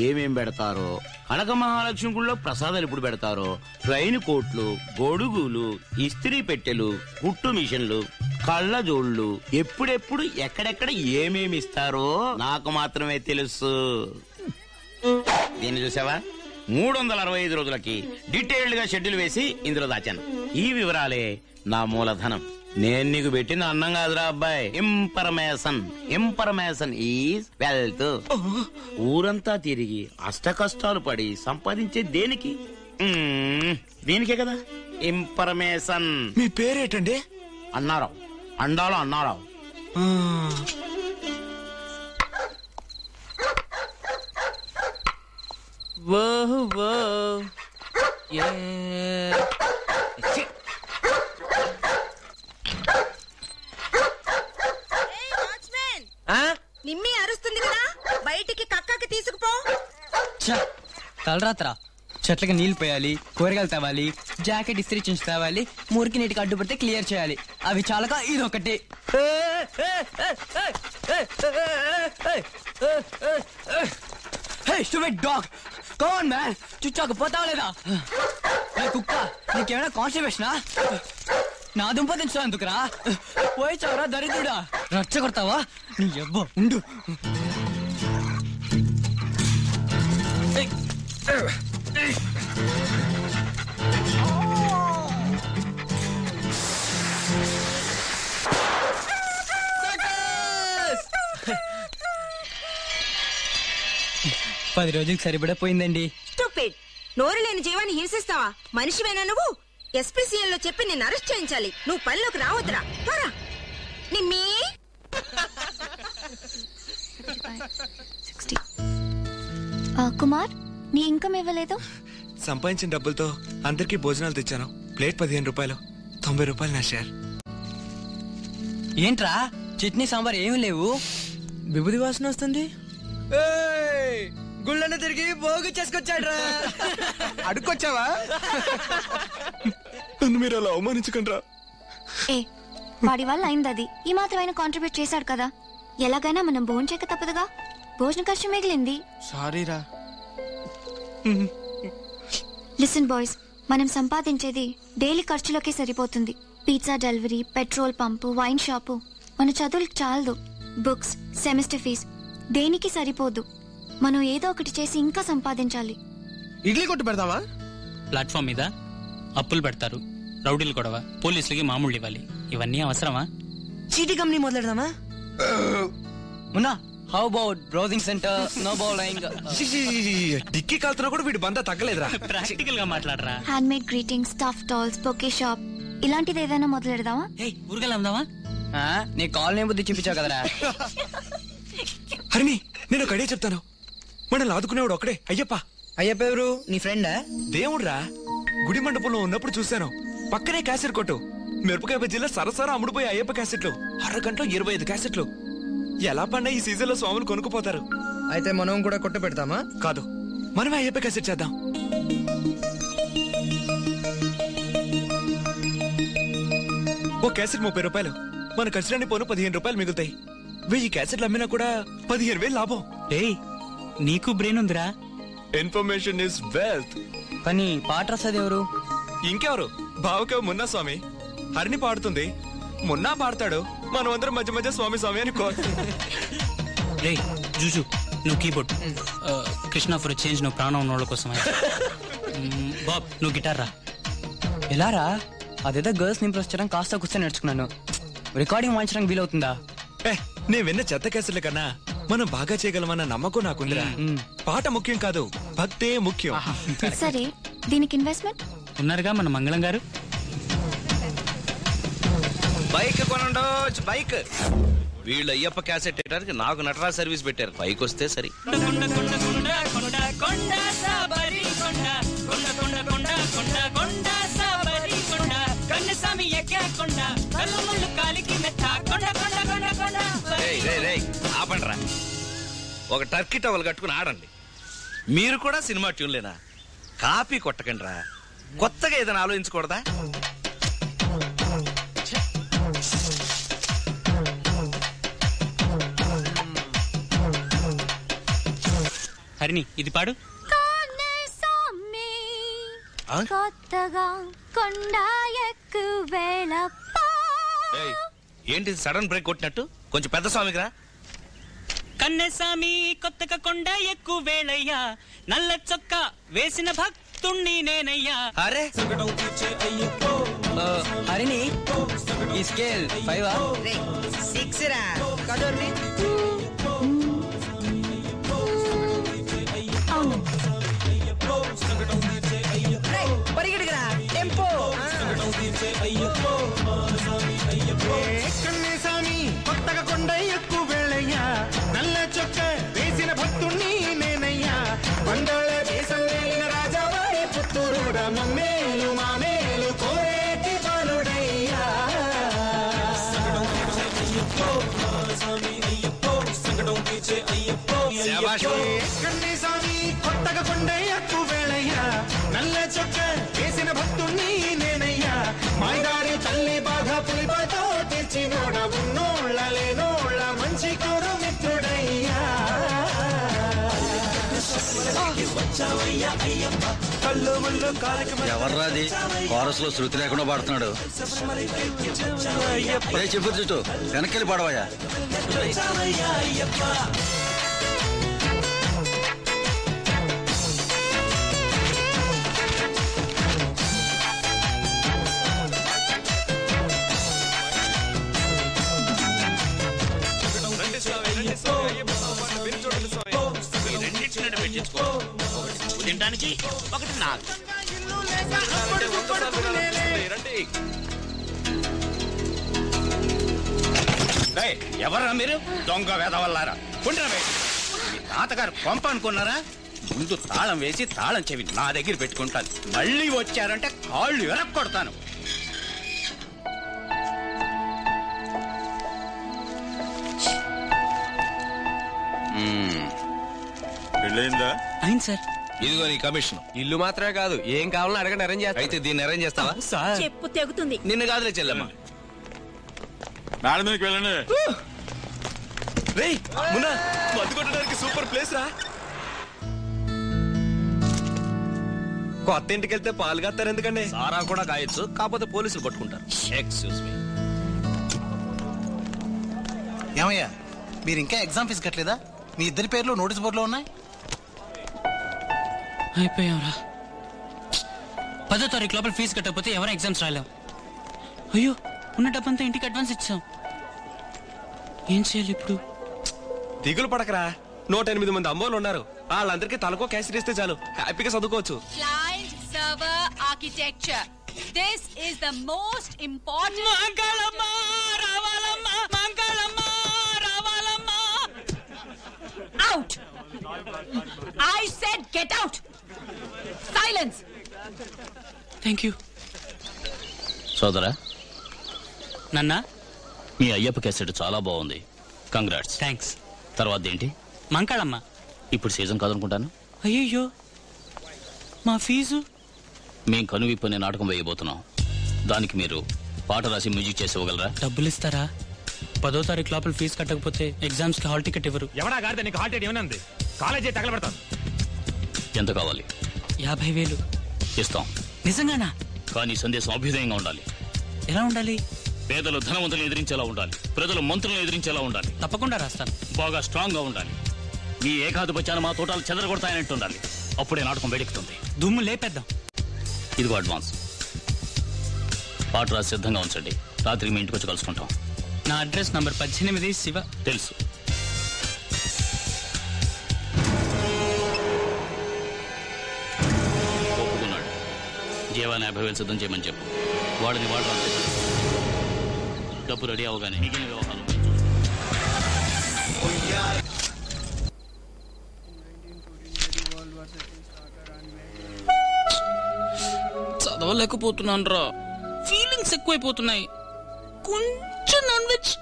ఏమేం పెడతారో, కనక మహాలక్ష్మి గుళ్ళో ప్రసాదాలు ఇప్పుడు పెడతారో, ట్రైన్ కోట్లు, గొడుగులు, ఇస్త్రీ పెట్టెలు, కుట్టు మిషన్లు, కళ్ళజోళ్ళు ఎప్పుడెప్పుడు ఎక్కడెక్కడ ఏమేమి ఇస్తారో నాకు మాత్రమే తెలుసు. దీన్ని చూసావా? 365 రోజులకి డీటెయిల్డ్ గా షెడ్యూల్ వేసి ఇందులో దాచాను. ఈ వివరాలే నా మూలధనం. నేను నీకు పెట్టిన అన్నం కాదురా అబ్బాయి, ఇంపర్మేషన్ ఈజ్ వెల్త్. ఊరంతా తిరిగి అష్ట కష్టాలు పడి సంపాదించే దేనికి? దీనికే కదా ఇంపర్మేషన్. మీ పేరేటండి? అన్నారావు. అండాలో అన్నారావు. నిమ్మి అరుస్తుంది కదా, బయటికి కక్కకి తీసుకుపో. తలరాత్రా చెట్లకి నీళ్లు పోయాలి, కూరగాయలు తేవాలి, జాకెట్ ఇస్త్రీ చించి తేవాలి, మురికి నీటికి అడ్డుపడితే క్లియర్ చేయాలి. అవి చాలక ఇదొకటి. చుచ్చాకు పోతావా లేదా? కుక్క నీకేమైనా కాన్స్టిపేషనా? నా దుంప తెచ్చా ఎందుకురా? పోయి చావరా దరిద్రుడా. రచ్చ కొడతావా? నీ అబ్బా ఉండు. పది రోజులకు సరిపడిపోయిందండి. స్టూపిడ్. నోరు లేని జీవాన్ని హింసిస్తావా? మనిషివేనా నువ్వు? ఎస్పీసీఎల్ లో చెప్పి నిన్ను అరెస్ట్ చేయించాలి. నువ్వు పనిలోకి రావద్దురా. పోరా. నిమ్మీ కుమార్, నీ ఇన్కమ్ ఇవ్వలేదు? సంపాదించిన డబ్బులతో అందరికీ భోజనాలు తెచ్చాను. ప్లేట్ 15 రూపాయలు, 90 రూపాయలు నా షేర్. ఏంట్రా చట్నీ సాంబార్ ఏమీ లేవు? విభూది వాసన వస్తుంది. గుళ్ళను తిరిగి భోగి చేసుకొచ్చాడ్రా. అడుక్కొచ్చావా? నన్ను మీరు అలా అవమానించకండి రా. ఏ వాడి వల్ల అయింది అది. ఈ మాత్రమైనా కాంట్రిబ్యూట్ చేశాడు కదా, ఎలాగైనా మనం భోజనం చేయక తప్పదుగా. భోజన ఖర్చు మిగిలింది. సారీరా. లిసన్ బాయ్స్, మనం సంపాదించేది డైలీ ఖర్చులకే సరిపోతుంది. Pizza delivery, petrol pump, wine shop. మన చదువులకు చాలదు. బుక్స్, సెమిస్టర్ ఫీజ్ దేనికి సరిపోదు. మనం ఏదో ఒకటి చేసి ఇంకా సంపాదించాలి. ఇడ్లీ కొట్టు పెడతావా? ప్లాట్ఫామ్ మీద అప్పులు పెడతారు, రౌడీలు గొడవ, పోలీసులకి మామూలు ఇవ్వాలి. ఇవన్నీ అవసరమా? చీటీ కంపెనీ మొదలెడదామా? ఉన్నా how about browsing centre, snow bowling. డిక్కీ కాల్తున్నా కూడా వీడి బంద తగ్గలేదురా. ప్రాక్టికల్ గా మాట్లాడరా. Hand made greetings, stuff dolls, bouquet shop ఇలాంటిది ఏదైనా మొదలెడదామా? ఊరికెళ్ళి అమ్దామా? నీ కాలనీ బుద్ధి చూపించావు కదరా. హరిని, నేను ఒక ఐడియా చెప్తాను. మనల్ని ఆదుకునేవాడు ఒకడే, అయ్యప్ప. అయ్యప్ప ఎవరు? నీ ఫ్రెండా? దేవుడ్రా. గుడి మండపంలో ఉన్నప్పుడు చూశాను. పక్కనే క్యాసెట్ కొట్టు. మిరపకాయ బజ్జీలో సరసర అమ్ముడుపోయి అయ్యప్ప క్యాసెట్లు. అరగంటలో 25 క్యాసెట్లు. ఎలా పడినా ఈ సీజన్ లో స్వాములు కొనుక్కుపోతారు. అయితే మనం కూడా కొట్టు పెడతామా? కాదు, మనమే అయ్యప్ప క్యాసెట్ చేద్దాం. ఓ క్యాసెట్ 30 రూపాయలు. మన ఖర్చులన్నీ పోను 15 రూపాయలు మిగులుతాయి. 1000 క్యాసెట్లు అమ్మినా కూడా 15,000 లాభం. నీకు బ్రెయిన్ ఉందిరా. Information is wealth. కానీ పాట రాసేది ఎవరు? ఇంకెవరు? భావకవి మున్నా స్వామి. హరిని పాడుతుంది, మున్నా పాడతాడు. మనం అందరం మధ్య మధ్య స్వామి స్వామి అని రే జూజు, నువ్వు కీబోర్డ్, కృష్ణ ఫర్ చేంజ్ నువ్వు ప్రాణం ఉన్నోళ్ళ కోసం. బాబ్ నువ్వు గిటార్ రా. ఎలా రా? అదేదో గర్ల్స్ ఇంప్రెస్ చేయడం కాస్త కూర్చొని నేర్చుకున్నాను. రికార్డింగ్ వాయించడానికి వీలవుతుందా? నేను విన్న చెత్త కేసుల కన్నా మనం బాగా చేయగలమన్న నమ్మకం నాకుందిరా. పాట ముఖ్యం కాదు, భక్తే ముఖ్యం. సరే, దీనికి ఇన్వెస్ట్మెంట్ ఉన్నారుగా మన మంగళం గారు. బైక్ కొనండో, బైక్. వీళ్ళు అయ్యప్ప క్యాసెట్ వేయడానికి నాకు నటరా సర్వీస్ పెట్టారు. బైక్ వస్తే సరి. ఆపండ్రా. ఒక టర్కీ టవల్ కట్టుకుని ఆడండి. మీరు కూడా సినిమా ట్యూన్లేనా? కాపీ కొట్టకండి రా. కొత్తగా ఏదైనా ఆలోచించకూడదా? హరిణి ఇది పాడు. కొత్తగా కొండ ఎక్కు వేళప్ప. ఏంటి సడన్ బ్రేక్ కొట్టినట్టు? కొంచెం పెద్ద స్వామికి రా. కన్నెస్వామి కొత్తగా కొండ ఎక్కు వేళయ్యా, నల్ల చొక్క వేసిన భక్తుణ్ణి నేనయ్యా. అరే హరిణి ఈ స్కేల్ 5 6 రా కదోర్ని. పరిగెడుగురా టెంపో. కన్నేసామి కొత్తగా కొండ ఎక్కువ వేళయ్యా, నల్ల చొక్క వేసిన భక్తుణ్ణి నేనయ్యా, పందోళ దేశం వెళ్ళిన రాజావారి పుత్తూరుడ మమ్మేలు మామేలు కోరేటి బాలుడయ్యా. కన్నేసామి కొత్తగా కొండ ఎక్కువ వేళయ్యా, నల్ల చొక్క వేసిన భక్తుణ్ణి నేనయ్యా, మాయదారి తల్లి బాధ పులిపాతో తెచ్చినోడ ఉన్నోళ్ళ లేనోళ్ళ మంచి కోరు మిత్రుడయ్యా. ఎవర్రాది కోరస్ లో శృతి లేకుండా పాడుతున్నాడు? చెప్పు చుట్టూ వెనకెళ్ళి పాడవయ్యా. తినడానికి ఒకటి నాకు. ఎవరా మీరు? దొంగ వేదవల్లారా కొండ్రా. మీ తాతగారు కొంప అనుకున్నారా? ముందు తాళం వేసి తాళం చెవి నా దగ్గర పెట్టుకుంటాను. మళ్ళీ వచ్చారంటే కాళ్ళు ఎరక్కొడతాను. పెళ్ళయిందా? అయింది సార్. ఇదిగో నీ కమిషన్. ఇల్లు మాత్రమే కాదు, ఏం కావాలని అడగండి, అరేంజ్ చేస్తా. అయితే దీన్ని అరేంజ్ చేస్తావా? చెప్పు తెగుతుంది. నిన్ను కాదులే చెల్లెమ్మ. మేడం మీదకి వెళ్ళండి. రేయ్ మున్నా, మందు కొట్టడానికి సూపర్ ప్లేస్ రా. కొత్త ఇంటికి వెళ్తే పాలు కాస్తారు ఎందుకండి? సారా కూడా కాయొచ్చు, కాకపోతే పోలీసులు పట్టుకుంటారు. Excuse me. ఏమయ్యా మీరు ఇంకా ఎగ్జామ్ ఫీజు కట్టలేదా? మీ ఇద్దరి పేర్లు నోటీస్ బోర్డులో ఉన్నాయి. అయిపోయావురా. 10వ తారీఖు లోపల ఫీజు కట్టకపోతే ఎవరైనా ఎగ్జామ్స్ రాలేం. అయ్యో ఉన్న డబ్బంతా ఇంటికి అడ్వాన్స్ ఇచ్చాం. ఏం చేయాలి ఇప్పుడు? దిగులు పడకరా, 108 మంది అమ్మోళ్ళు ఉన్నారు. వాళ్ళందరికీ తలకో క్యాష్ ఇస్తే చాలు, హ్యాపీగా చదువుకోవచ్చు. Client server architecture. This is the most important. మంగళమ్మా రావాలమ్మా, మంగళమ్మా రావాలమ్మా. Out. I said get out. Silence. Thank you. సోదరా, నాన్న మీ అయ్యప్ప క్యాసెట్ చాలా బాగుంది. కంగ్రాట్స్. థ్యాంక్స్. తర్వాత ఏంటి? మంకాళమ్మ. ఇప్పుడు సీజన్ కాదనుకుంటాను. అయ్యయ్యో మా ఫీజు. మేం కనువిప్పనే నాటకం వేయబోతున్నాం. దానికి మీరు పాట రాసి మ్యూజిక్ చేసి ఇవ్వగలరా? డబ్బులు ఇస్తారా? 10వ తారీఖు లోపల ఫీజు కట్టకపోతే ఎగ్జామ్స్ కి హాల్ టికెట్ ఇవ్వరు. ఎవడా గారితే నీకు హార్ట్ ఏమైనా ఉంది? కాలేజీ తగలబెడతాను. ఎంత కావాలి? 50,000 ఇస్తాం. నిజంగానా? కానీ సందేశం అభ్యుదయంగా ఉండాలి. ఎలా ఉండాలి? పేదలు ధనవంతులను ఎదిరించేలా ఉండాలి, ప్రజలు మంత్రులను ఎదిరించేలా ఉండాలి. తప్పకుండా రాస్తాను. బాగా స్ట్రాంగ్ గా ఉండాలి. మీ ఏకాధిపత్యాన్ని మా తోటాలు చెదరగొడతాయనట్టు ఉండాలి. అప్పుడే నాటకం వేడెక్కుతుంది. దుమ్ము లేపేద్దాం. ఇదిగో అడ్వాన్స్. పాట రాసి సిద్ధంగా ఉంచండి. రాత్రి మీ ఇంటికి వచ్చి కలుసుకుంటాం. నా అడ్రస్ నంబర్ 18 శివ. తెలుసు. ఒప్పుకున్నాడు. జీవాన్ని 50,000 సిద్ధం చేయమని చెప్పు. వాడిని వాడు రాసి డబ్బు రెడీ అవగానే మిగిలిన వ్యవహారం చదవలేకపోతున్నాను రా. ఫీలింగ్స్ ఎక్కువైపోతున్నాయి. కొంచెం నాన్ వెజ్.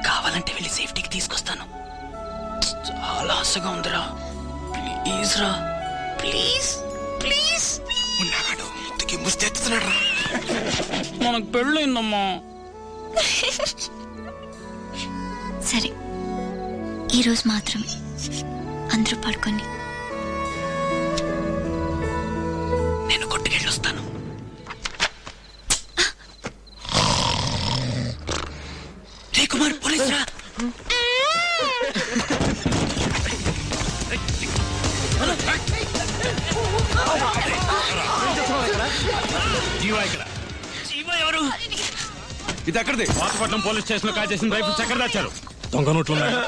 కావాలంటే వెళ్ళి సేఫ్టీకి తీసుకొస్తాను. చాలా ఆశగా ఉందిరా. ప్లీజ్ రా, ప్లీజ్ ప్లీజ్. ఉన్నాడు ఇంతకీ ముస్తెత్తున్నాడు రా. మనకు పెళ్ళయిందమ్మా. సరే, ఈరోజు మాత్రమే. అందరూ పడుకోండి. నేను కొట్టుకెళ్ళొస్తాను. రే కుమార్, పోలీస్ రా. ఎవరు ఇది ఎక్కడిది? పాతపట్నం పోలీస్ స్టేషన్ లో కాల్ చేసిన రైఫిల్స్ ఎక్కడ దాచారు? దొంగ నోట్లు ఉన్నాయా?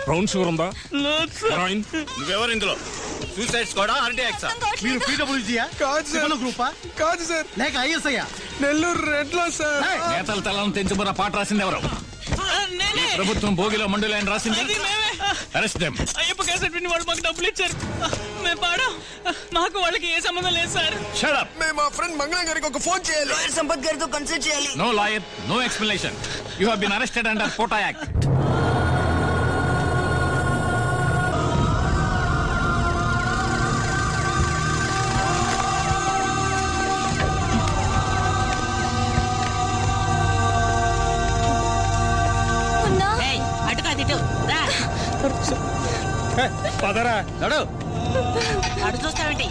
బ్రౌన్ షుగర్ ఉందా? నువ్వెవరు ఇందులో? సూసైడ్ స్క్వాడా, ఆర్టీఎక్సా? మీరు పీడబ్ల్యూజీయా? కాదు సార్. గ్రూపా? కాదు సార్. లేక ఐఎస్ఐయా? నెల్లూరు రెడ్ లో సార్. నేతల తలను తెంచుమన్న పాట రాసింది ఎవరు? ఈ ప్రభుత్వం భోగిలో మండులో ఆయన రాసింది. Arrest them. అయ్యప్ప క్యాసెట్ విని వాళ్ళు మాకు డబ్బులు ఇచ్చారు. మేము పాడాం. మాకు వాళ్ళకి ఏ సంబంధం లేదు సార్. Shut up. మేము మా ఫ్రెండ్ మంగళం గారికి ఒక ఫోన్ చేయాలి. లాయర్ సంపత్ గారితో కన్సల్ట్ చేయాలి. No lawyer, no explanation. You have been arrested under POTA act. పదరా నడు. అడు చూస్తావేంటి?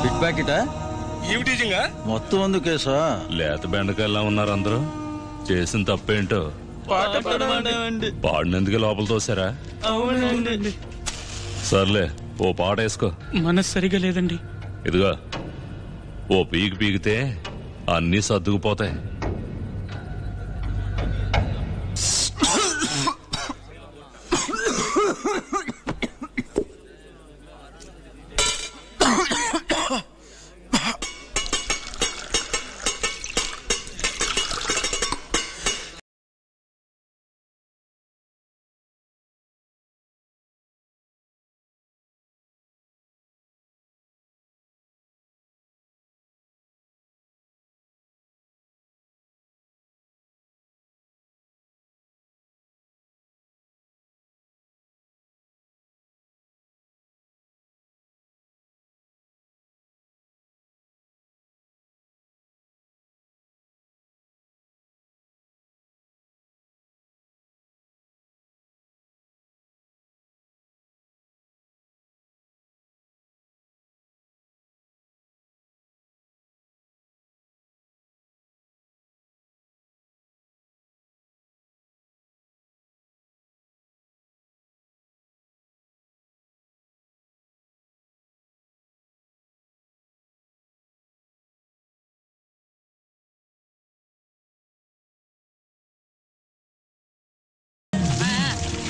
బిట్ ప్యాకెటా? ఏమిటిజింగా? మొత్తం ఉంది కేసా? లేత బెండకాయలా ఉన్నారు అందరూ. చేసిన తప్పేంటో పాడినందుకే లోపల తోసారా? అవునండి. సర్లే, ఓ పాట వేసుకో. మనసు సరిగా లేదండి. ఇదిగో, ఓ పీకితే అన్నీ సర్దుకుపోతాయి.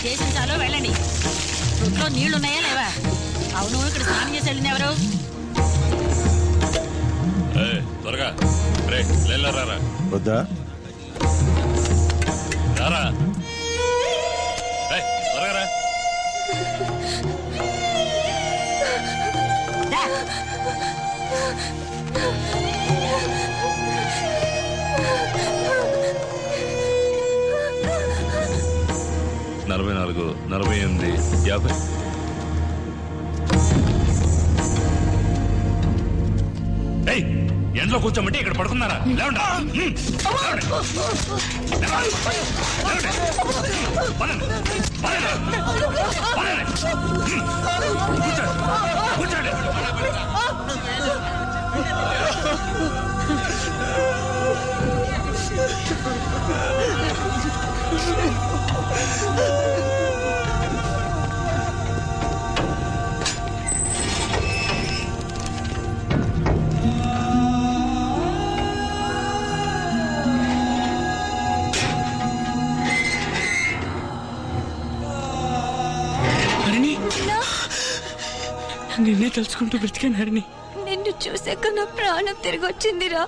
చేసిన చాలు, వెళ్ళండి. రొట్లో నీళ్లున్నాయా లేవా? అవును, ఇక్కడ స్నానం చేసి వెళ్ళింది ఎవరు? త్వరగా రారా. వద్దా? రారా, త్వరగా రా. 44, 48, 50. ఎండలో కూర్చోమంటే ఇక్కడ పడుకున్నారా? లేవండి. కూర్చోండి. నిన్నే తలుచుకుంటూ బ్రతికాను హరిణి. నిన్ను చూసాక నా ప్రాణం తిరిగి వచ్చిందిరా.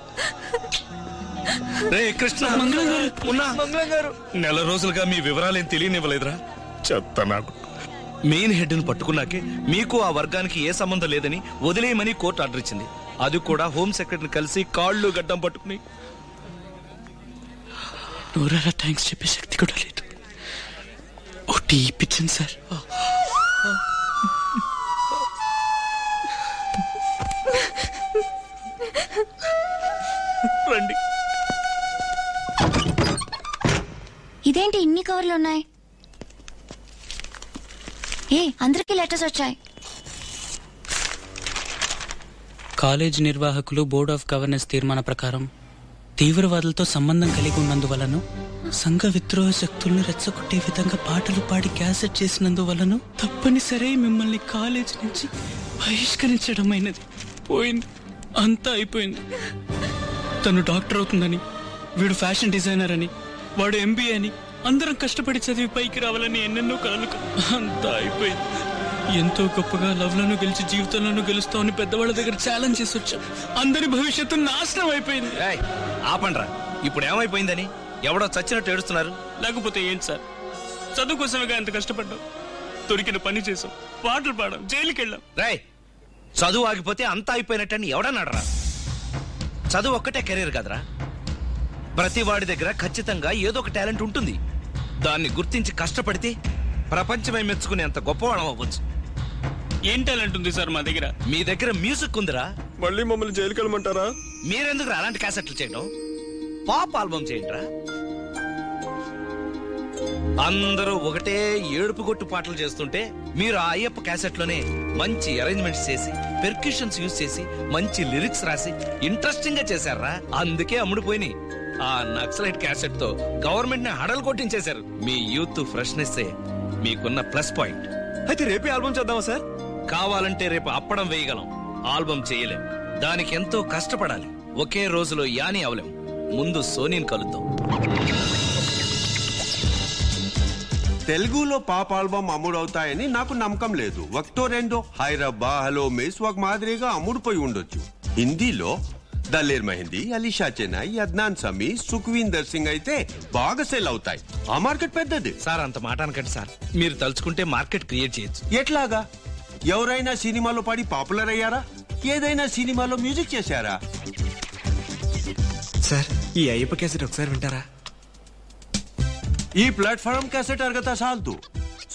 కృష్ణ, మంగళం గారు నెల రోజులుగా మీ వివరాలేం తెలియనివ్వలేదురా? చెత్త నాకు. మెయిన్ హెడ్ ను పట్టుకున్నాకే మీకు ఆ వర్గానికి ఏ సంబంధం లేదని వదిలేయమని కోర్టు ఆర్డర్ ఇచ్చింది. అది కూడా హోమ్ సెక్రటరీని కలిసి కాళ్ళు గడ్డం పట్టుకుని. నోరారా థ్యాంక్స్ చెప్పే శక్తి కూడా లేదు. ఒకటి ఇప్పించండి సార్. ఇదేంటి ఇన్ని కవర్లు ఉన్నాయి? అందరికీ లెటర్స్ వచ్చాయి. కాలేజ్ నిర్వాహకులు బోర్డ్ ఆఫ్ గవర్నెన్స్ తీర్మాన ప్రకారం తీవ్రవాదులతో సంబంధం కలిగి ఉన్నందువలను, సంఘ విద్రోహ శక్తుల్ని రెచ్చగొట్టే విధంగా పాటలు పాడి క్యాసెట్ చేసినందువలను తప్పనిసరి మిమ్మల్ని కాలేజ్ నుంచి బహిష్కరించడమైనది. పోయింది, అంతా అయిపోయింది. తను డాక్టర్ అవుతుందని, వీడు ఫ్యాషన్ డిజైనర్ అని, వాడు ఎంబీఏ అని, అందరం కష్టపడి చదివి పైకి రావాలని ఎన్నెన్నో కలలు. అంతా అయిపోయింది. ఎంతో గొప్పగా లవ్లను గెలిచి జీవితంలోనూ గెలుస్తామని పెద్దవాళ్ళ దగ్గర ఛాలెంజ్ చేసి వచ్చాం. అందరి భవిష్యత్తు నాశనం అయిపోయింది. ఆపండ్రా, ఇప్పుడు ఏమైపోయిందని ఎవడో చచ్చినట్టు ఏడుస్తున్నారు. లేకపోతే ఏంటి సార్, చదువు కోసమేగా ఎంత కష్టపడ్డాం. దొరికిన పని చేసాం, పాటలు పాడాం, జైలుకి వెళ్ళాం. రాయ్, చదువు ఆగిపోతే అంతా అయిపోయినట్టని ఎవడన్నాడరా? చదువు ఒక్కటే కెరీర్ కదరా. ప్రతి వాడి దగ్గర ఖచ్చితంగా ఏదో ఒక టాలెంట్ ఉంటుంది. దాన్ని గుర్తించి కష్టపడితే ప్రపంచమే మెచ్చుకునేంత గొప్పవాళ్ళం అవ్వచ్చు. ఏం టాలెంట్ ఉంది సార్ మా దగ్గర? మీ దగ్గర మ్యూజిక్ ఉందిరా. మళ్ళీ మమ్మల్ని జైలుకి వెళ్ళమంటారా? మీరెందుకు అలాంటి క్యాసెట్లు చేయడం? పాప్ ఆల్బమ్ చేయండి రా. అందరూ ఒకటే ఏడుపు కొట్టు పాటలు చేస్తుంటే మీరు ఆ అయ్యప్ప క్యాసెట్ లోనే మంచి అరేంజ్మెంట్స్ చేసి, పెర్క్యూషన్స్ యూజ్ చేసి, మంచి లిరిక్స్ రాసి ఇంట్రెస్టింగ్ గా చేశారా. అందుకే అమ్ముడుపోయినాయి. ఆ నక్సలైట్ క్యాసెట్ తో గవర్నమెంట్ ని హడలు కొట్టించేశారు. మీ యూత్ ఫ్రెష్నెస్ మీకున్న ప్లస్ పాయింట్. అయితే రేపే ఆల్బమ్ చేద్దామా సార్? కావాలంటే రేపు అప్పడం వేయగలం, ఆల్బమ్ చేయలేం. దానికి ఎంతో కష్టపడాలి. ఒకే రోజులో యాని అవలేం. ముందు సోనీని కలుద్దాం. తెలుగులో పాప్ ఆల్బమ్ అమ్ముడవుతాయని నాకు నమ్మకం లేదు. ఒకటో రెండో హైరబ్బా, హలో మిస్ ఒక మాదిరిగా అమ్ముడుపోయి ఉండొచ్చు. హిందీలో దలేర్ మెహందీ, అలీషా చెన్నై, అద్నాన్ సమీ, సుఖ్వీందర్ సింగ్ అయితే బాగా సేల్ అవుతాయి. ఆ మార్కెట్ పెద్దది. సార్ అంత మాట అనకండి సార్. మీరు తలుచుకుంటే మార్కెట్ క్రియేట్ చేయొచ్చు. ఎట్లాగా? ఎవరైనా సినిమాలో పాడి పాపులర్ అయ్యారా? ఏదైనా సినిమాలో మ్యూజిక్ చేశారా? సార్, ఈ అయ్యప్ప క్యాసెట్ ఒకసారి వింటారా? ఈ ప్లాట్ఫామ్ క్యాసెట్ అర్గతా సాల్తూ.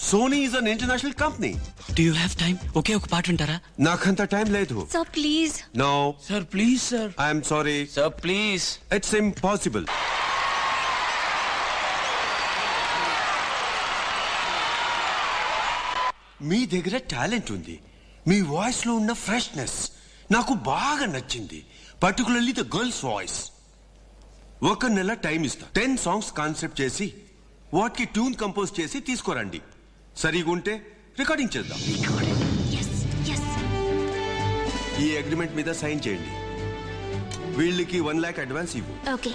Sony is an international company. Do you have time? ఒకే ఒక పాట వింటారా? నాకంత టైం లేదు. Sir please. No sir please. Sir I'm sorry sir please. It's impossible. మీ దగ్గర టాలెంట్ ఉంది. మీ వాయిస్ లో ఉన్న ఫ్రెష్నెస్ నాకు బాగా నచ్చింది. Particularly the girls voice. ఒక నెల టైం ఇస్తా. 10 సాంగ్స్ కాన్సెప్ట్ చేసి వాటికి ట్యూన్ కంపోజ్ చేసి తీసుకురండి. సరిగుంటే రికార్డింగ్ చేద్దాం. ఈ అగ్రిమెంట్ మీద సైన్ చేయండి. వీళ్ళకి 1 lakh అడ్వాన్స్ ఇవ్వు. ఓకే.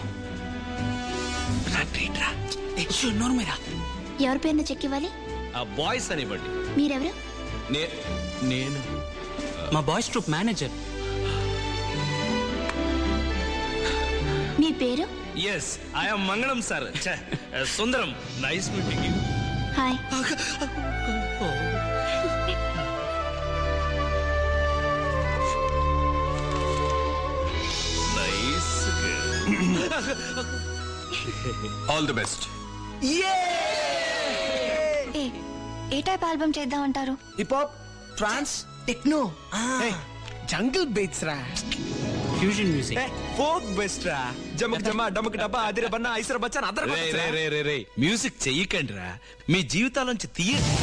ఎవరి పేరున చెక్ ఇవ్వాలి? ఆ బాయ్స్ అని ఇవ్వండి. మీరెవరు? నేను మా బాయ్స్ ట్రూప్ మేనేజర్. మీ పేరు? Yes, I'm Mangalam sir. Sundaram, nice meeting you. Hi. Nice. All the best. ఏ టైప్ ఆల్బమ్ చేద్దామంటారు? Hip hop, trance, techno, jungle beats రా, ఫ్యూజన్ మ్యూజిక్, ఫోక్ బెస్ట్ రా, జమక్ జమా డమక్ డబ్బా అదిర బన్నా ఐసర బచ్చన్ అదర రే మ్యూజిక్ చెయ్యకండి రా. మీ జీవితాలోంచి తీయండి.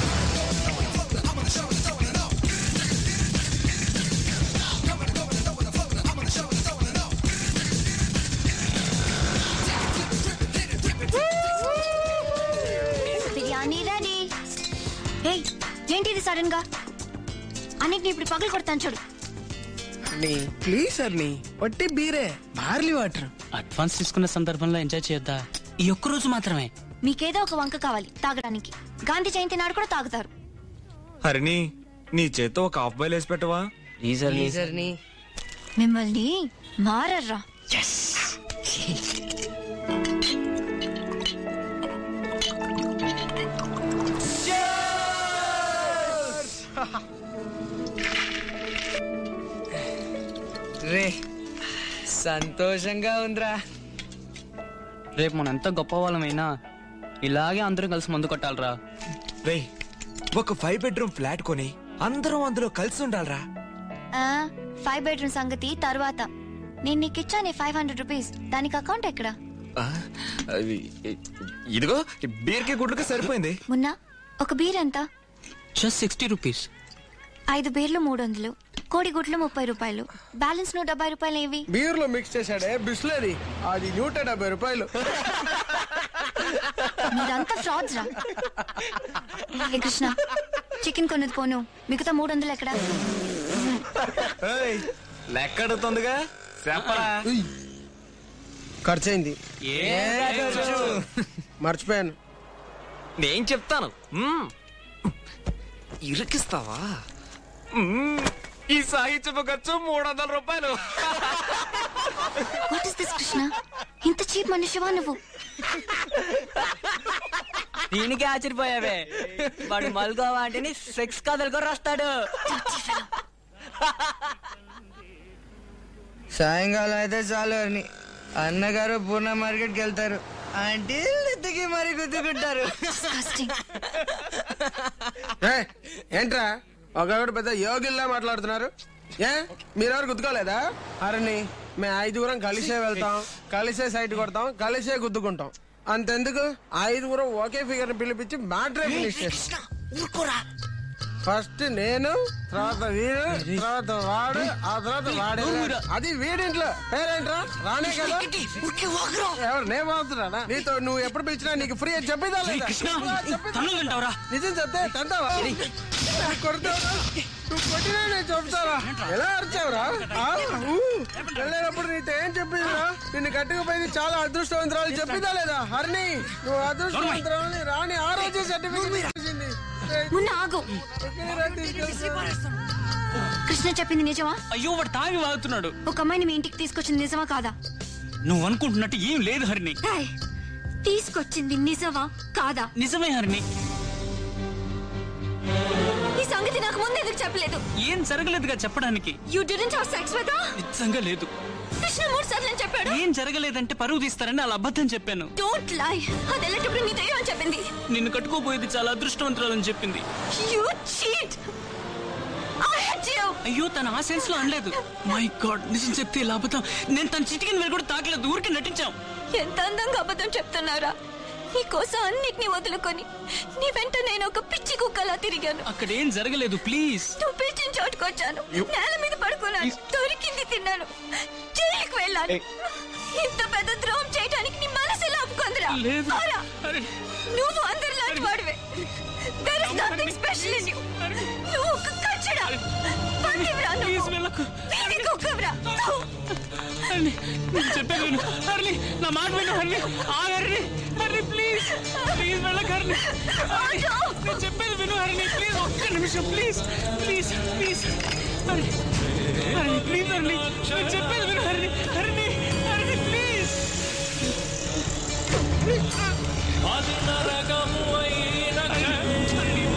బిర్యానీ రెడీ. ఏంటిది సడన్ గా? అన్నిటిని ఇప్పుడు పగలు కొడతాను చూడు. ప్లీజ్ సార్, వట్టి బీరే, బార్లీ వాటర్. అడ్వాన్స్ తీసుకున్న సందర్భంలో ఎంజాయ్ చేయొద్దా? ఈ ఒక్క రోజు మాత్రమే. మీకేదో ఒక వంక కావాలి తాగడానికి. గాంధీ జయంతి నాడు కూడా తాగుతారు. హరిణి, నీ చేత్తో ఒక హాఫ్ బాయిల్ వేసి పెట్టవా? మిమ్మల్ని మారర్రా. రే సంతోషంగా ఉందిరా. రేపు మనం ఎంత గొప్ప వాళ్ళమైనా ఇలాగే అందరం కలిసి ముందు కొట్టాలరా. రే, ఒక 5 bedroom ఫ్లాట్ కొని అందరం అందులో కలిసి ఉండాలరా. 5 bedroom సంగతి తర్వాత. నేను నీకు ఇచ్చానే 500 రూపీస్, దానికి అకౌంట్ ఎక్కడ? ఇదిగో బీర్కి గుడ్లకి సరిపోయింది. మున్నా ఒక బీర్ ఎంత? Just 60 rupees. 5 బీర్లు 300, కోడి గుడ్లు 30 రూపాయలు, బ్యాలెన్స్ 170 రూపాయలు. ఏవి బీర్ లో మిక్స్ చేశాడే బిస్లరీ, అది 170 రూపాయలు. మీరంతా ఫ్రాడ్స్ రా. ఏ కృష్ణ, చికెన్ కొన్నది పోను, మిగతా 300 ఎక్కడా? లెక్క అడుగుతుందిగా చెప్పరా. ఖర్చయింది. మర్చిపోయాను. నేను చెప్తాను. ఇరికిస్తావా? ఈ సాహిత్యపు ఖర్చు 300 రూపాయలు. What is this Krishna? ఇంత చీప్ మనిషివా నువ్వు? దీనికి ఆశ్చర్యపోయావే. వాడు మల్గోవా అంటే సెక్స్ కథలు కూడా రాస్తాడు. సాయంకాలం అయితే చాలు అని అన్నగారు పూర్ణ మార్కెట్కి వెళ్తారు. ఆంటీ ఎత్తుకి మరి గుద్దుకుంటారు. ఏంట్రా ఒకడు పెద్ద యోగిల్లా మాట్లాడుతున్నారు? మీరెవరు గుద్దుకోలేదా? అరని మేము 5 కలిసే వెళ్తాం, కలిసే సైట్ కొడతాం, కలిసే గుద్దుకుంటాం. అంతెందుకు 5 ఒకే ఫిగర్ పిలిపించి మ్యాటర్ ఫినిష్ చేస్తాం. ఫస్ట్ నేను, తర్వాత వీడు, తర్వాత వాడు, ఆ తర్వాత వాడే. అది వీడింట్లో పేరేంట్రా? రానే కదా. ఎవరు నేను బాగుతున్నానా? నీతో నువ్వు ఎప్పుడు పిలిచినా నీకు ఫ్రీ అని చెప్పేదా? నిజం చెప్తే తంతావా? కొడతావా? నువ్వు కొట్టినా నేను చెప్తావా? ఎలా అరిచావురా? వెళ్ళేటప్పుడు నీతో ఏం చెప్పిందిరా? నిన్ను కట్టుకుపోయింది చాలా అదృష్టవంతురాలు చెప్పిందా లేదా? హరిని నువ్వు అదృష్టవంతురాలని రాని ఆ రోజే సర్టిఫికేట్ ఇచ్చింది. ఆగు. కృష్ణ చెప్పింది నిజమా? అయ్యో వాడు తాగి వాగుతున్నాడు. ఒక అమ్మాయిని మీ ఇంటికి తీసుకొచ్చింది నిజమా కాదా? నువ్వు అనుకుంటున్నట్టు ఏం లేదు హరిణి. తీసుకొచ్చింది నిజమా కాదా? నిజమే హరిణి. ఈ సంగతి నాకు ముందు ఎందుకు చెప్పలేదు? ఏం జరగలేదుగా చెప్పడానికి. You didn't have sex with her? నిజంగా లేదు. కృష్ణ 3 సార్లు చెప్పాడు. ఏం జరగలేదంటే పరువు తీస్తారని అలా అబద్ధం చెప్పాను. Don't lie. అది వెళ్ళేటప్పుడు నీతో ఏమని చెప్పింది? నిన్ను కట్టుకోపోయేది చాలా అదృష్టవంతురాలని చెప్పింది. You cheat. అయ్యో తన ఆ సెన్స్ లో అనలేదు. మై గాడ్, నిజం చెప్తే ఇలా అబద్ధం. నేను తన చిటికిన వేలు కూడా తాకలేదు, ఊరికి నటించాం. ఎంత అందంగా అబద్ధం చెప్తున్నారా? నీ కోసం అన్నిటినీ వదులుకొని నీ వెంట నేను ఒక పిచ్చి కుక్కలా తిరిగాను. అక్కడ ఏం జరగలేదు, ప్లీజ్. నువ్వు పిలిచిన చోటుకొచ్చాను, నేల మీద పడుకున్నాను, దొరికింది తిన్నాను, జైలుకి వెళ్ళాను. ఇంత పెద్ద ద్రోహం చేయడానికి నీ మనసు ఎలా ఒప్పుకుందిరా? నువ్వు అందరిలాంటి వాడివే. There is nothing special in you. నువ్వు ఒక కచ్చడా, పందివిరా, నువ్వు వీధి కుక్కవిరా. చెప్పేది విను హర్లీ, నా మాట విను హర్లీ. హర్లీ హర్లీ ప్లీజ్ ప్లీజ్ వెళ్ళకు హర్లీ. నేను చెప్పేది విను హర్లీ ప్లీజ్, ఒక్క నిమిషం please please please. Harley Harley please Harley, నేను చెప్పేది విను హర్లీ. హర్లీ హర్లీ ప్లీజ్.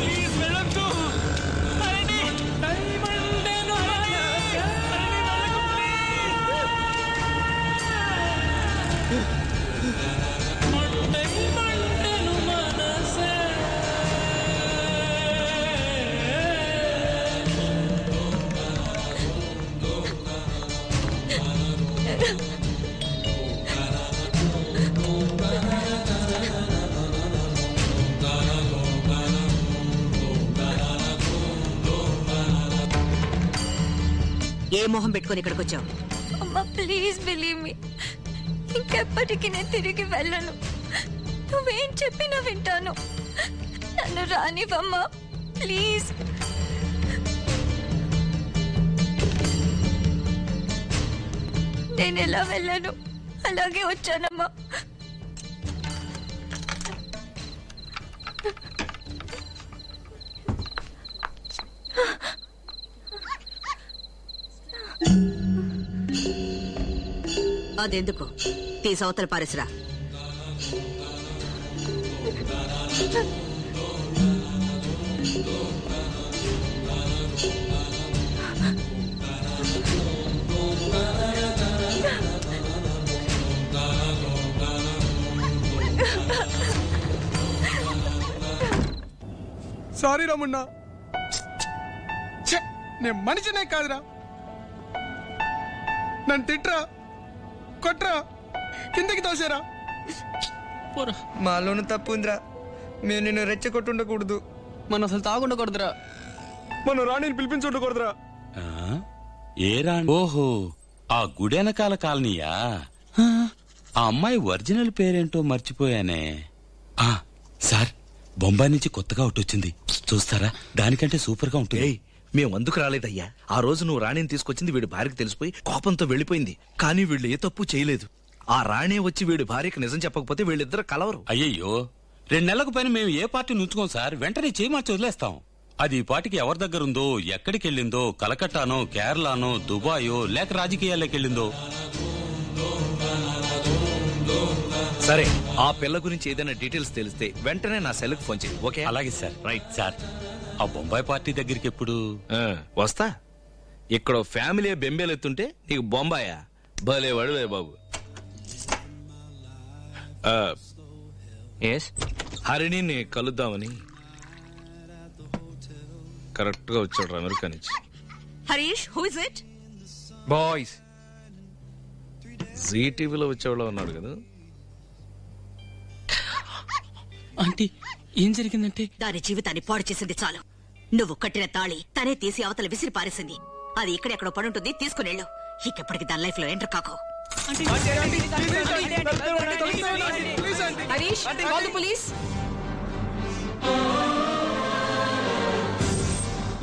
ప్లీజ్ వెళ్ళొద్దు హర్లీ. దయమండేను హర్లీ. ఏ మొహం పెట్టుకొని ఇక్కడికి వచ్చావు? అమ్మా ప్లీజ్ బిలీవ్ మీ, ఇంకెప్పటికీ నేను తిరిగి వెళ్ళను. నువ్వేం చెప్పినా వింటాను. నన్ను రానివమ్మా ప్లీజ్. నేను ఎలా వెళ్ళను, అలాగే వచ్చానమ్మా. అదెందుకు? తీసవతల పారేసిరా. సారీ రమణ, నేను మనిషినే కాదురా. నన్ను తిట్రా, కొట్రా, కిందకి తోసారా, మాలోనూ తప్పు ఉందిరా. మేము నిన్ను రెచ్చగొట్టుండకూడదు. మనం అసలు తాగుండకూడదురా. మనం రాణిని పిలిపించుండకూడదురా. ఏ రాణి? ఓహో, ఆ గుడెనకాల కాలనీయా? ఆ అమ్మాయి ఒరిజినల్ పేరేంటో మర్చిపోయానే. సార్, బొంబాయి నుంచి కొత్తగా ఒకటి వచ్చింది, చూస్తారా? దానికంటే సూపర్ గా ఉంటుంది. మేము అందుకు రాలేదయ్యా. ఆ రోజు నువ్వు రాణిని తీసుకొచ్చింది వీడి భార్యకి తెలిసిపోయి కోపంతో వెళ్లిపోయింది. కానీ వీళ్ళు ఏ తప్పు చేయలేదు. ఆ రాణే వచ్చి వీడి భార్యకి నిజం చెప్పకపోతే వీళ్ళిద్దరు కలవరు. అయ్యయ్యో, 2 నెలలకు పైన మేము ఏ పార్టీని ఉంచుకోం సార్. వెంటనే చేయమర్చి వదిలేస్తాం. అది ఈ పాటికి ఎవరి దగ్గర ఉందో, ఎక్కడికి వెళ్ళిందో, కలకట్టానో, కేరళనో, దుబాయో లేక రాజకీయాల్లోకి వెళ్ళిందో. సరే, ఆ పిల్ల గురించి ఏదైనా డీటెయిల్స్ తెలిస్తే వెంటనే నా సెల్కి ఫోన్ చేయి. ఓకే? అలాగే సార్. Right sir. ఆ బొంబాయి పార్టీ దగ్గరికి ఎప్పుడు వస్తా? ఇక్కడ ఫ్యామిలీ బెంబేలెత్తుంటే నీకు బొంబాయా? భలేవాడు బాబు. హరిణిని కలుద్దామని కరెక్ట్ గా వచ్చాడు అమెరికా నుంచి. Harish, who is it? Boys, Zee టీవీలో వచ్చేవాళ్ళు ఉన్నాడు కదా. ఆంటీ, ఏం జరిగిందంటే? దాని జీవితాన్ని పాడు చేసింది చాలు. నువ్వు కట్టిన తాళి తనే తీసి అవతల విసిరి పారేసింది. అది ఇక్కడెక్కడో పడుంటుంది, తీసుకునేళ్ళు. ఇంకెప్పటికి దాని లైఫ్ లో ఎంటర్ కాకు. Harish, call the police.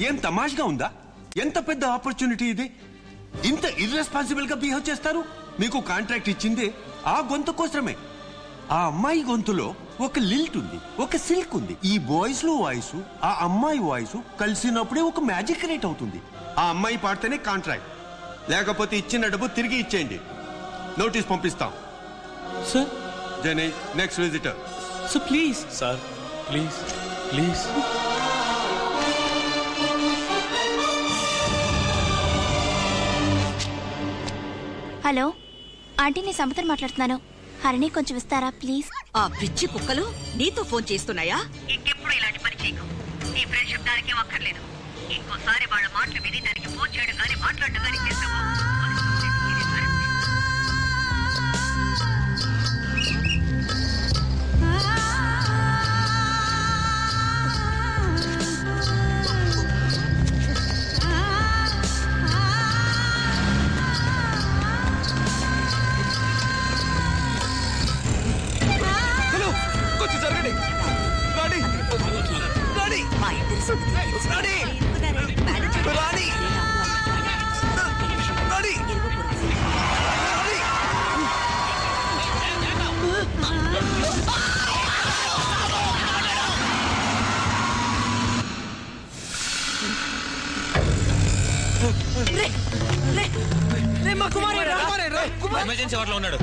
ఏం తమాషగా ఉందా? ఎంత పెద్ద ఆపర్చునిటీ ఇది. ఇంత ఇర్రెస్పాన్సిబుల్ గా బిహేవ్ చేస్తారు. మీకు కాంట్రాక్ట్ ఇచ్చిందే ఆ గొంతు కోసమే. ఆ అమ్మాయి గొంతులో ఒక లిల్ట్ ఉంది, ఒక సిల్క్ ఉంది. ఈ బాయ్స్ లో వాయిస్, ఆ అమ్మాయి వాయిస్ కలిసినప్పుడే ఒక మ్యాజిక్ క్రియేట్ అవుతుంది. ఆ అమ్మాయి పాడితేనే కాంట్రాక్ట్, లేకపోతే ఇచ్చిన డబ్బు తిరిగి ఇచ్చేయండి. నోటీస్ పంపిస్తాం. సార్, జనే next visitor. Sir please. Sir please please. Hello aunty, నేను సముద్రం మాట్లాడుతున్నాను. హరిణి కొంచెం ఇస్తారా ప్లీజ్? ఆ పిచ్చి కుక్కలు నీతో ఫోన్ చేస్తున్నాయా? ఇంకెప్పుడు ఇలాంటి పని చేయకు. నీ ఫ్రెండ్షిప్ దానికి అక్కర్లేదు. ఇంకోసారి వాళ్ళ మాటలు విని దానికి ఫోన్ చేయడం కానీ మాట్లాడడం కానీ చేస్తావా? ఎమర్జెన్సీ వార్డులో ఉన్నాడు.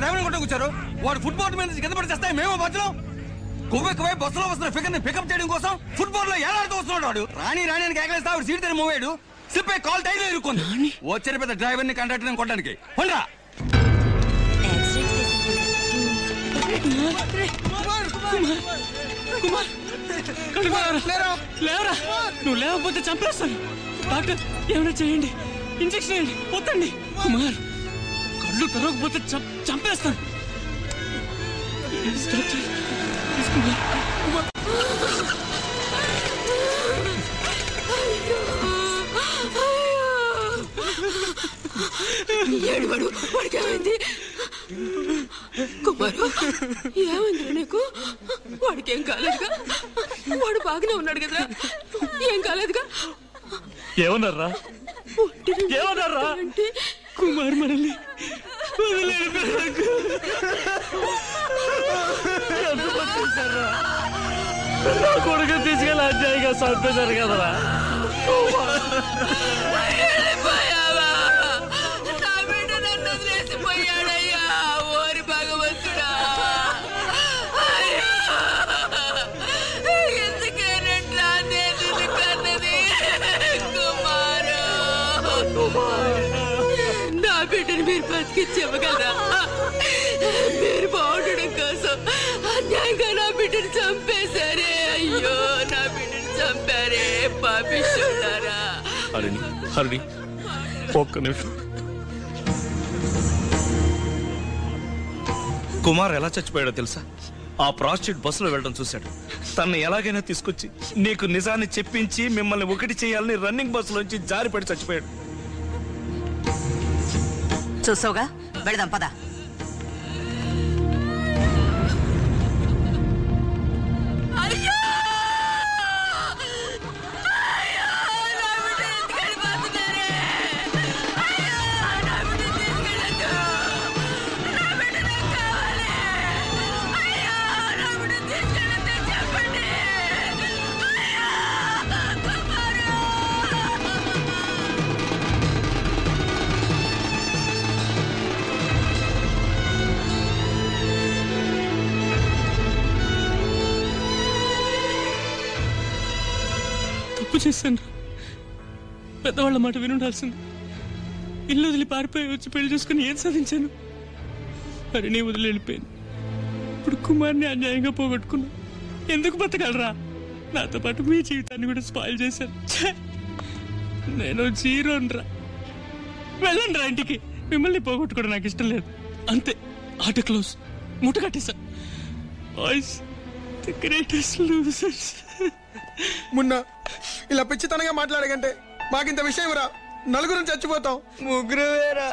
డ్రైవర్ కొట్ట కూర్చారు. వాడు ఫుట్బాల్ మీద కింద పడి చేస్తాయి. మేము మధ్యలో కొవ్వెక్కువై బస్సులో వస్తున్న ఫిగర్ ని పికప్ చేయడం కోసం ఫుట్బాల్ లో ఏలాడుతూ వస్తున్నాడు. వాడు రాణి రాణి అని కేకలేస్తే ఆవిడ సీట్ తెరి మూవ్ అయ్యాడు. స్లిప్ అయి కాల్ టైర్ ఇరుక్కుంది. వచ్చిన పెద్ద డ్రైవర్ ని కండక్టర్ కొట్టడానికి పండ్రా. లేవరా, నువ్వు లేకపోతే చంపేస్తాను. డాక్టర్, ఏమైనా చేయండి, ఇంజెక్షన్ వేయండి. వద్దండి కుమార్, కళ్ళు తెరవకపోతే చంపేస్తాను. ఏడువాడు, వాడికి ఏమైంది? కుమారు, ఏమైందిరా నీకు? వాడికి ఏం కాలేదుగా? వాడు బాగానే ఉన్నాడు కదరా, ఏం కాలేదుగా? ఏమన్నారా? ఏమన్నారా? కుమార్ మనల్ని నా కొడుకు తీసుకెళ్ళి అన్యాయంగా చంపేశారు కదరా. నా బిడ్డ నన్ను వదిలేసిపోయాడయ్యా. ఓరి భగవంతుడా, ఎందుకేనంటా నేను కన్నది? కుమారు, నా బిడ్డను మీరు బతికించగలరా? మీరు బాగుండడం కోసం అన్యాయంగా నా బిడ్డను చంపేశారే. అయ్యో, నా బిడ్డను చంపారే. హరిణి హరిణి ఒక్క నిమిషం. కుమార్ ఎలా చచ్చిపోయాడో తెలుసా? ఆ ప్రాస్టిట్యూట్ బస్సులో వెళ్ళడం చూశాడు. తనని ఎలాగైనా తీసుకొచ్చి నీకు నిజాన్ని చెప్పించి మిమ్మల్ని ఒకటి చేయాలని రన్నింగ్ బస్సులోంచి జారిపడి చచ్చిపోయాడు. చూసావుగా, వెళదాం పద. చేశాను. పెద్దవాళ్ళ మాట వినుండాల్సింది. ఇల్లు వదిలి పారిపోయి వచ్చి పెళ్లి చూసుకుని ఏం సాధించాను? హరిణి వదిలి వెళ్ళిపోయాను. ఇప్పుడు కుమార్ని అన్యాయంగా పోగొట్టుకున్నా. ఎందుకు బతకాలరా? నాతో పాటు మీ జీవితాన్ని కూడా స్పాయిల్ చేశాను. నేను జీరోన్రా. వెళ్ళండి రా ఇంటికి. మిమ్మల్ని పోగొట్టుకోవడం నాకు ఇష్టం లేదు. అంతే, ఆట క్లోజ్. ముట్ట కట్టేశా. Boys the greatest losers. Munna ఇలా పిచ్చితనంగా మాట్లాడకంటే మాకింత విషయం రా. నలుగురం చచ్చిపోతాం. ముగ్గురు వేరా.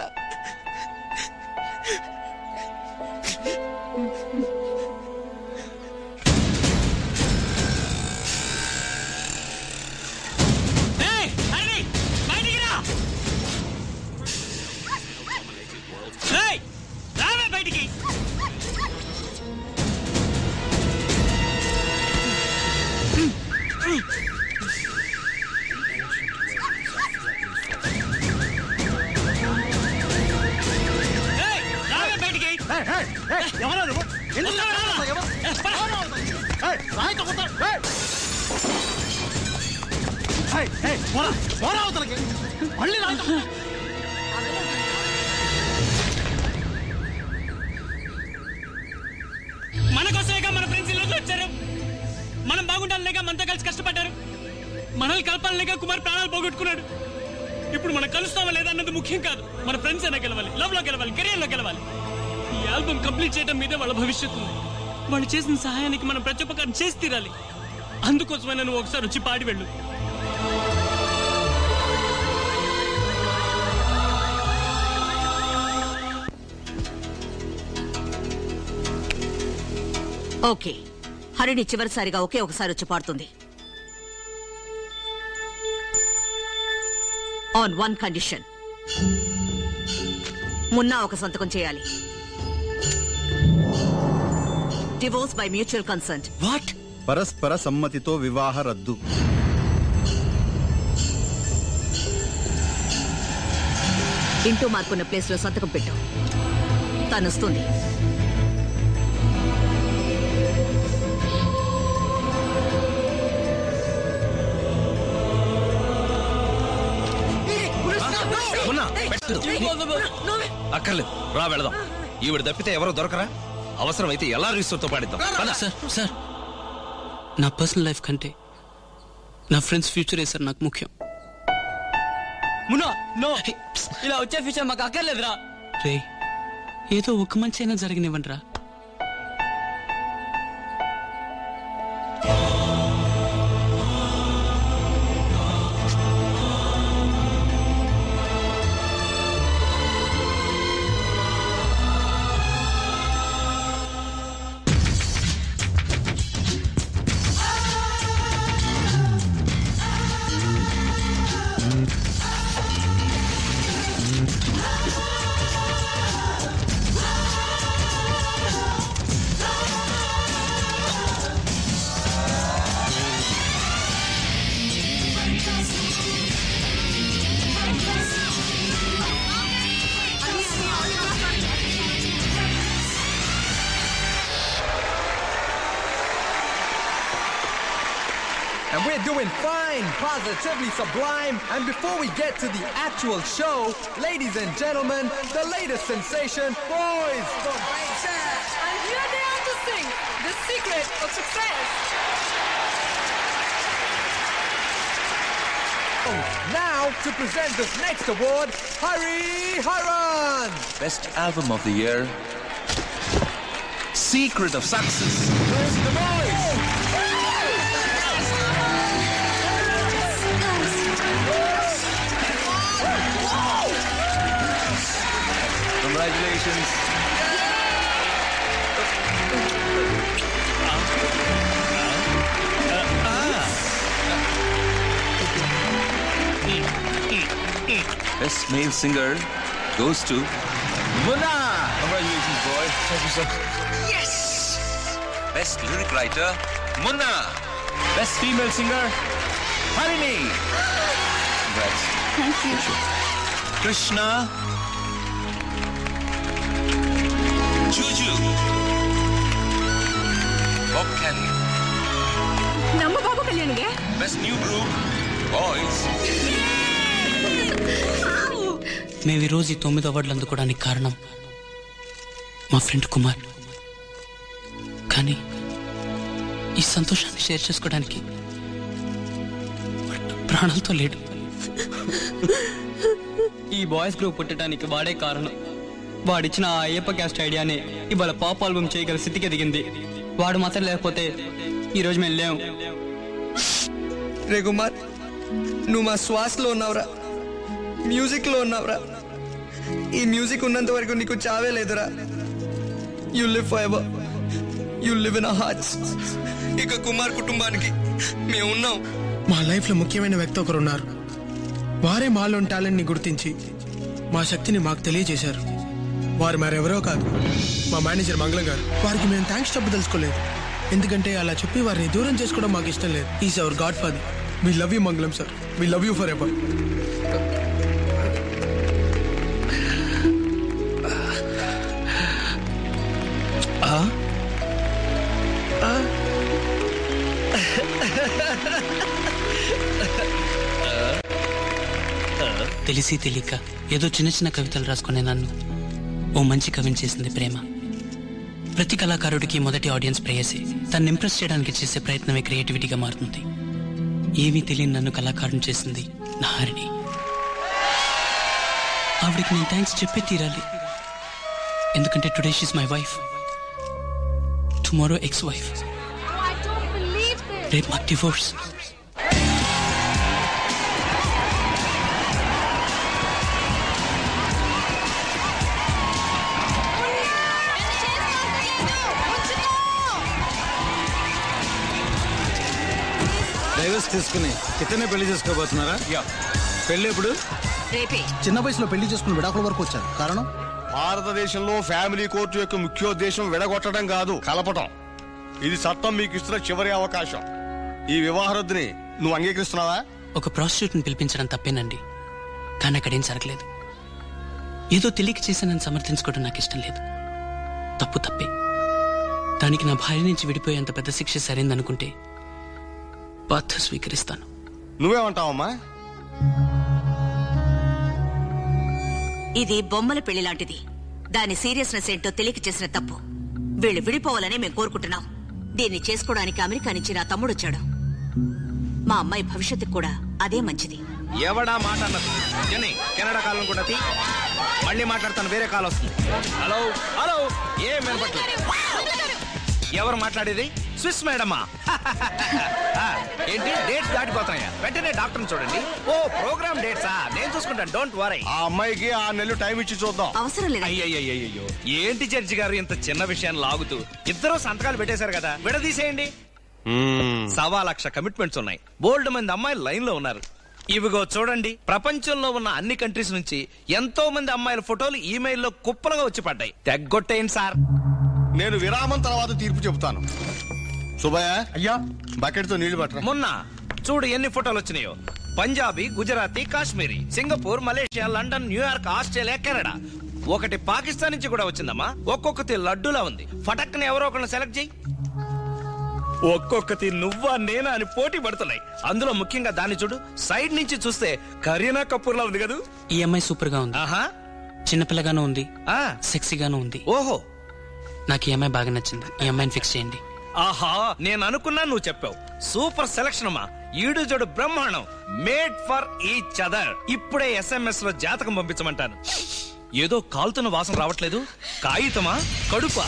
బయటికి మన కోసమేగా మన ఫ్రెండ్స్ ఇల్లు వచ్చారు. మనం బాగుండాలనేగా మనతో కలిసి కష్టపడ్డారు. మనల్ని కలపాలనేగా కుమార్ ప్రాణాలు పోగొట్టుకున్నాడు. ఇప్పుడు మనం కలుస్తామా లేదా అన్నది ముఖ్యం కాదు. మన ఫ్రెండ్స్ అయినా గెలవాలి, లవ్ లో గెలవాలి, కెరీర్ లో గెలవాలి. ఈ ఆల్బమ్ కంప్లీట్ చేయడం మీదే వాళ్ళ భవిష్యత్తు ఉంది. వాళ్ళు చేసిన సహాయానికి మనం ప్రత్యుపకారం చేసి తీరాలి. అందుకోసమైనా నువ్వు ఒకసారి వచ్చి పాడి వెళ్ళు. ఓకే, హరిణి చివరిసారిగా ఒకే ఒకసారి వచ్చి పాడుతుంది. On one condition. మున్నా ఒక సంతకం చేయాలి. Divorce by mutual consent. What? పరస్పర సమ్మతితో వివాహ రద్దు. ఇంటూ మార్కున్న ప్లేస్ లో సంతకం పెట్టు. తను వస్తుంది. అక్కర్లేదు, రా వెళదాం. ఈవిడ తప్పితే ఎవరో దొరకరా? అవసరమైతే ఎలా రిసోర్ట్తో పాడిద్దాం. సార్, నా పర్సనల్ లైఫ్ కంటే నా ఫ్రెండ్స్ ఫ్యూచరే సార్ నాకు ముఖ్యం. ఇలా వచ్చే ఫ్యూచర్ మాకు అక్కర్లేదురా. రే, ఏదో ఒక మంచి అయినా జరిగినివ్వండి రా. And we're doing fine, positively sublime. And before we get to the actual show, ladies and gentlemen, the latest sensation, boys from Bangkok. And here they are to sing the secret of success. Now, Now to present this next award, Hariharan. Best Album of the Year, Secret of Success. Where's the noise? Congratulations. Best male singer goes to Munna. Congratulations, boy. Thank you, sir. Yes. Best lyric writer, Munna. Best female singer, Harini. Congrats. Thank you. Krishna. Juju. Bob Kelly. ನಮ್ಮ Babu ಕಲ್ಯಾಣಿಗೆ Best new group, Boys. మేము ఈరోజు ఈ 9 అవార్డులు అందుకోవడానికి కారణం మా friend Kumar. కానీ ఈ సంతోషాన్ని షేర్ చేసుకోవడానికి వాడు ప్రాణాలతో లేడు. ఈ బాయ్స్ గ్రూప్ పుట్టడానికి వాడే కారణం. వాడిచ్చిన ఆ అయ్యప్ప క్యాస్ట్ ఐడియానే ఇవాళ పాప్ ఆల్బమ్ చేయగల స్థితికి ఎదిగింది. వాడు మాత్రం లేకపోతే ఈరోజు మేము లేవు. రే కుమార్, నువ్వు మా శ్వాసలో ఉన్నావురా, మ్యూజిక్ లో ఉన్నావురా. ఈ మ్యూజిక్ ఉన్నంత వరకు నీకు చావే లేదురా. You live for ever, you live in our hearts. ఇక కుమార్ కుటుంబానికి మేము ఉన్నాం. మా లైఫ్ లో ముఖ్యమైన వ్యక్తి ఒకరు ఉన్నారు. వారే మాలోని టాలెంట్ ని గుర్తించి మా శక్తిని మాకు తెలియజేశారు. వారు మరెవరో కాదు, మా మేనేజర్ మంగళం గారు. వారికి మేము థ్యాంక్స్ చెప్పు తెలుసుకోలేదు, ఎందుకంటే అలా చెప్పి వారిని దూరం చేసుకోవడం మాకు ఇష్టం లేదు. Is our godfather. We love you Mangalam sir, we love you forever. తెలిసి తెలియక ఏదో చిన్న చిన్న కవితలు రాసుకునే నన్ను ఓ మంచి కవిని చేసింది ప్రేమ. ప్రతి కళాకారుడికి మొదటి ఆడియన్స్ ప్రేయసి. తను ఇంప్రెస్ చేయడానికి చేసే ప్రయత్నమే క్రియేటివిటీగా మారుతుంది. ఏమీ తెలియని నన్ను కళాకారుని చేసింది నా హరిణి. ఆవిడికి నేను థ్యాంక్స్ చెప్పే తీరాలి, ఎందుకంటే today she's my wife, tomorrow ex wife, రేపు మాకు డివోర్స్. డైవర్స్ తీసుకుని ఇతనే పెళ్లి చేసుకోబోతున్నారా? పెళ్లి ఎప్పుడు? చిన్న వయసులో పెళ్లి చేసుకుని విడాకుల వరకు వచ్చారు. కారణం భారతదేశంలో ఫ్యామిలీ కోర్టు యొక్క ముఖ్యోద్దేశం విడగొట్టడం కాదు, కలపటం. ఇది చట్టం మీకు ఇస్తున్న చివరి అవకాశం. ఈ వివాహరద్దుని నువ్వు అంగీకరిస్తున్నావా? ఒక ప్రాస్టిట్యూట్ని పిలిపించడం తప్పేనండి, కానీ అక్కడేం జరగలేదు. ఏదో తెలియక చేసి నన్ను సమర్థించుకోవడం నాకు ఇష్టం లేదు. తప్పు తప్పే. దానికి నా భార్య నుంచి విడిపోయేంత పెద్ద శిక్ష సరైందనుకుంటే బాధ్యత స్వీకరిస్తాను. నువ్వేమంటావమ్మా? ఇది బొమ్మల పెళ్లి లాంటిది. దాని సీరియస్నెస్ ఏంటో తెలియక చేసిన తప్పు. వీళ్ళు విడిపోవాలని మేము కోరుకుంటున్నాం. దీన్ని చేసుకోవడానికి అమెరికా నుంచి నా తమ్ముడు వచ్చాడు. మా అమ్మాయి భవిష్యత్తుకు కూడా అదే మంచిది. ఎవడా మాట అన్నది? జెన్నీ, కెనడా కాలం కూడా తీ. మళ్ళీ మాట్లాడతాను, వేరే కాల్ వస్తుంది. హలో హలో, ఏం వినపట్లేదు. ఎవరు మాట్లాడేది? స్విస్ మేడమా? ఏంటి డేట్స్ దాటిపోతున్నాయా? వెంటనే డాక్టర్ని చూడండి. ఓ ప్రోగ్రామ్ డేట్సా? నేను చూసుకుంటాను, డోంట్ వరీ. ఆ అమ్మాయికి 6 నెలలు టైం ఇచ్చి చూద్దాం. అవసరం లేదు. అయ్యో, ఏంటి జడ్జి గారు ఇంత చిన్న విషయాన్ని లాగుతూ? ఇద్దరు సంతకాలు పెట్టేశారు కదా, విడదీసేయండి. 1,00,000 కమిట్మెంట్స్ ఉన్నాయి. బోల్డ్ మంది అమ్మాయిలు లైన్ లో ఉన్నారు. ఇవిగో చూడండి, ప్రపంచంలో ఉన్న అన్ని కంట్రీస్ నుంచి ఎంతో మంది అమ్మాయిల ఫోటోలు ఈమెయిల్లో కుప్పలుగా వచ్చి పడ్డాయి. తెగ్గొట్టేయండి సార్. నేను విరామం తర్వాత తీర్పు చెబుతాను. సుబ్బయ్య, అయ్యా, బకెట్ తో నీళ్లు పట్టరా. మొన్న చూడు ఎన్ని ఫోటోలు వచ్చినాయో. Punjabi, Gujarati, Kashmiri, Singapore, Malaysia, London, New York, Australia, Canada. ఒకటి పాకిస్తాన్ నుంచి కూడా వచ్చిందమ్మా. ఒక్కొక్కటి లడ్డూలా ఉంది. ఫటక్ని ఎవరో ఒకరిని సెలెక్ట్ చేయి. ఒక్కొక్కటి నువ్వా నేనా అని పోటీ పడుతున్నాయి. అందులో ముఖ్యంగా దాన్ని చూడు, సైడ్ నుంచి చూస్తే కరీనా కపూర్ లా ఉంది కదా. ఈ అమ్మాయి సూపర్ గా ఉంది. ఆహా, చిన్నపిల్లగానూ ఉంది, సెక్సీగానూ ఉంది. ఓహో, నాకు ఈ అమ్మాయి బాగా నచ్చింది. ఈ అమ్మాయిని ఫిక్స్ చేయండి. ఆహా, నేను అనుకున్నా, నువ్వు చెప్పావు. సూపర్ సెలక్షన్ అమ్మా. ఈడు జోడు బ్రహ్మాండం, మేడ్ ఫర్ ఈచ్ అదర్. ఇప్పుడే SMS లో జాతకం పంపించమంటాను. ఏదో కాలుతున్న వాసన రావట్లేదు. కాగితమా కడుపా?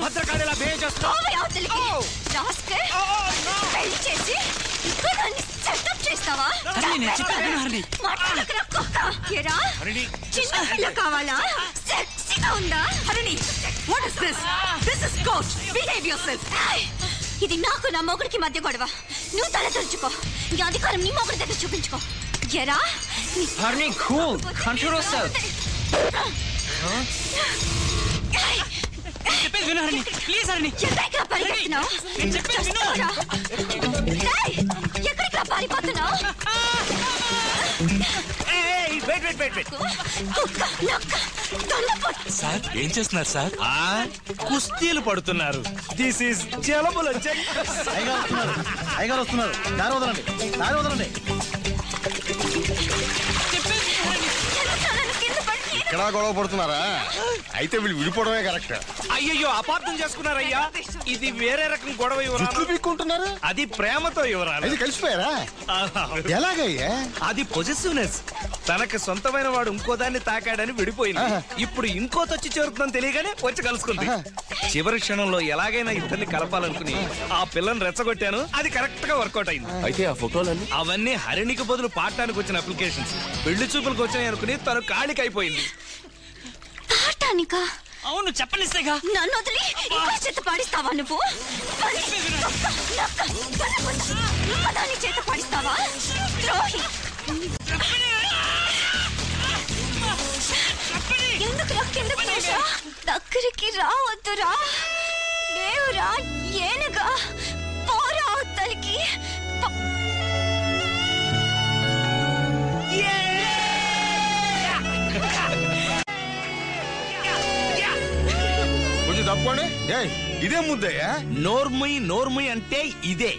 భద్రకాళిలా బిహేవ్ చేస్తా. కావాలా? సెక్సీగా ఉందా? ఇది నాకు నా మొగుడికి మధ్య గొడవ. నువ్వు తల తుడుచుకో. ఈ అధికారం నీ మొగుడి దగ్గర చూపించుకో. ఎరా ఎక్కడికి పారిపోతున్నావు? సార్ ఏం చేస్తున్నారు సార్? కుస్తీలు పడుతున్నారు. దిస్ ఈస్ జలముల చెక్. అయ్యగారు వస్తున్నారు. దారి వదలండి, దారి వదలండి. ఇక్కడ గొడవ పడుతున్నారా? అయితే వీళ్ళు విడిపోవడమే కరెక్ట్. అయ్యయ్యో, అపార్థం చేసుకున్నారయ్యా. ఇది వేరే రకం గొడవ పీక్కుంటున్నారు. అది ప్రేమతో యువరాలు. అది కలిసిపోయారా? ఎలాగయ్యా? అది పొజిటివ్నెస్. తనకు సొంతమైన వాడు ఇంకో దాన్ని తాకాడని విడిపోయింది. ఇప్పుడు ఇంకోటి వచ్చి చేరుతుందని తెలియగానే వచ్చి కలుసుకుంది. చివరి క్షణంలో ఎలాగైనా ఇద్దరిని కలపాలనుకుని ఆ పిల్లని రెచ్చగొట్టాను. అది కరెక్ట్ గా వర్కౌట్ అయింది. అయితే ఆ ఫోటోలన్నీ అవన్నీ హరిణికి బదులు పాడటానికి వచ్చిన అప్లికేషన్స్. పెళ్లి చూపులకు వచ్చాయి అనుకుని తను ఖాళీకి అయిపోయింది. పాడటానికా? అవును, చెప్పనిస్తేగా. నన్ను వదిలి ఇంకా చేత పాడిస్తావా నువ్వు? దాని చేత పాడిస్తావా? ద్రోహి. దగ్గరికి రావద్దురా. లేవురా ఏనుగా. పోరా అవతలికి. కొంచెం తప్పుకోండి. ఇదే ముద్దయ్యా? నోర్ముయ్ నోర్ముయ్ అంటే ఇదే.